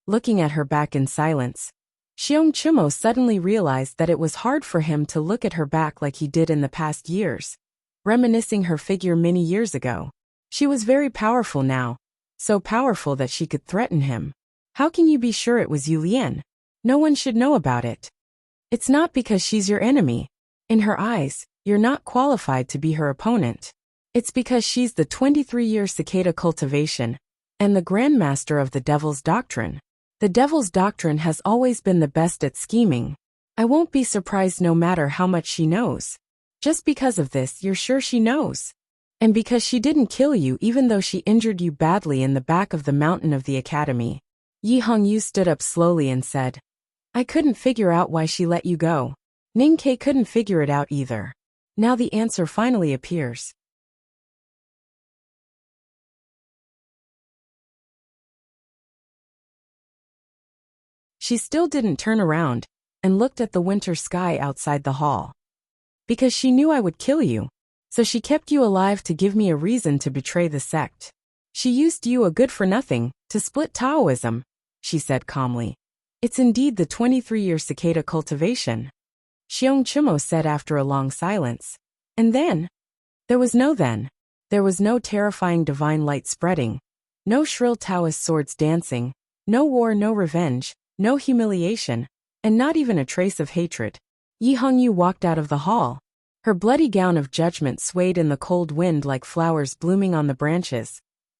Looking at her back in silence, Xiong Chimo suddenly realized that it was hard for him to look at her back like he did in the past years, reminiscing her figure many years ago. She was very powerful now, so powerful that she could threaten him. How can you be sure it was Yu Lian? No one should know about it. It's not because she's your enemy. In her eyes, you're not qualified to be her opponent. It's because she's the 23-year cicada cultivation and the grandmaster of the Devil's Doctrine. The Devil's Doctrine has always been the best at scheming. I won't be surprised no matter how much she knows. Just because of this, you're sure she knows. And because she didn't kill you even though she injured you badly in the back of the mountain of the academy. Yi Hongyu stood up slowly and said, I couldn't figure out why she let you go. Ning Ke couldn't figure it out either. Now the answer finally appears. She still didn't turn around and looked at the winter sky outside the hall. Because she knew I would kill you. So she kept you alive to give me a reason to betray the sect. She used you a good-for-nothing to split Taoism, she said calmly. It's indeed the 23-year cicada cultivation. Xiong Chimo said after a long silence. And then? There was no then. There was no terrifying divine light spreading. No shrill Taoist swords dancing. No war, no revenge. No humiliation, and not even a trace of hatred. Yi Hongyu walked out of the hall. Her bloody gown of judgment swayed in the cold wind like flowers blooming on the branches,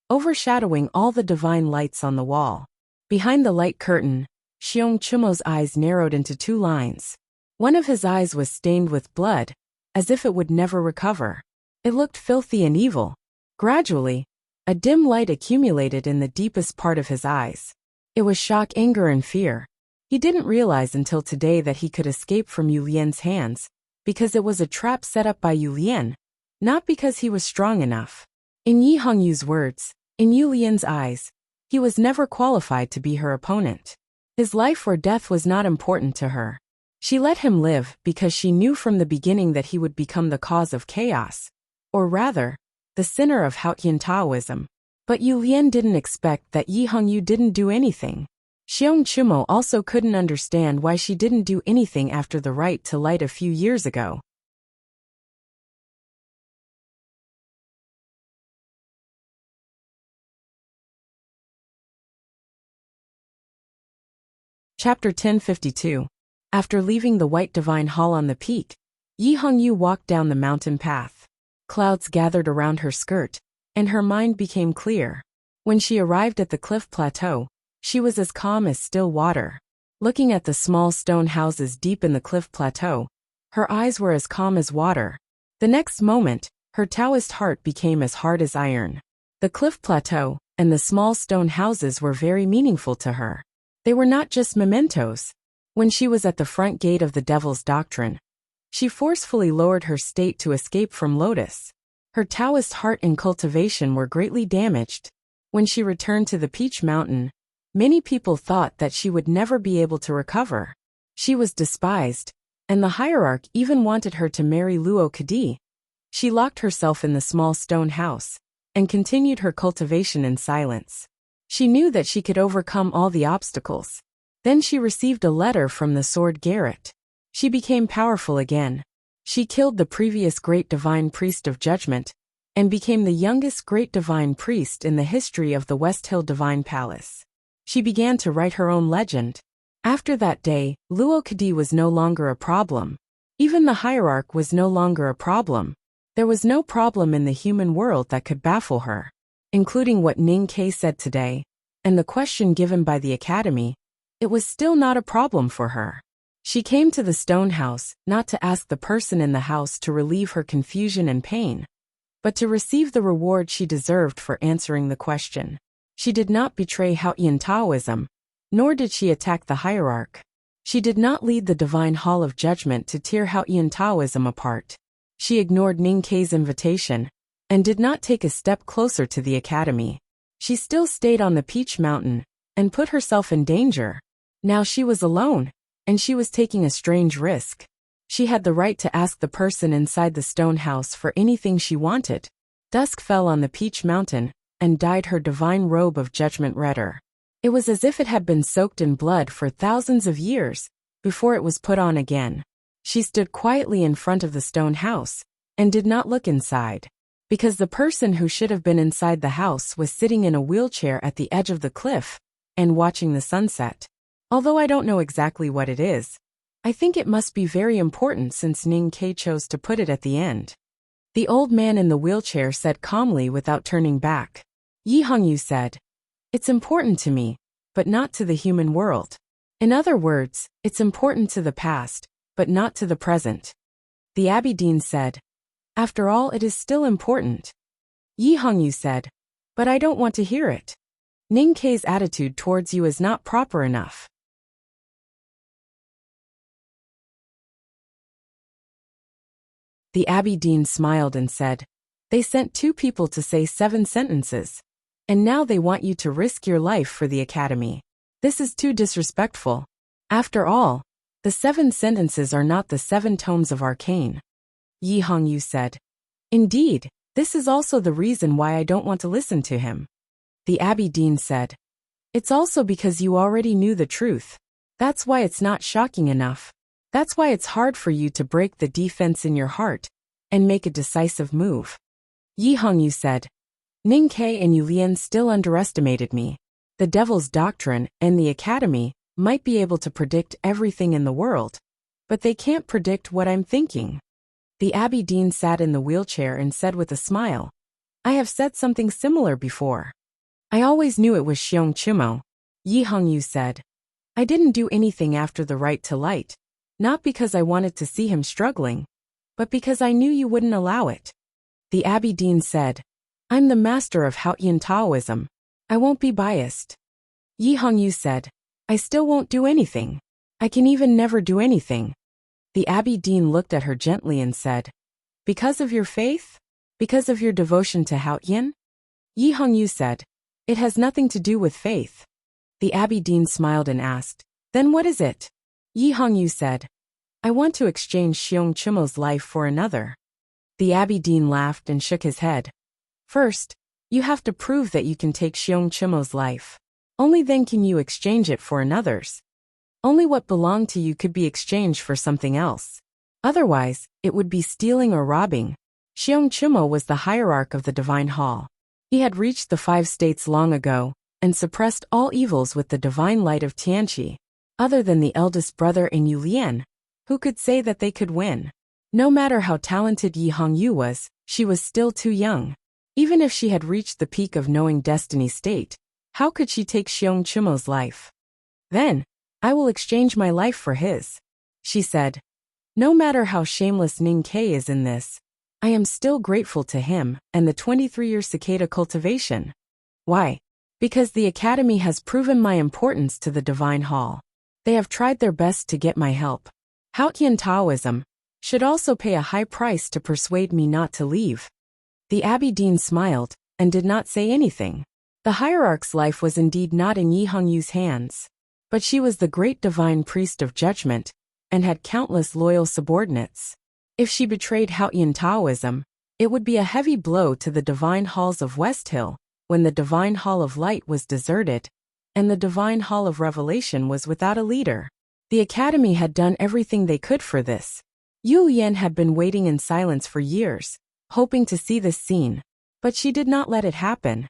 overshadowing all the divine lights on the wall. Behind the light curtain, Xiong Chimo's eyes narrowed into two lines. One of his eyes was stained with blood, as if it would never recover. It looked filthy and evil. Gradually, a dim light accumulated in the deepest part of his eyes. It was shock, anger, and fear. He didn't realize until today that he could escape from Yu Lian's hands, because it was a trap set up by Yu Lian, not because he was strong enough. In Yi Hongyu's words, in Yu Lian's eyes, he was never qualified to be her opponent. His life or death was not important to her. She let him live because she knew from the beginning that he would become the cause of chaos, or rather, the sinner of Haotian Taoism. But Yu Lian didn't expect that Yi Hongyu didn't do anything. Xiong Chimo also couldn't understand why she didn't do anything after the right to light a few years ago. Chapter 1052. After leaving the White Divine Hall on the peak, Yi Hongyu walked down the mountain path. Clouds gathered around her skirt, and her mind became clear. When she arrived at the cliff plateau, she was as calm as still water. Looking at the small stone houses deep in the cliff plateau, her eyes were as calm as water. The next moment, her Taoist heart became as hard as iron. The cliff plateau and the small stone houses were very meaningful to her. They were not just mementos. When she was at the front gate of the Devil's Doctrine, she forcefully lowered her state to escape from Lotus. Her Taoist heart and cultivation were greatly damaged. When she returned to the Peach Mountain, many people thought that she would never be able to recover. She was despised, and the hierarch even wanted her to marry Luo Kadi. She locked herself in the small stone house and continued her cultivation in silence. She knew that she could overcome all the obstacles. Then she received a letter from the Sword Garret. She became powerful again. She killed the previous Great Divine Priest of Judgment and became the youngest Great Divine Priest in the history of the West Hill Divine Palace. She began to write her own legend. After that day, Luo Kadi was no longer a problem. Even the hierarch was no longer a problem. There was no problem in the human world that could baffle her. Including what Ning Ke said today, and the question given by the academy, it was still not a problem for her. She came to the stone house not to ask the person in the house to relieve her confusion and pain, but to receive the reward she deserved for answering the question. She did not betray Haotian Taoism, nor did she attack the hierarch. She did not lead the Divine Hall of Judgment to tear Haotian Taoism apart. She ignored Ning Ke's invitation and did not take a step closer to the academy. She still stayed on the Peach Mountain and put herself in danger. Now she was alone, and she was taking a strange risk. She had the right to ask the person inside the stone house for anything she wanted. Dusk fell on the peach mountain, and dyed her divine robe of judgment redder. It was as if it had been soaked in blood for thousands of years, before it was put on again. She stood quietly in front of the stone house, and did not look inside, because the person who should have been inside the house was sitting in a wheelchair at the edge of the cliff, and watching the sunset. Although I don't know exactly what it is, I think it must be very important since Ning Ke chose to put it at the end. The old man in the wheelchair said calmly without turning back. Yi Hongyu said, "It's important to me, but not to the human world. In other words, it's important to the past, but not to the present." The Abbey Dean said, "After all, it is still important." Yi Hongyu said, "But I don't want to hear it. Ning Ke's attitude towards you is not proper enough." The Abbey Dean smiled and said, "They sent 2 people to say 7 sentences. And now they want you to risk your life for the academy. This is too disrespectful. After all, the 7 sentences are not the 7 tomes of arcane." Yi Hongyu said, "Indeed, this is also the reason why I don't want to listen to him." The Abbey Dean said, "It's also because you already knew the truth. That's why it's not shocking enough. That's why it's hard for you to break the defense in your heart and make a decisive move." Yi Hongyu said, "Ning Ke and Yu Lian still underestimated me. The Devil's Doctrine and the Academy might be able to predict everything in the world, but they can't predict what I'm thinking." The Abbey Dean sat in the wheelchair and said with a smile, "I have said something similar before. I always knew it was Xiong Chimo." Yi Hongyu said, "I didn't do anything after the right to light, not because I wanted to see him struggling, but because I knew you wouldn't allow it." The Abbey Dean said, "I'm the master of Haotian Taoism. I won't be biased." Yi Hongyu said, "I still won't do anything. I can even never do anything." The Abbey Dean looked at her gently and said, "Because of your faith? Because of your devotion to Haotian?" Yi Hongyu said, "It has nothing to do with faith." The Abbey Dean smiled and asked, "Then what is it?" Yi Hongyu said, "I want to exchange Xiong Chimo's life for another." The Abbey Dean laughed and shook his head. "First, you have to prove that you can take Xiong Chimo's life. Only then can you exchange it for another's. Only what belonged to you could be exchanged for something else. Otherwise, it would be stealing or robbing." Xiong Chimo was the hierarch of the Divine Hall. He had reached the 5 states long ago, and suppressed all evils with the divine light of Tianqi. Other than the eldest brother in Yu Lian, who could say that they could win? No matter how talented Yi Hongyu was, she was still too young. Even if she had reached the peak of knowing destiny state, how could she take Xiong Chimo's life? "Then, I will exchange my life for his," she said. "No matter how shameless Ning Ke is in this, I am still grateful to him and the 23-year cicada cultivation." Why? Because the Academy has proven my importance to the Divine Hall. They have tried their best to get my help. Haotian Taoism should also pay a high price to persuade me not to leave." The Abbey Dean smiled, and did not say anything. The hierarch's life was indeed not in Yi Hongyu's hands. But she was the great divine priest of judgment, and had countless loyal subordinates. If she betrayed Haotian Taoism, it would be a heavy blow to the divine halls of West Hill, when the divine hall of light was deserted, and the divine hall of revelation was without a leader. The Academy had done everything they could for this. Yu Yan had been waiting in silence for years, hoping to see this scene, but she did not let it happen.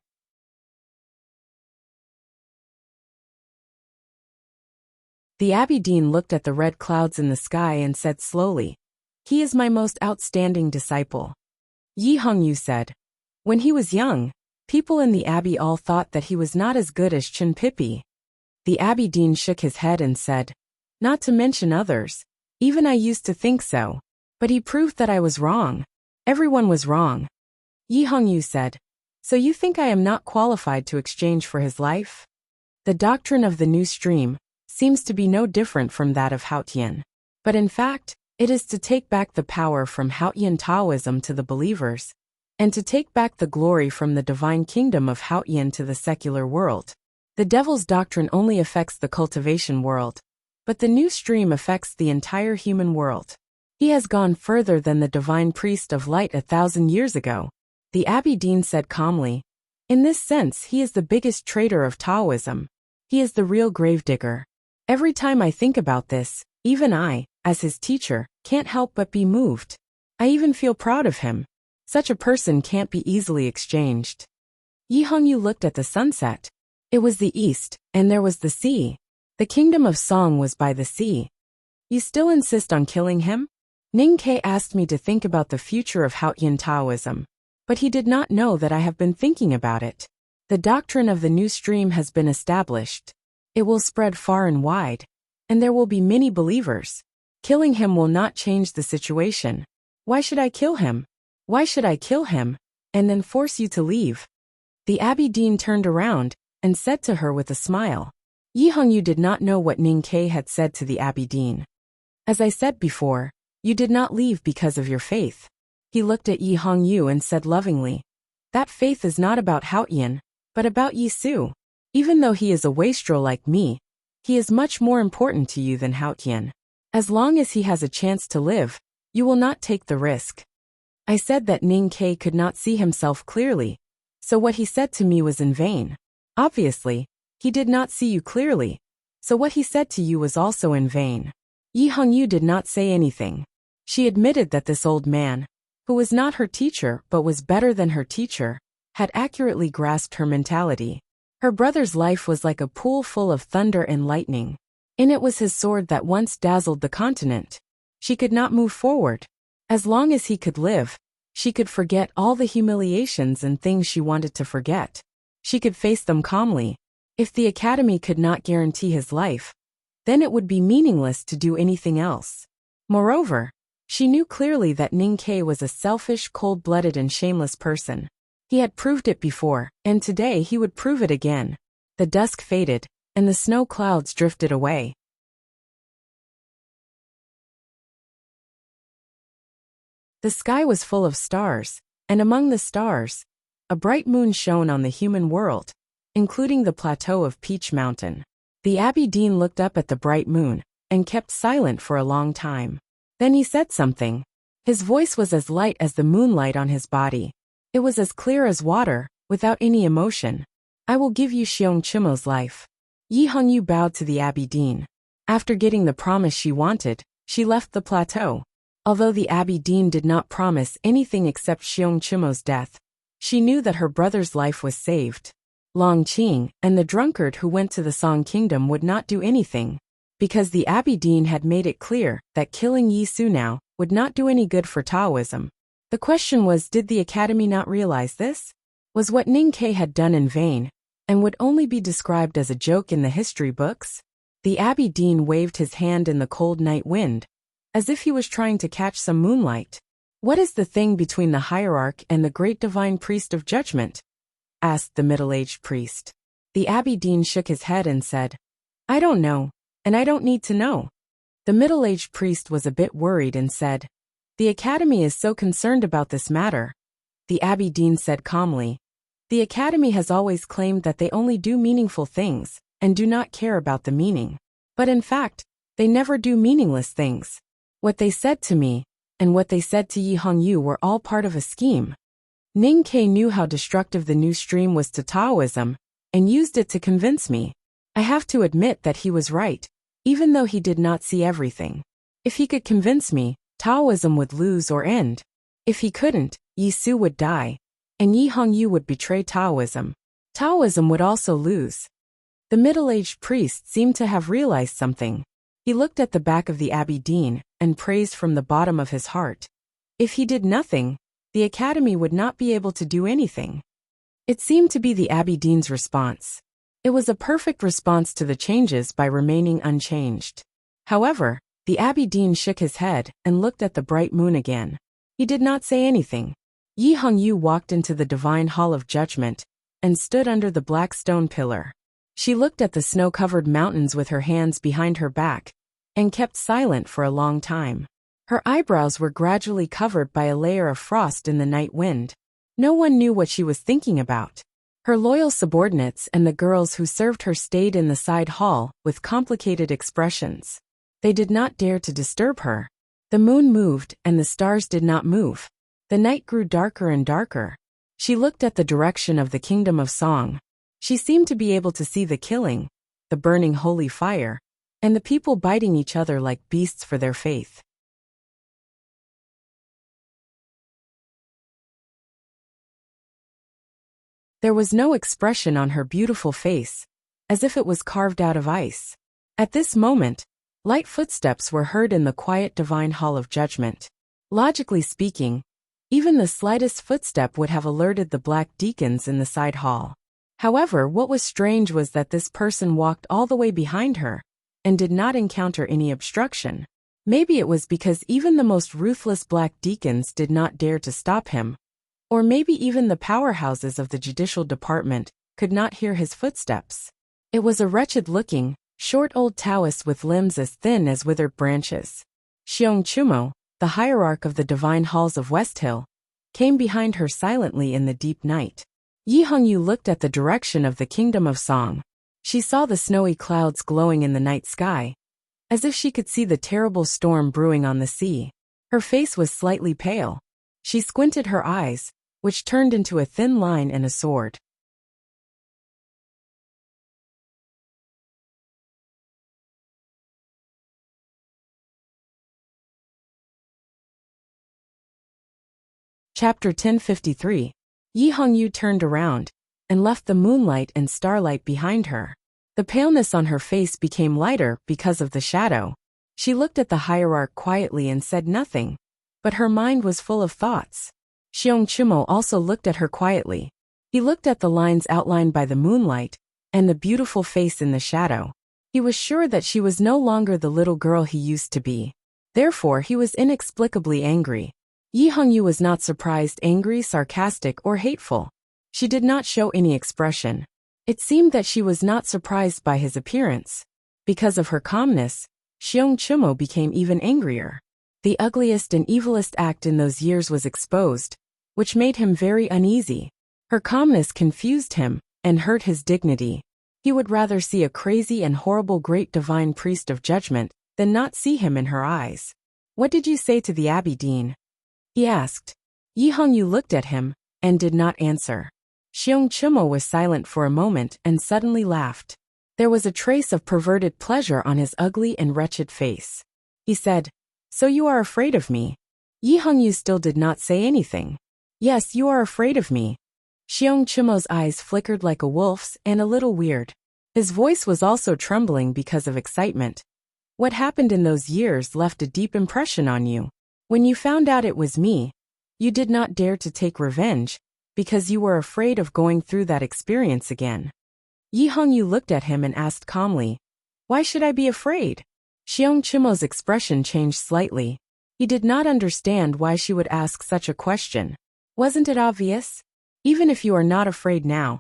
The Abbey Dean looked at the red clouds in the sky and said slowly, "He is my most outstanding disciple." Yi Hongyu said, "When he was young, people in the Abbey all thought that he was not as good as Chen Pipi." The Abbey Dean shook his head and said, "Not to mention others. Even I used to think so. But he proved that I was wrong. Everyone was wrong." Yi Hongyu said, "So you think I am not qualified to exchange for his life?" The doctrine of the new stream seems to be no different from that of Haotian. But in fact, it is to take back the power from Haotian Taoism to the believers, and to take back the glory from the divine kingdom of Haotian to the secular world. The devil's doctrine only affects the cultivation world, but the new stream affects the entire human world. He has gone further than the divine priest of light 1,000 years ago, the Abbé Dean said calmly. In this sense, he is the biggest traitor of Taoism. He is the real gravedigger. Every time I think about this, even I, as his teacher, can't help but be moved. I even feel proud of him. Such a person can't be easily exchanged. Yi Hongyu looked at the sunset. It was the east, and there was the sea. The kingdom of Song was by the sea. You still insist on killing him? Ning Ke asked me to think about the future of Haotian Taoism, but he did not know that I have been thinking about it. The doctrine of the new stream has been established. It will spread far and wide, and there will be many believers. Killing him will not change the situation. Why should I kill him? Why should I kill him, and then force you to leave? The Abbé Dean turned around and said to her with a smile. Yi Hongyu did not know what Ning Ke had said to the Abbé Dean. As I said before, you did not leave because of your faith. He looked at Yi Hongyu and said lovingly, that faith is not about Haotian, but about Yi Su. Even though he is a wastrel like me, he is much more important to you than Haotian. As long as he has a chance to live, you will not take the risk. I said that Ning Ke could not see himself clearly, so what he said to me was in vain. Obviously, he did not see you clearly, so what he said to you was also in vain. Yi Hongyu did not say anything. She admitted that this old man, who was not her teacher but was better than her teacher, had accurately grasped her mentality. Her brother's life was like a pool full of thunder and lightning. In it was his sword that once dazzled the continent. She could not move forward. As long as he could live, she could forget all the humiliations and things she wanted to forget. She could face them calmly. If the academy could not guarantee his life, then it would be meaningless to do anything else. Moreover, she knew clearly that Ning Ke was a selfish, cold-blooded and shameless person. He had proved it before, and today he would prove it again. The dusk faded, and the snow clouds drifted away. The sky was full of stars, and among the stars, a bright moon shone on the human world, including the plateau of Peach Mountain. The Abbé Dean looked up at the bright moon, and kept silent for a long time. Then he said something. His voice was as light as the moonlight on his body. It was as clear as water, without any emotion. I will give you Xiong Chimo's life. Yi Hongyu bowed to the Abbé Dean. After getting the promise she wanted, she left the plateau. Although the Abbé Dean did not promise anything except Xiong Chimo's death, she knew that her brother's life was saved. Long Qing and the drunkard who went to the Song Kingdom would not do anything, because the Abbé Dean had made it clear that killing Yi Su now would not do any good for Taoism. The question was, did the academy not realize this? Was what Ning Ke had done in vain, and would only be described as a joke in the history books? The Abbé Dean waved his hand in the cold night wind, as if he was trying to catch some moonlight. What is the thing between the hierarch and the great divine priest of judgment? Asked the middle-aged priest. The Abbé Dean shook his head and said, I don't know, and I don't need to know. The middle-aged priest was a bit worried and said, the academy is so concerned about this matter. The Abbé Dean said calmly, the academy has always claimed that they only do meaningful things, and do not care about the meaning. But in fact, they never do meaningless things. What they said to me, and what they said to Yi Hongyu were all part of a scheme. Ning Ke knew how destructive the new stream was to Taoism, and used it to convince me. I have to admit that he was right, even though he did not see everything. If he could convince me, Taoism would lose or end. If he couldn't, Yi Su would die, and Yi Hongyu would betray Taoism. Taoism would also lose. The middle-aged priest seemed to have realized something. He looked at the back of the Abbé Dean, and praised from the bottom of his heart. If he did nothing, the academy would not be able to do anything. It seemed to be the Abbé Dean's response. It was a perfect response to the changes by remaining unchanged. However, the Abbé Dean shook his head and looked at the bright moon again. He did not say anything. Yi Hongyu walked into the divine hall of judgment and stood under the black stone pillar. She looked at the snow-covered mountains with her hands behind her back and kept silent for a long time. Her eyebrows were gradually covered by a layer of frost in the night wind. No one knew what she was thinking about. Her loyal subordinates and the girls who served her stayed in the side hall with complicated expressions. They did not dare to disturb her. The moon moved and the stars did not move. The night grew darker and darker. She looked at the direction of the kingdom of song. She seemed to be able to see the killing, the burning holy fire, and the people biting each other like beasts for their faith. There was no expression on her beautiful face, as if it was carved out of ice. At this moment, light footsteps were heard in the quiet divine hall of judgment. Logically speaking, even the slightest footstep would have alerted the black deacons in the side hall. However, what was strange was that this person walked all the way behind her and did not encounter any obstruction. Maybe it was because even the most ruthless black deacons did not dare to stop him. Or maybe even the powerhouses of the judicial department could not hear his footsteps. It was a wretched-looking, short old Taoist with limbs as thin as withered branches. Xiong Chumo, the hierarch of the divine halls of West Hill, came behind her silently in the deep night. Yi Hongyu looked at the direction of the kingdom of song. She saw the snowy clouds glowing in the night sky, as if she could see the terrible storm brewing on the sea. Her face was slightly pale. She squinted her eyes, which turned into a thin line and a sword. Chapter 1053. Yi Hongyu turned around and left the moonlight and starlight behind her. The paleness on her face became lighter because of the shadow. She looked at the hierarch quietly and said nothing, but her mind was full of thoughts. Xiong Chumo also looked at her quietly. He looked at the lines outlined by the moonlight and the beautiful face in the shadow. He was sure that she was no longer the little girl he used to be. Therefore, he was inexplicably angry. Yi Hongyu was not surprised, angry, sarcastic, or hateful. She did not show any expression. It seemed that she was not surprised by his appearance. Because of her calmness, Xiong Chumo became even angrier. The ugliest and evilest act in those years was exposed, which made him very uneasy. Her calmness confused him and hurt his dignity. He would rather see a crazy and horrible great divine priest of judgment than not see him in her eyes. "What did you say to the Abbey Dean?" he asked. Yi Hongyu looked at him and did not answer. Xiong Chumo was silent for a moment and suddenly laughed. There was a trace of perverted pleasure on his ugly and wretched face. He said, "So you are afraid of me?" Yi Hongyu still did not say anything. "Yes, you are afraid of me." Xiong Chumo's eyes flickered like a wolf's and a little weird. His voice was also trembling because of excitement. "What happened in those years left a deep impression on you. When you found out it was me, you did not dare to take revenge because you were afraid of going through that experience again." Yi Hongyu looked at him and asked calmly, "Why should I be afraid?" Xiong Chumo's expression changed slightly. He did not understand why she would ask such a question. Wasn't it obvious? Even if you are not afraid now,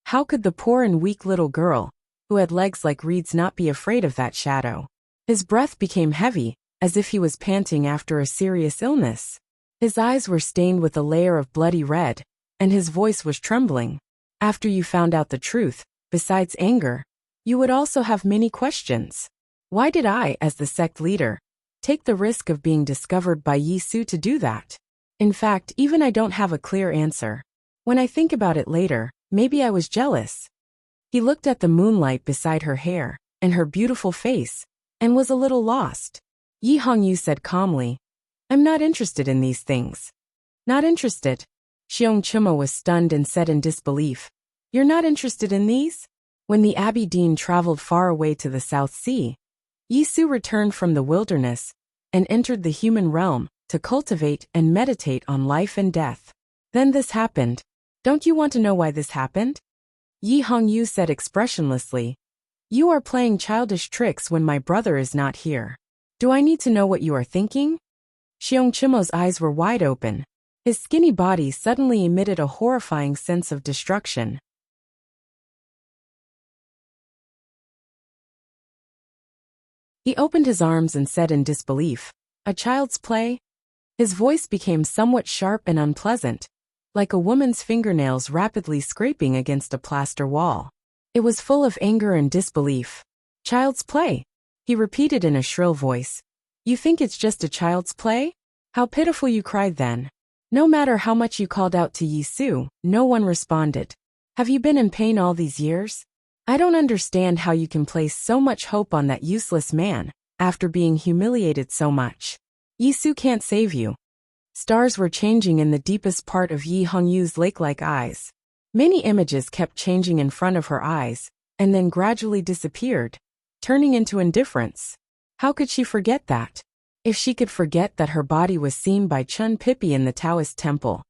how could the poor and weak little girl, who had legs like reeds, not be afraid of that shadow? His breath became heavy, as if he was panting after a serious illness. His eyes were stained with a layer of bloody red, and his voice was trembling. "After you found out the truth, besides anger, you would also have many questions. Why did I, as the sect leader, take the risk of being discovered by Yi Su to do that? In fact, even I don't have a clear answer. When I think about it later, maybe I was jealous." He looked at the moonlight beside her hair and her beautiful face, and was a little lost. Yi Hongyu said calmly, "I'm not interested in these things." "Not interested?" Xiong Chumo was stunned and said in disbelief, "You're not interested in these?" When the Abbey Dean traveled far away to the South Sea, Yi Su returned from the wilderness and entered the human realm to cultivate and meditate on life and death. Then this happened. Don't you want to know why this happened? Yi Hongyu said expressionlessly, "You are playing childish tricks when my brother is not here. Do I need to know what you are thinking?" Xiong Chumo's eyes were wide open. His skinny body suddenly emitted a horrifying sense of destruction. He opened his arms and said in disbelief, "A child's play?" His voice became somewhat sharp and unpleasant. like a woman's fingernails rapidly scraping against a plaster wall. It was full of anger and disbelief. Child's play, he repeated in a shrill voice. You think it's just a child's play? How pitiful, you cried then. No matter how much you called out to Yisu, no one responded. Have you been in pain all these years? I don't understand how you can place so much hope on that useless man, after being humiliated so much. Yisu can't save you. Stars were changing in the deepest part of Yi Hongyu's lake-like eyes. Many images kept changing in front of her eyes, and then gradually disappeared, turning into indifference. How could she forget that? If she could forget that her body was seen by Chun Pippi in the Taoist temple,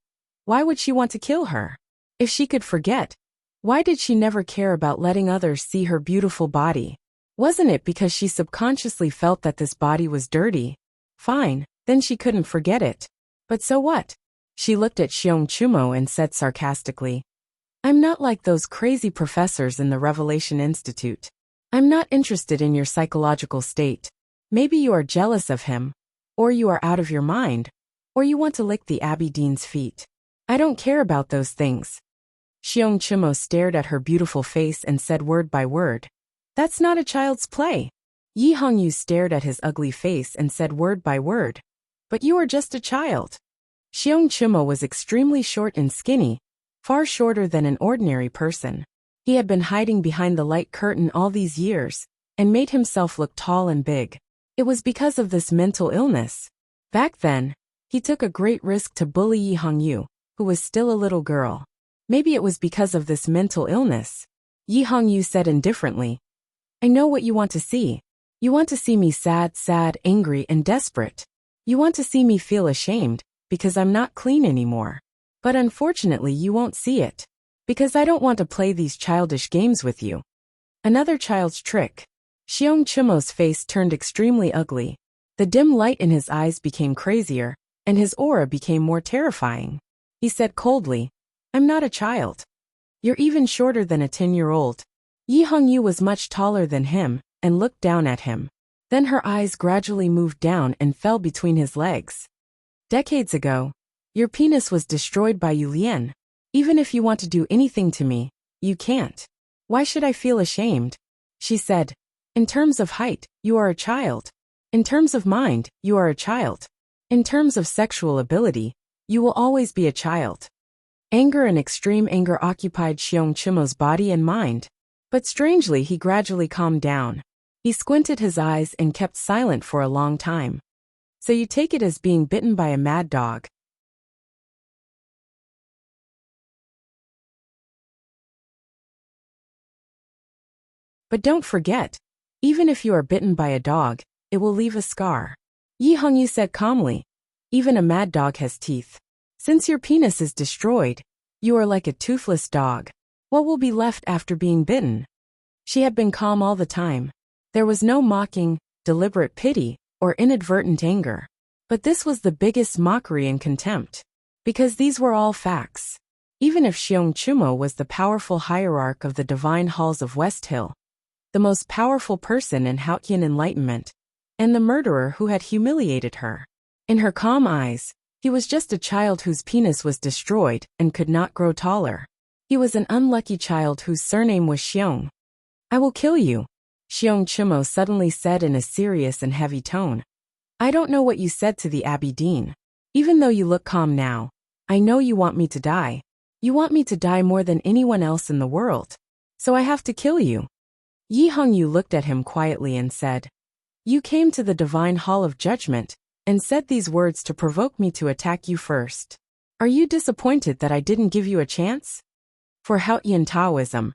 why would she want to kill her? If she could forget, why did she never care about letting others see her beautiful body? Wasn't it because she subconsciously felt that this body was dirty? Fine, then she couldn't forget it. But so what? She looked at Xiong Chumo and said sarcastically, I'm not like those crazy professors in the Revelation Institute. I'm not interested in your psychological state. Maybe you are jealous of him, or you are out of your mind, or you want to lick the Abbey Dean's feet. I don't care about those things. Xiong Chumo stared at her beautiful face and said word by word, That's not a child's play. Yi Hongyu stared at his ugly face and said word by word, But you are just a child. Xiong Chumo was extremely short and skinny, far shorter than an ordinary person. He had been hiding behind the light curtain all these years, and made himself look tall and big. It was because of this mental illness. Back then, he took a great risk to bully Yi Hongyu, who was still a little girl. Maybe it was because of this mental illness. Yi Hongyu said indifferently, I know what you want to see. You want to see me sad, angry, and desperate. You want to see me feel ashamed, because I'm not clean anymore. But unfortunately you won't see it. Because I don't want to play these childish games with you. Another child's trick. Xiong Chumo's face turned extremely ugly. The dim light in his eyes became crazier, and his aura became more terrifying. He said coldly, I'm not a child. You're even shorter than a 10-year-old. Yi Hongyu was much taller than him, and looked down at him. Then her eyes gradually moved down and fell between his legs. Decades ago, your penis was destroyed by Yu Lian. Even if you want to do anything to me, you can't. Why should I feel ashamed? She said, In terms of height, you are a child. In terms of mind, you are a child. In terms of sexual ability, you will always be a child. Anger and extreme anger occupied Xiong Chumo's body and mind. But strangely he gradually calmed down. He squinted his eyes and kept silent for a long time. So you take it as being bitten by a mad dog. But don't forget, even if you are bitten by a dog, it will leave a scar. Yi Hongyu said calmly, Even a mad dog has teeth. Since your penis is destroyed, you are like a toothless dog. What will be left after being bitten? She had been calm all the time. There was no mocking, deliberate pity, or inadvertent anger. But this was the biggest mockery and contempt. Because these were all facts. Even if Xiong Chumo was the powerful hierarch of the divine halls of West Hill, the most powerful person in Haotian enlightenment, and the murderer who had humiliated her. In her calm eyes, he was just a child whose penis was destroyed and could not grow taller. He was an unlucky child whose surname was Xiong. I will kill you, Xiong Chumo suddenly said in a serious and heavy tone. I don't know what you said to the Abbey Dean. Even though you look calm now, I know you want me to die. You want me to die more than anyone else in the world. So I have to kill you. Yi Hongyu looked at him quietly and said, You came to the divine hall of judgment, and said these words to provoke me to attack you first. Are you disappointed that I didn't give you a chance? For Haotian Taoism,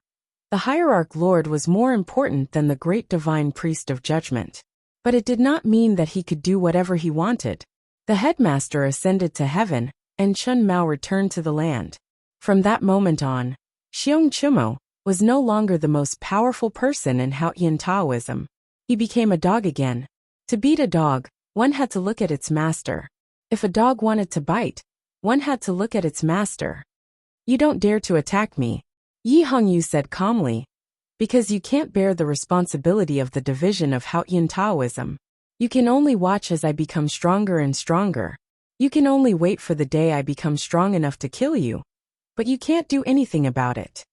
the hierarch lord was more important than the great divine priest of judgment. But it did not mean that he could do whatever he wanted. The headmaster ascended to heaven, and Chun Mao returned to the land. From that moment on, Xiong Chumo was no longer the most powerful person in Haotian Taoism. He became a dog again. To beat a dog, one had to look at its master. If a dog wanted to bite, one had to look at its master. You don't dare to attack me, Yi Hongyu said calmly, because you can't bear the responsibility of the division of Haotian Taoism. You can only watch as I become stronger and stronger. You can only wait for the day I become strong enough to kill you, but you can't do anything about it.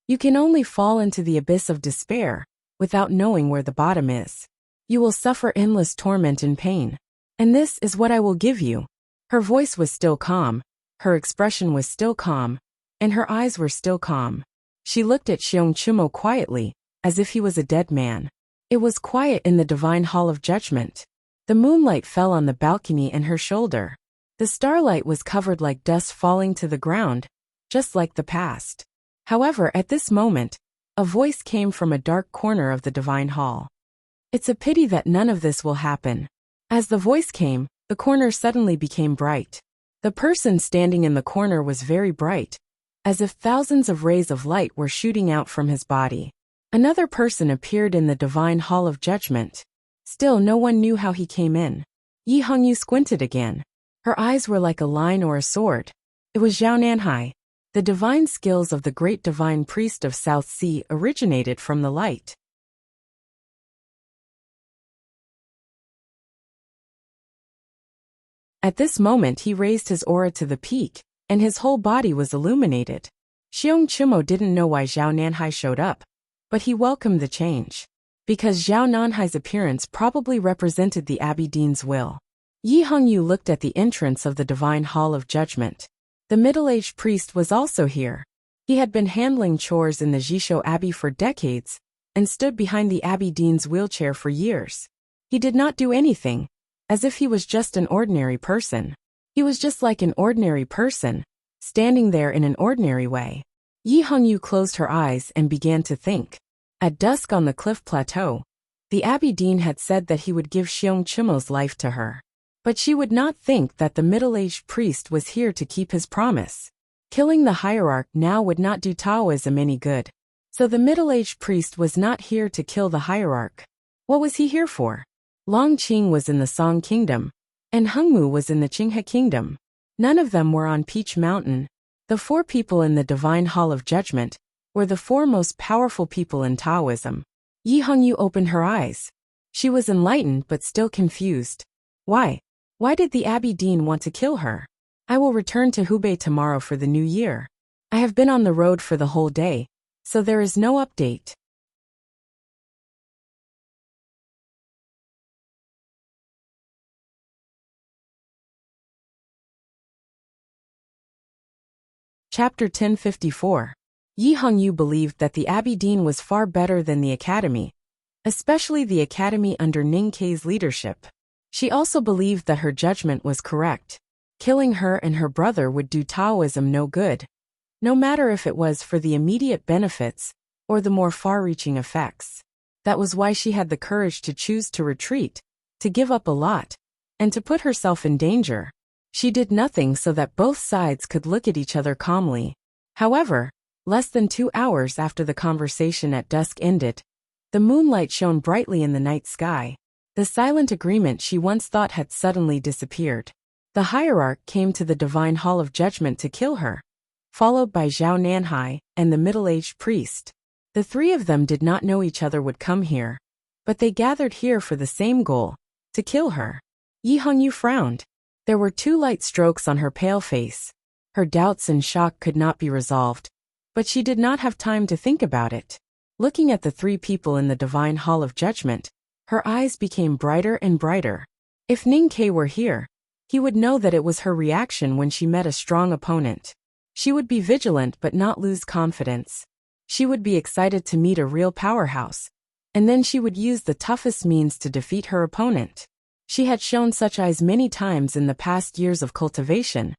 You can only fall into the abyss of despair, without knowing where the bottom is. You will suffer endless torment and pain. And this is what I will give you. Her voice was still calm, her expression was still calm, and her eyes were still calm. She looked at Xiong Chumo quietly, as if he was a dead man. It was quiet in the divine hall of judgment. The moonlight fell on the balcony and her shoulder. The starlight was covered like dust falling to the ground, just like the past. However, at this moment, a voice came from a dark corner of the divine hall. It's a pity that none of this will happen. As the voice came, the corner suddenly became bright. The person standing in the corner was very bright, as if thousands of rays of light were shooting out from his body. Another person appeared in the divine hall of judgment. Still no one knew how he came in. Yi Hongyu squinted again. Her eyes were like a line or a sword. It was Zhao Nanhai. The divine skills of the great divine priest of South Sea originated from the light. At this moment he raised his aura to the peak, and his whole body was illuminated. Xiong Chumo didn't know why Zhao Nanhai showed up, but he welcomed the change. Because Zhao Nanhai's appearance probably represented the Abbey Dean's will. Yi Hongyu looked at the entrance of the divine hall of judgment. The middle-aged priest was also here. He had been handling chores in the Jisho Abbey for decades, and stood behind the Abbey Dean's wheelchair for years. He did not do anything, as if he was just an ordinary person. He was just like an ordinary person, standing there in an ordinary way. Yi Hongyu closed her eyes and began to think. At dusk on the cliff plateau, the Abbey Dean had said that he would give Xiong Chumo's life to her. But she would not think that the middle-aged priest was here to keep his promise. Killing the hierarch now would not do Taoism any good. So the middle-aged priest was not here to kill the hierarch. What was he here for? Long Qing was in the Song Kingdom, and Hengmu was in the Qinghe Kingdom. None of them were on Peach Mountain. The four people in the Divine Hall of Judgment were the four most powerful people in Taoism. Yi Hongyu opened her eyes. She was enlightened but still confused. Why? Why did the Abbey Dean want to kill her? I will return to Hubei tomorrow for the new year. I have been on the road for the whole day, so there is no update. Chapter 1054. Yi Hongyu believed that the Abbey Dean was far better than the academy, especially the academy under Ning Kei's leadership. She also believed that her judgment was correct. Killing her and her brother would do Taoism no good, no matter if it was for the immediate benefits or the more far-reaching effects. That was why she had the courage to choose to retreat, to give up a lot, and to put herself in danger. She did nothing so that both sides could look at each other calmly. However, less than 2 hours after the conversation at dusk ended, the moonlight shone brightly in the night sky. The silent agreement she once thought had suddenly disappeared. The hierarch came to the Divine Hall of Judgment to kill her, followed by Zhao Nanhai and the middle-aged priest. The three of them did not know each other would come here, but they gathered here for the same goal, to kill her. Yi Hongyu frowned. There were 2 light strokes on her pale face. Her doubts and shock could not be resolved, but she did not have time to think about it. Looking at the 3 people in the Divine Hall of Judgment, her eyes became brighter and brighter. If Ning Kei were here, he would know that it was her reaction when she met a strong opponent. She would be vigilant but not lose confidence. She would be excited to meet a real powerhouse, and then she would use the toughest means to defeat her opponent. She had shown such eyes many times in the past years of cultivation,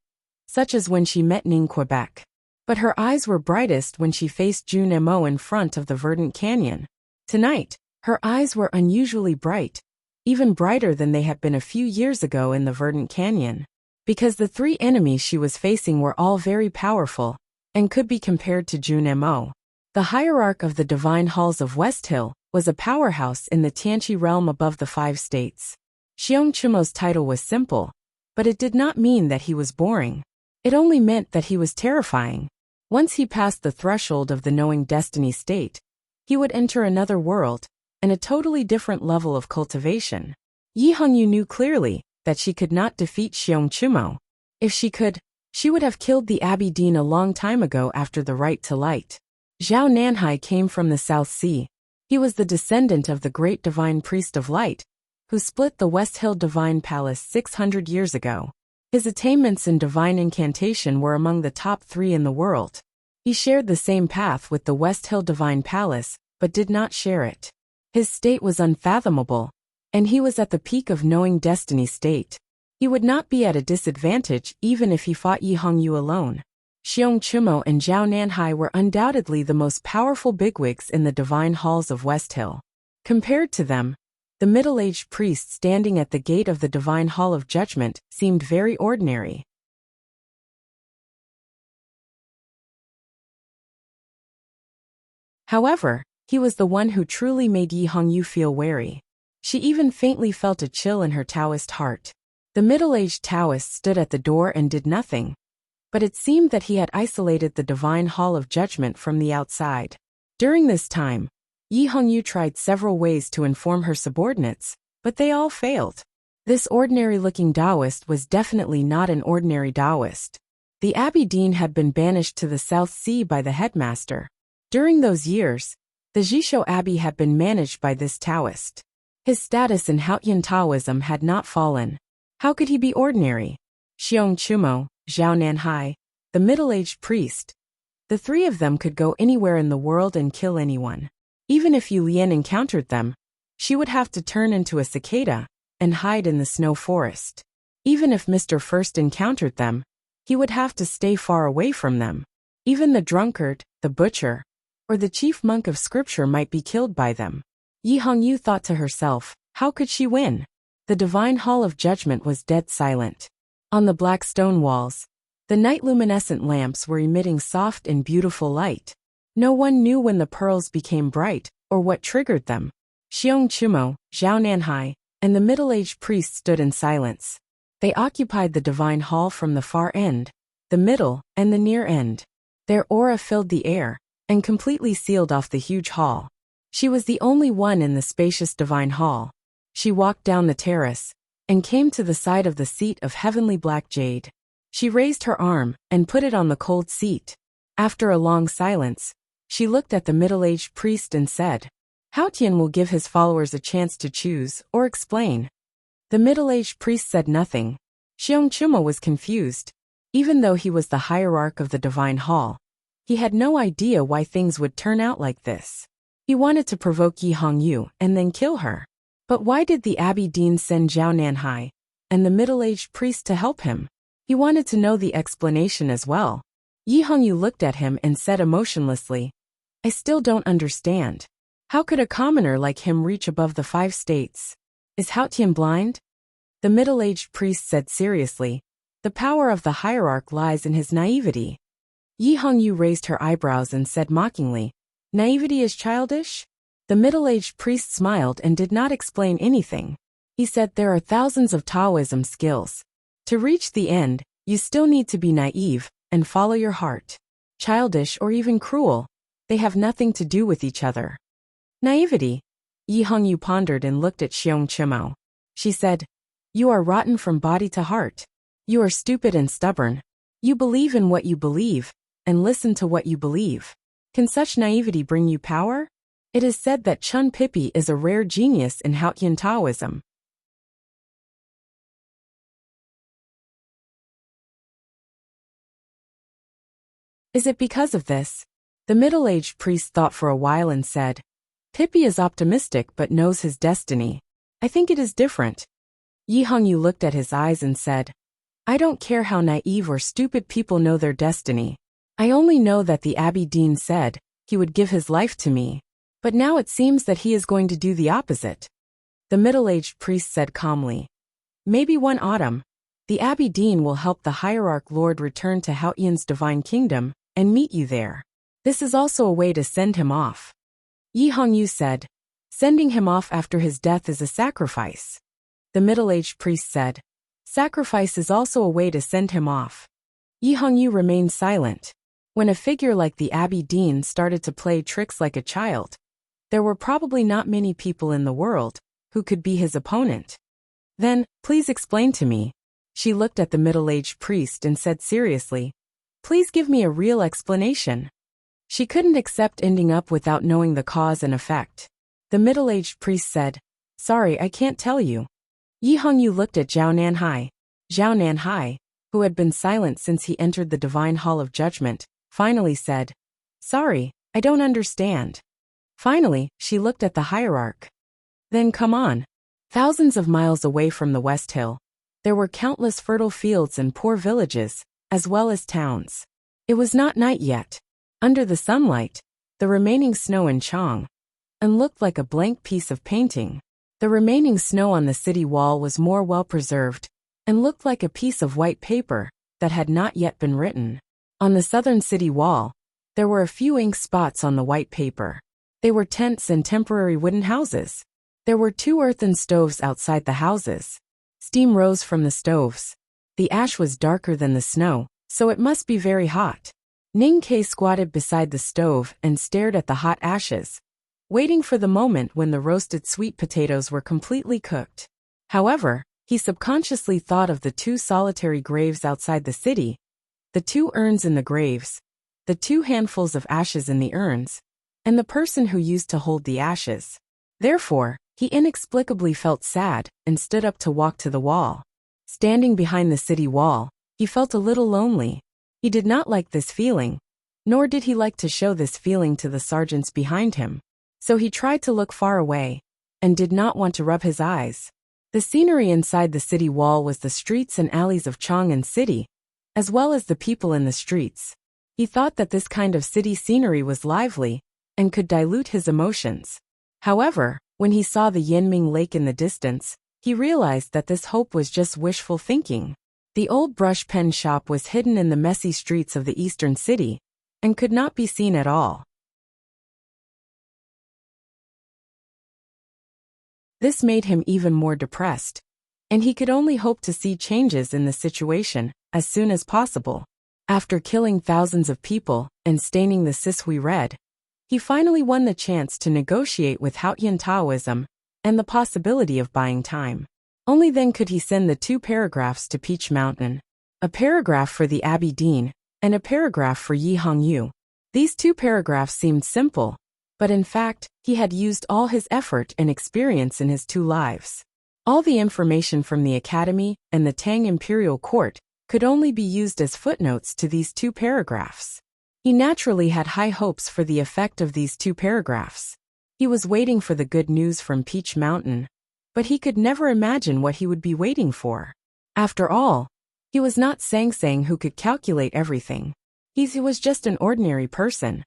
such as when she met Ning Quebec. But her eyes were brightest when she faced Jun Mo in front of the verdant canyon. Tonight, her eyes were unusually bright, even brighter than they had been a few years ago in the verdant canyon. Because the 3 enemies she was facing were all very powerful, and could be compared to Jun Mo. The hierarch of the Divine Halls of West Hill was a powerhouse in the Tianqi realm above the 5 states. Xiong Chumo's title was simple, but it did not mean that he was boring. It only meant that he was terrifying. Once he passed the threshold of the knowing destiny state, he would enter another world, and a totally different level of cultivation. Yi Hongyu knew clearly that she could not defeat Xiong Chumo. If she could, she would have killed the Abbey Dean a long time ago after the right to light. Zhao Nanhai came from the South Sea. He was the descendant of the great divine priest of light, who split the West Hill Divine Palace 600 years ago. His attainments in divine incantation were among the top 3 in the world. He shared the same path with the West Hill Divine Palace, but did not share it. His state was unfathomable, and he was at the peak of knowing destiny state. He would not be at a disadvantage even if he fought Yi Hongyu alone. Xiong Chumo and Zhao Nanhai were undoubtedly the most powerful bigwigs in the divine halls of West Hill. Compared to them, the middle-aged priest standing at the gate of the divine hall of judgment seemed very ordinary. However, he was the one who truly made Yi Hongyu feel wary. She even faintly felt a chill in her Taoist heart. The middle-aged Taoist stood at the door and did nothing, but it seemed that he had isolated the divine hall of judgment from the outside. During this time, Yi Hongyu tried several ways to inform her subordinates, but they all failed. This ordinary-looking Taoist was definitely not an ordinary Taoist. The Abbey Dean had been banished to the South Sea by the headmaster. During those years, the Jishou Abbey had been managed by this Taoist. His status in Haotian Taoism had not fallen. How could he be ordinary? Xiong Chumo, Zhao Nanhai, the middle-aged priest. The 3 of them could go anywhere in the world and kill anyone. Even if Yu Lian encountered them, she would have to turn into a cicada and hide in the snow forest. Even if Mr. First encountered them, he would have to stay far away from them. Even the drunkard, the butcher, or the chief monk of scripture might be killed by them. Yi Hongyu thought to herself, how could she win? The divine hall of judgment was dead silent. On the black stone walls, the night luminescent lamps were emitting soft and beautiful light. No one knew when the pearls became bright, or what triggered them. Xiong Chumo, Zhao Nanhai, and the middle-aged priest stood in silence. They occupied the divine hall from the far end, the middle, and the near end. Their aura filled the air, and completely sealed off the huge hall. She was the only one in the spacious divine hall. She walked down the terrace, and came to the side of the seat of heavenly black jade. She raised her arm, and put it on the cold seat. After a long silence, she looked at the middle-aged priest and said, Haotian will give his followers a chance to choose or explain. The middle-aged priest said nothing. Xiong Chumo was confused. Even though he was the hierarch of the divine hall, he had no idea why things would turn out like this. He wanted to provoke Yi Hongyu and then kill her. But why did the Abbey Dean send Zhao Nanhai and the middle-aged priest to help him? He wanted to know the explanation as well. Yi Hongyu looked at him and said emotionlessly, I still don't understand. How could a commoner like him reach above the 5 states? Is Haotian blind? The middle-aged priest said seriously, the power of the hierarch lies in his naivety. Yi Hongyu raised her eyebrows and said mockingly, naivety is childish? The middle-aged priest smiled and did not explain anything. He said there are thousands of Taoism skills. To reach the end, you still need to be naive and follow your heart. Childish or even cruel, they have nothing to do with each other. Naivety? Yi Hongyu pondered and looked at Xiong Chumo. She said, you are rotten from body to heart. You are stupid and stubborn. You believe in what you believe, and listen to what you believe. Can such naivety bring you power? It is said that Chun Pipi is a rare genius in Haotian Taoism. Is it because of this? The middle-aged priest thought for a while and said, Pipi is optimistic but knows his destiny. I think it is different. Yi Hongyu looked at his eyes and said, I don't care how naive or stupid people know their destiny. I only know that the Abbey Dean said he would give his life to me. But now it seems that he is going to do the opposite. The middle-aged priest said calmly, maybe one autumn, the Abbey Dean will help the hierarch lord return to Haotian's divine kingdom and meet you there. This is also a way to send him off. Yi Hongyu said, sending him off after his death is a sacrifice. The middle-aged priest said, sacrifice is also a way to send him off. Yi Hongyu remained silent. When a figure like the Abbey Dean started to play tricks like a child, there were probably not many people in the world who could be his opponent. Then, please explain to me. She looked at the middle-aged priest and said seriously, please give me a real explanation. She couldn't accept ending up without knowing the cause and effect. The middle-aged priest said, sorry, I can't tell you. Yi Hongyu looked at Zhao Nanhai. Zhao Nanhai, who had been silent since he entered the divine hall of judgment, finally said, sorry, I don't understand. Finally, she looked at the hierarch. Then come on. Thousands of miles away from the West Hill, there were countless fertile fields and poor villages, as well as towns. It was not night yet. Under the sunlight, the remaining snow in Chang, and looked like a blank piece of painting. The remaining snow on the city wall was more well-preserved, and looked like a piece of white paper that had not yet been written. On the southern city wall, there were a few ink spots on the white paper. They were tents and temporary wooden houses. There were 2 earthen stoves outside the houses. Steam rose from the stoves. The ash was darker than the snow, so it must be very hot. Ning Ke squatted beside the stove and stared at the hot ashes, waiting for the moment when the roasted sweet potatoes were completely cooked. However, he subconsciously thought of the 2 solitary graves outside the city, the 2 urns in the graves, the 2 handfuls of ashes in the urns, and the person who used to hold the ashes. Therefore, he inexplicably felt sad and stood up to walk to the wall. Standing behind the city wall, he felt a little lonely. He did not like this feeling, nor did he like to show this feeling to the sergeants behind him. So he tried to look far away, and did not want to rub his eyes. The scenery inside the city wall was the streets and alleys of Chang'an City, as well as the people in the streets. He thought that this kind of city scenery was lively, and could dilute his emotions. However, when he saw the Yanming Lake in the distance, he realized that this hope was just wishful thinking. The old brush pen shop was hidden in the messy streets of the eastern city, and could not be seen at all. This made him even more depressed, and he could only hope to see changes in the situation as soon as possible. After killing thousands of people and staining the Sishui red, he finally won the chance to negotiate with Haotian Taoism and the possibility of buying time. Only then could he send the 2 paragraphs to Peach Mountain, a paragraph for the Abbey Dean, and a paragraph for Yi Hongyu. These 2 paragraphs seemed simple, but in fact, he had used all his effort and experience in his 2 lives. All the information from the Academy and the Tang Imperial Court could only be used as footnotes to these 2 paragraphs. He naturally had high hopes for the effect of these 2 paragraphs. He was waiting for the good news from Peach Mountain, but he could never imagine what he would be waiting for. After all, he was not Sang Sang who could calculate everything. He was just an ordinary person.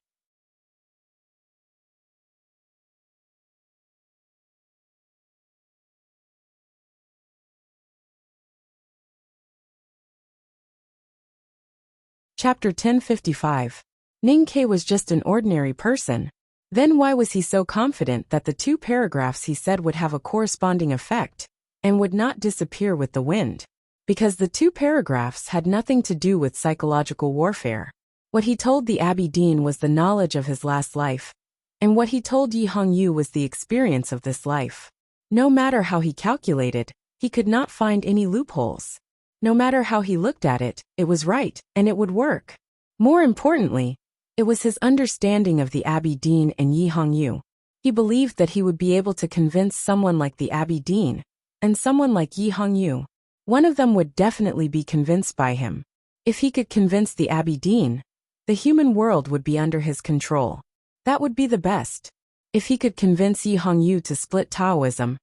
Chapter 1055. Ning Ke was just an ordinary person. Then why was he so confident that the 2 paragraphs he said would have a corresponding effect, and would not disappear with the wind? Because the 2 paragraphs had nothing to do with psychological warfare. What he told the Abbey Dean was the knowledge of his last life, and what he told Yi Hongyu was the experience of this life. No matter how he calculated, he could not find any loopholes. No matter how he looked at it, it was right, and it would work. More importantly, it was his understanding of the Abbey Dean and Yi Hongyu. He believed that he would be able to convince someone like the Abbey Dean, and someone like Yi Hongyu. One of them would definitely be convinced by him. If he could convince the Abbey Dean, the human world would be under his control. That would be the best. If he could convince Yi Hongyu to split Taoism,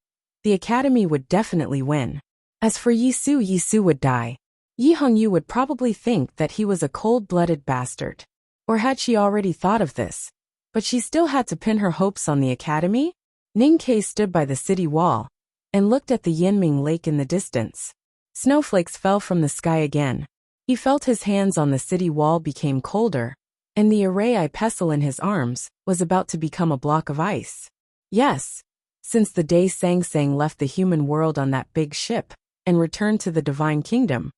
the Academy would definitely win. As for Yisu would die. Yi Hongyu would probably think that he was a cold-blooded bastard. Or had she already thought of this? But she still had to pin her hopes on the Academy? Ning Ke stood by the city wall and looked at the Yanming Lake in the distance. Snowflakes fell from the sky again. He felt his hands on the city wall became colder, and the array pestle in his arms was about to become a block of ice. Yes, since the day Sang Sang left the human world on that big ship and returned to the Divine Kingdom,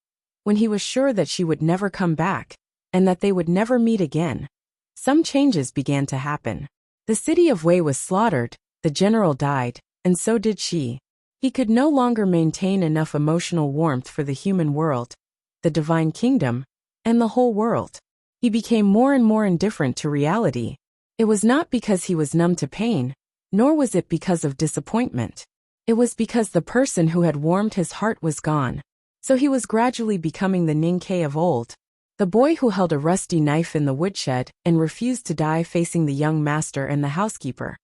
when he was sure that she would never come back, and that they would never meet again, some changes began to happen. The city of Wei was slaughtered, the general died, and so did she. He could no longer maintain enough emotional warmth for the human world, the divine kingdom, and the whole world. He became more and more indifferent to reality. It was not because he was numb to pain, nor was it because of disappointment. It was because the person who had warmed his heart was gone. So he was gradually becoming the Ninkei of old, the boy who held a rusty knife in the woodshed and refused to die facing the young master and the housekeeper.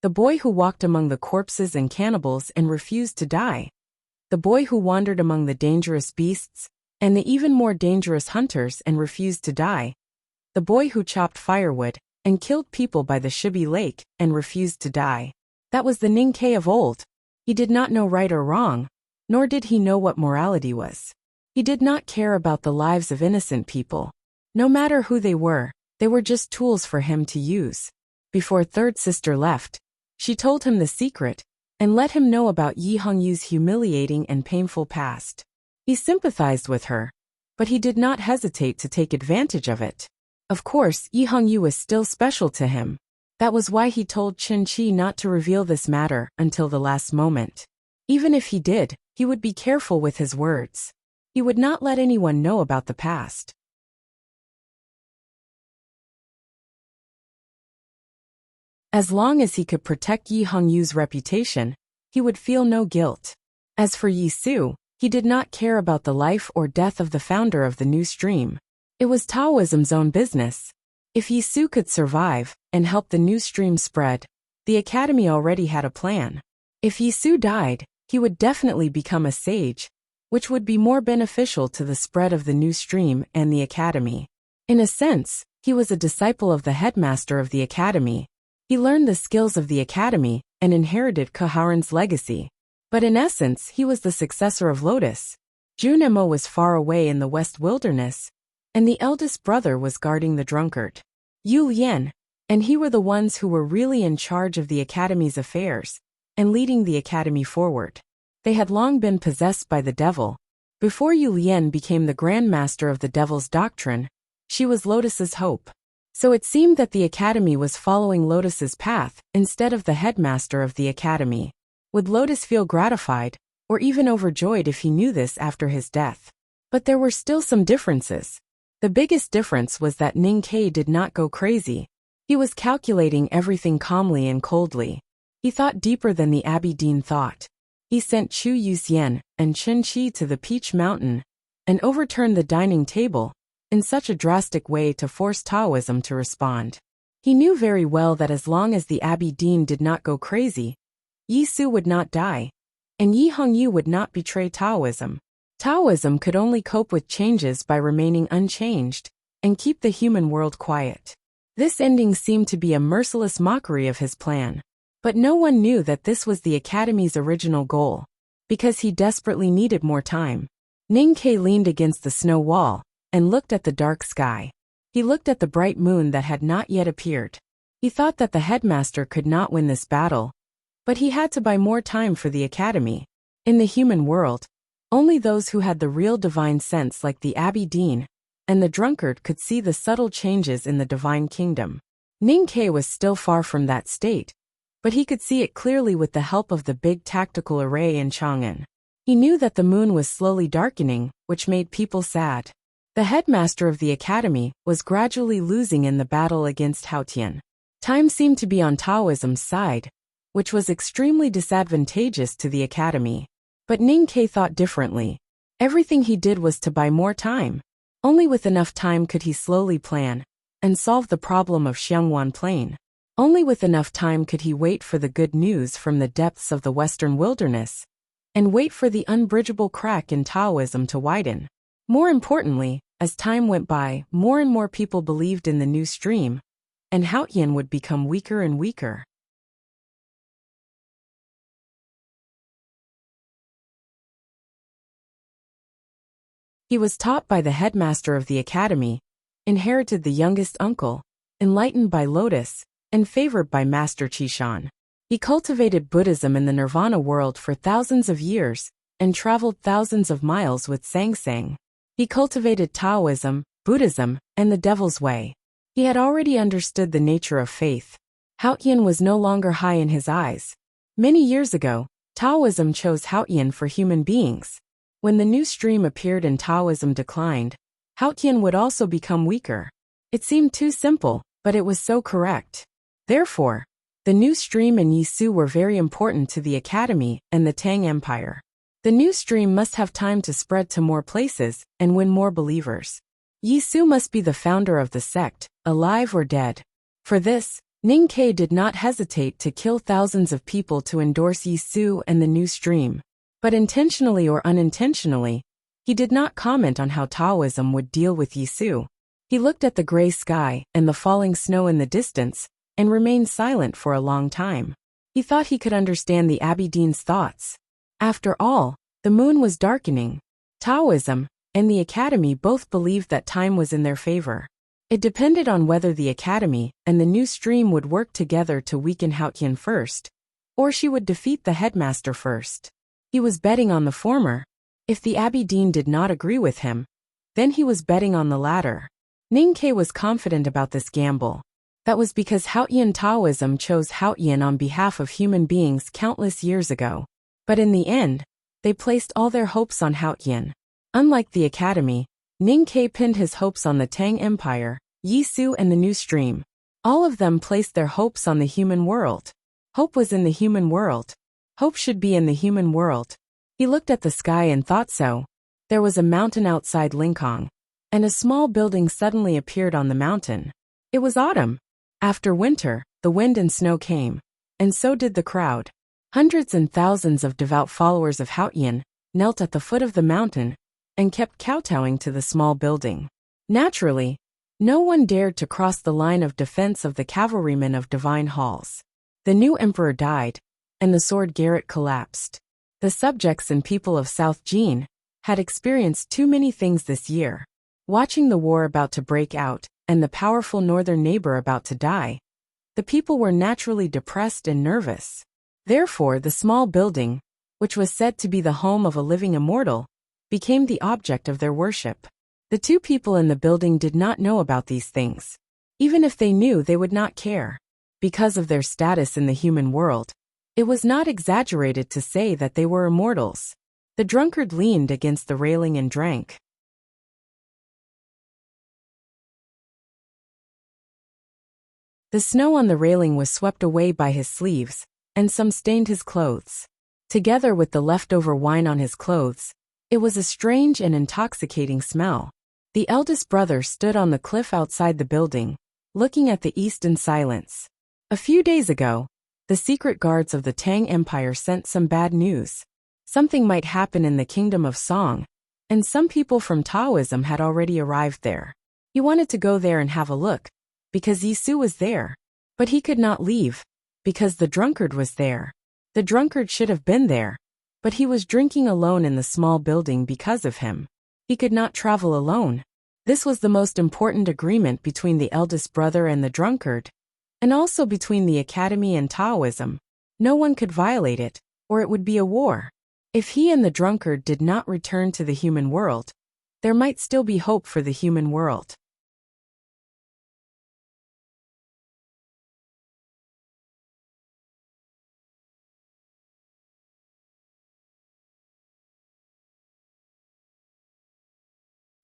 The boy who walked among the corpses and cannibals and refused to die. The boy who wandered among the dangerous beasts and the even more dangerous hunters and refused to die. The boy who chopped firewood and killed people by the Shibi Lake and refused to die. That was the Ninkei of old. He did not know right or wrong, nor did he know what morality was. He did not care about the lives of innocent people. No matter who they were just tools for him to use. Before third sister left, she told him the secret and let him know about Yi Hongyu's humiliating and painful past. He sympathized with her, but he did not hesitate to take advantage of it. Of course, Yi Hongyu was still special to him. That was why he told Chen Qi not to reveal this matter until the last moment. Even if he did, he would be careful with his words. He would not let anyone know about the past. As long as he could protect Yi Hongyu's reputation, he would feel no guilt. As for Yi Su, he did not care about the life or death of the founder of the new stream. It was Taoism's own business. If Yi Su could survive and help the new stream spread, the academy already had a plan. If Yi Su died, he would definitely become a sage, which would be more beneficial to the spread of the new stream and the academy. In a sense, he was a disciple of the headmaster of the academy. He learned the skills of the academy and inherited Kaharan's legacy. But in essence, he was the successor of Lotus. Junemo was far away in the West Wilderness, and the eldest brother was guarding the drunkard, Yu Lian, and he were the ones who were really in charge of the academy's affairs and leading the academy forward. They had long been possessed by the devil. Before Yu Lian became the grandmaster of the devil's doctrine, she was Lotus's hope. So it seemed that the academy was following Lotus's path instead of the headmaster of the academy. Would Lotus feel gratified, or even overjoyed if he knew this after his death? But there were still some differences. The biggest difference was that Ninkei did not go crazy. He was calculating everything calmly and coldly. He thought deeper than the Abbey Dean thought. He sent Chu Yuxian and Chen Qi to the Peach Mountain and overturned the dining table in such a drastic way to force Taoism to respond. He knew very well that as long as the Abbey Dean did not go crazy, Yi Su would not die, and Yi Hongyu would not betray Taoism. Taoism could only cope with changes by remaining unchanged and keep the human world quiet. This ending seemed to be a merciless mockery of his plan. But no one knew that this was the academy's original goal, because he desperately needed more time. Ninkei leaned against the snow wall and looked at the dark sky. He looked at the bright moon that had not yet appeared. He thought that the headmaster could not win this battle, but he had to buy more time for the academy. In the human world, only those who had the real divine sense like the Abbey Dean and the drunkard could see the subtle changes in the divine kingdom. Ninkei was still far from that state, but he could see it clearly with the help of the big tactical array in Chang'an. He knew that the moon was slowly darkening, which made people sad. The headmaster of the academy was gradually losing in the battle against Haotian. Time seemed to be on Taoism's side, which was extremely disadvantageous to the academy. But Ninkei thought differently. Everything he did was to buy more time. Only with enough time could he slowly plan and solve the problem of Xiangwan Plain. Only with enough time could he wait for the good news from the depths of the western wilderness and wait for the unbridgeable crack in Taoism to widen. More importantly, as time went by, more and more people believed in the new stream, and Haotian would become weaker and weaker. He was taught by the headmaster of the academy, inherited the youngest uncle, enlightened by Lotus, and favored by Master Qishan. He cultivated Buddhism in the Nirvana world for thousands of years and traveled thousands of miles with Sangsang. He cultivated Taoism, Buddhism, and the Devil's Way. He had already understood the nature of faith. Haotian was no longer high in his eyes. Many years ago, Taoism chose Haotian for human beings. When the new stream appeared and Taoism declined, Haotian would also become weaker. It seemed too simple, but it was so correct. Therefore, the new stream and Yisu were very important to the academy and the Tang Empire. The new stream must have time to spread to more places and win more believers. Yisu must be the founder of the sect, alive or dead. For this, Ning Ke did not hesitate to kill thousands of people to endorse Yisu and the new stream. But intentionally or unintentionally, he did not comment on how Taoism would deal with Yisu. He looked at the gray sky and the falling snow in the distance, and remained silent for a long time. He thought he could understand the Abidin's thoughts. After all, the moon was darkening. Taoism and the academy both believed that time was in their favor. It depended on whether the academy and the new stream would work together to weaken Haotian first, or she would defeat the headmaster first. He was betting on the former. If the Abidin did not agree with him, then he was betting on the latter. Ning Ke was confident about this gamble. That was because Haotian Taoism chose Haotian on behalf of human beings countless years ago. But in the end, they placed all their hopes on Haotian. Unlike the academy, Ning Ke pinned his hopes on the Tang Empire, Yisu and the new stream. All of them placed their hopes on the human world. Hope was in the human world. Hope should be in the human world. He looked at the sky and thought so. There was a mountain outside Lincoln, and a small building suddenly appeared on the mountain. It was autumn. After winter, the wind and snow came, and so did the crowd. Hundreds and thousands of devout followers of Haotian knelt at the foot of the mountain and kept kowtowing to the small building. Naturally, no one dared to cross the line of defense of the cavalrymen of divine halls. The new emperor died, and the sword garret collapsed. The subjects and people of South Jin had experienced too many things this year. Watching the war about to break out and the powerful northern neighbor about to die, the people were naturally depressed and nervous. Therefore, the small building, which was said to be the home of a living immortal, became the object of their worship. The two people in the building did not know about these things. Even if they knew, they would not care. Because of their status in the human world, it was not exaggerated to say that they were immortals. The drunkard leaned against the railing and drank. The snow on the railing was swept away by his sleeves, and some stained his clothes. Together with the leftover wine on his clothes, it was a strange and intoxicating smell. The eldest brother stood on the cliff outside the building, looking at the east in silence. A few days ago, the secret guards of the Tang Empire sent some bad news. Something might happen in the kingdom of Song, and some people from Taoism had already arrived there. He wanted to go there and have a look, because Yisu was there. But he could not leave, because the drunkard was there. The drunkard should have been there, but he was drinking alone in the small building because of him. He could not travel alone. This was the most important agreement between the eldest brother and the drunkard, and also between the academy and Taoism. No one could violate it, or it would be a war. If he and the drunkard did not return to the human world, there might still be hope for the human world.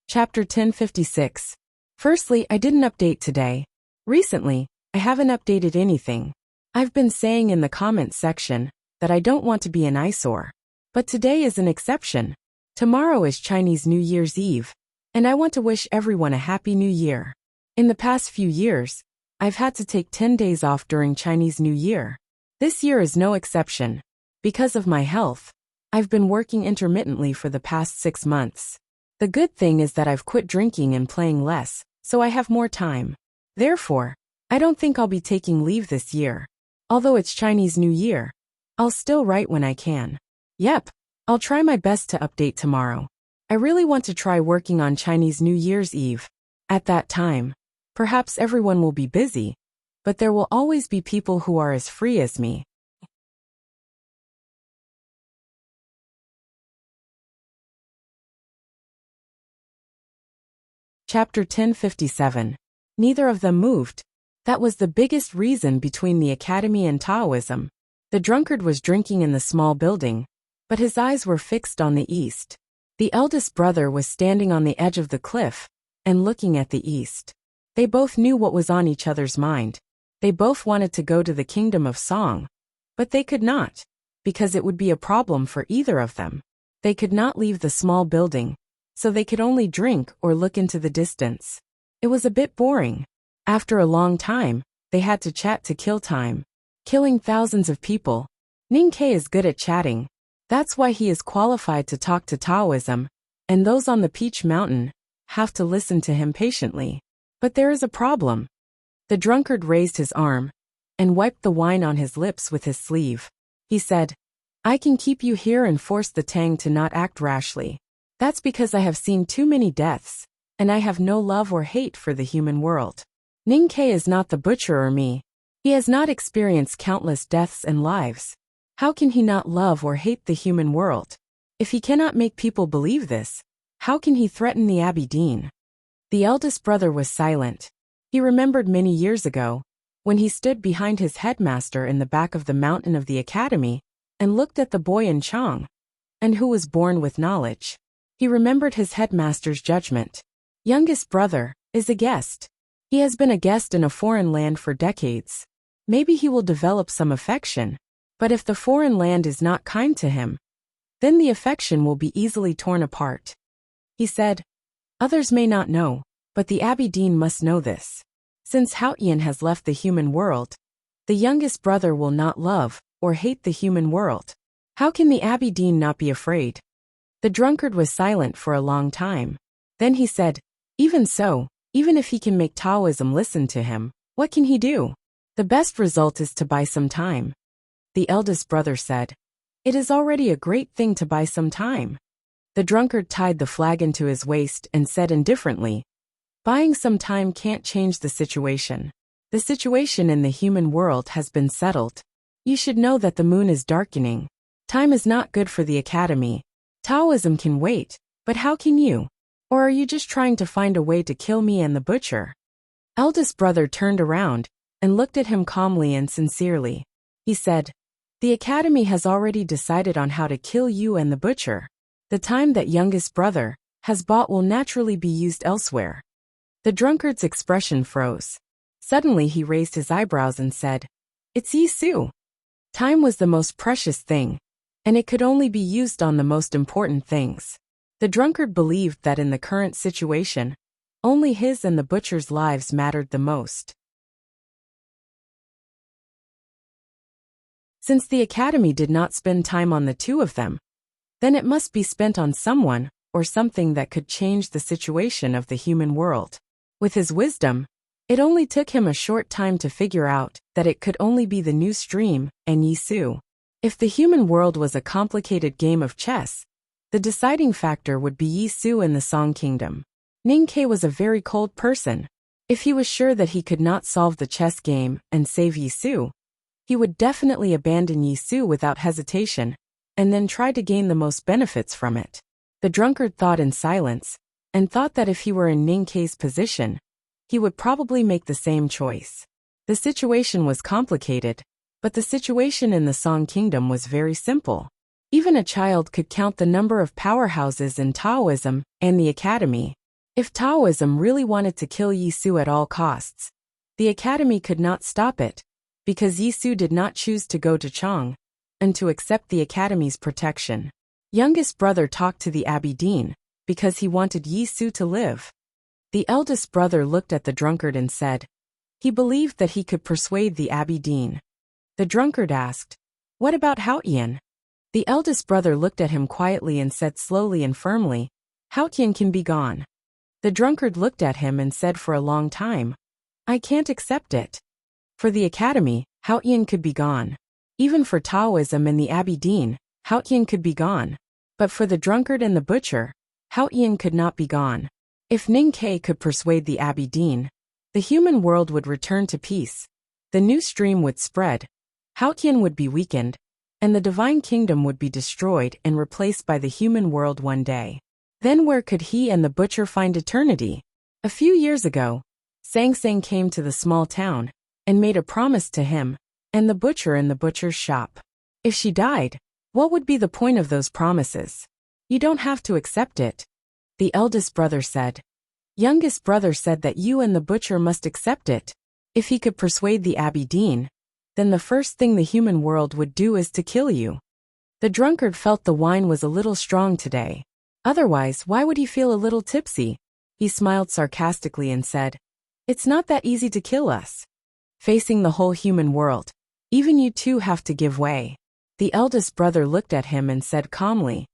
Chapter 1056. Firstly, I didn't update today. Recently, I haven't updated anything. I've been saying in the comments section that I don't want to be an eyesore. But today is an exception. Tomorrow is Chinese New Year's Eve, and I want to wish everyone a Happy New Year. In the past few years, I've had to take 10 days off during Chinese New Year. This year is no exception. Because of my health, I've been working intermittently for the past 6 months. The good thing is that I've quit drinking and playing less, so I have more time. Therefore, I don't think I'll be taking leave this year. Although it's Chinese New Year, I'll still write when I can. Yep, I'll try my best to update tomorrow. I really want to try working on Chinese New Year's Eve. At that time, perhaps everyone will be busy, but there will always be people who are as free as me. Chapter 1057. Neither of them moved. That was the biggest reason between the academy and Taoism. The drunkard was drinking in the small building, but his eyes were fixed on the east. The eldest brother was standing on the edge of the cliff and looking at the east. They both knew what was on each other's mind. They both wanted to go to the kingdom of song, but they could not, because it would be a problem for either of them. They could not leave the small building, so they could only drink or look into the distance. It was a bit boring. After a long time, they had to chat to kill time. Killing thousands of people. Ninkei is good at chatting. That's why he is qualified to talk to Taoism, and those on the Peach Mountain have to listen to him patiently. But there is a problem. The drunkard raised his arm and wiped the wine on his lips with his sleeve. He said, "I can keep you here and force the Tang to not act rashly. That's because I have seen too many deaths, and I have no love or hate for the human world. Ninkei is not the butcher or me. He has not experienced countless deaths and lives. How can he not love or hate the human world? If he cannot make people believe this, how can he threaten the Abbey Dean?" The eldest brother was silent. He remembered many years ago, when he stood behind his headmaster in the back of the mountain of the academy, and looked at the boy in Chang, and who was born with knowledge. He remembered his headmaster's judgment. Youngest brother is a guest. He has been a guest in a foreign land for decades. Maybe he will develop some affection, but if the foreign land is not kind to him, then the affection will be easily torn apart. He said, "Others may not know, but the Abbey Dean must know this. Since Haotian has left the human world, the youngest brother will not love or hate the human world. How can the Abbey Dean not be afraid?" The drunkard was silent for a long time. Then he said, "Even so, even if he can make Taoism listen to him, what can he do? The best result is to buy some time." The eldest brother said, "It is already a great thing to buy some time." The drunkard tied the flagon to his waist and said indifferently, "Buying some time can't change the situation. The situation in the human world has been settled. You should know that the moon is darkening. Time is not good for the academy. Taoism can wait, but how can you? Or are you just trying to find a way to kill me and the butcher?" Eldest brother turned around and looked at him calmly and sincerely. He said, "The academy has already decided on how to kill you and the butcher. The time that youngest brother has bought will naturally be used elsewhere." The drunkard's expression froze. Suddenly he raised his eyebrows and said, "It's Yi Su." Time was the most precious thing, and it could only be used on the most important things. The drunkard believed that in the current situation, only his and the butcher's lives mattered the most. Since the academy did not spend time on the two of them, then it must be spent on someone or something that could change the situation of the human world. With his wisdom, it only took him a short time to figure out that it could only be the new stream and Yi Su. If the human world was a complicated game of chess, the deciding factor would be Yi Su in the Song Kingdom. Ninkei was a very cold person. If he was sure that he could not solve the chess game and save Yi Su, he would definitely abandon Yi Su without hesitation, and then try to gain the most benefits from it. The drunkard thought in silence, and thought that if he were in Ninkei's position, he would probably make the same choice. The situation was complicated, but the situation in the Song Kingdom was very simple. Even a child could count the number of powerhouses in Taoism and the academy. If Taoism really wanted to kill Yi Su at all costs, the academy could not stop it, because Yi Su did not choose to go to Chang and to accept the academy's protection. Youngest brother talked to the Abbey Dean because he wanted Yi Su to live. The eldest brother looked at the drunkard and said, he believed that he could persuade the Abbey Dean. The drunkard asked, "What about Haotian?" The eldest brother looked at him quietly and said slowly and firmly, "Haotian can be gone." The drunkard looked at him and said for a long time, "I can't accept it." For the academy, Haotian could be gone. Even for Taoism and the Abbey Dean, Haotian could be gone. But for the drunkard and the butcher, Haotian could not be gone. If Ninkei could persuade the Abbey Dean, the human world would return to peace. The new stream would spread. Haotian would be weakened, and the divine kingdom would be destroyed and replaced by the human world one day. Then where could he and the butcher find eternity? A few years ago, Sang Sang came to the small town and made a promise to him and the butcher in the butcher's shop. If she died, what would be the point of those promises? You don't have to accept it, the eldest brother said. Youngest brother said that you and the butcher must accept it. If he could persuade the Abbey Dean, then the first thing the human world would do is to kill you. The drunkard felt the wine was a little strong today. Otherwise, why would he feel a little tipsy? He smiled sarcastically and said, "It's not that easy to kill us. Facing the whole human world, even you two have to give way." The eldest brother looked at him and said calmly,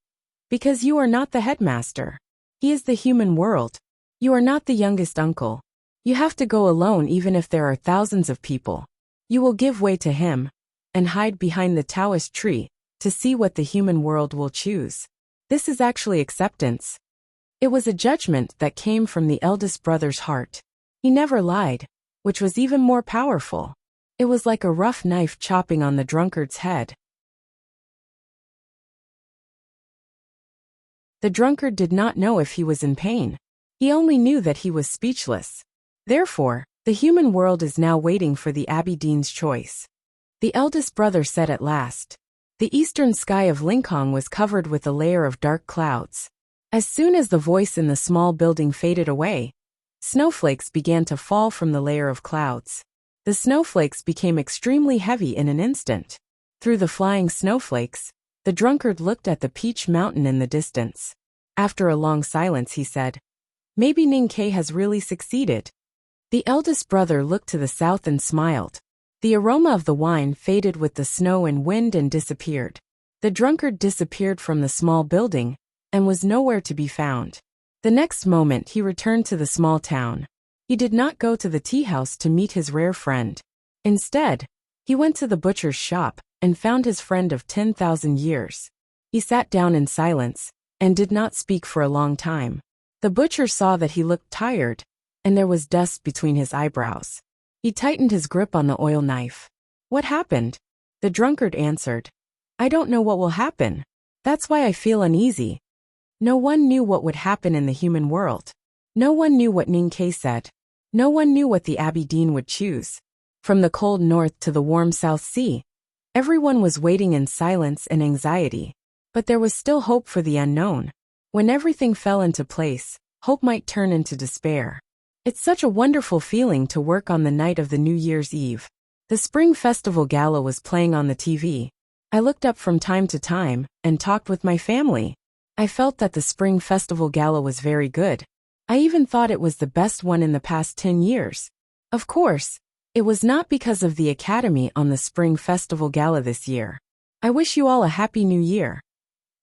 "Because you are not the headmaster. He is the human world. You are not the youngest uncle. You have to go alone even if there are thousands of people. You will give way to him and hide behind the Taoist tree to see what the human world will choose. This is actually acceptance." It was a judgment that came from the eldest brother's heart. He never lied, which was even more powerful. It was like a rough knife chopping on the drunkard's head. The drunkard did not know if he was in pain. He only knew that he was speechless. Therefore, the human world is now waiting for the Abbey Dean's choice. The eldest brother said at last. The eastern sky of Lincoln was covered with a layer of dark clouds. As soon as the voice in the small building faded away, snowflakes began to fall from the layer of clouds. The snowflakes became extremely heavy in an instant. Through the flying snowflakes, the drunkard looked at the Peach Mountain in the distance. After a long silence he said, "Maybe Ninkei has really succeeded." The eldest brother looked to the south and smiled. The aroma of the wine faded with the snow and wind and disappeared. The drunkard disappeared from the small building and was nowhere to be found. The next moment he returned to the small town. He did not go to the tea house to meet his rare friend. Instead, he went to the butcher's shop and found his friend of 10,000 years. He sat down in silence and did not speak for a long time. The butcher saw that he looked tired, and there was dust between his eyebrows. He tightened his grip on the oil knife. "What happened?" The drunkard answered, "I don't know what will happen. That's why I feel uneasy." No one knew what would happen in the human world. No one knew what Ninkei said. No one knew what the Abbey Dean would choose. From the cold north to the warm South Sea, everyone was waiting in silence and anxiety. But there was still hope for the unknown. When everything fell into place, hope might turn into despair. It's such a wonderful feeling to work on the night of the New Year's Eve. The Spring Festival Gala was playing on the TV. I looked up from time to time and talked with my family. I felt that the Spring Festival Gala was very good. I even thought it was the best one in the past 10 years. Of course, it was not because of the Academy on the Spring Festival Gala this year. I wish you all a Happy New Year.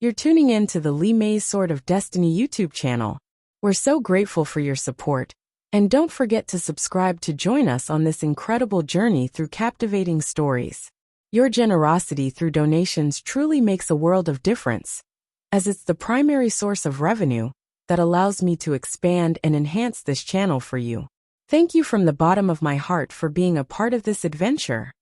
You're tuning in to the Li Mei's Sword of Destiny YouTube channel. We're so grateful for your support. And don't forget to subscribe to join us on this incredible journey through captivating stories. Your generosity through donations truly makes a world of difference, as it's the primary source of revenue that allows me to expand and enhance this channel for you. Thank you from the bottom of my heart for being a part of this adventure.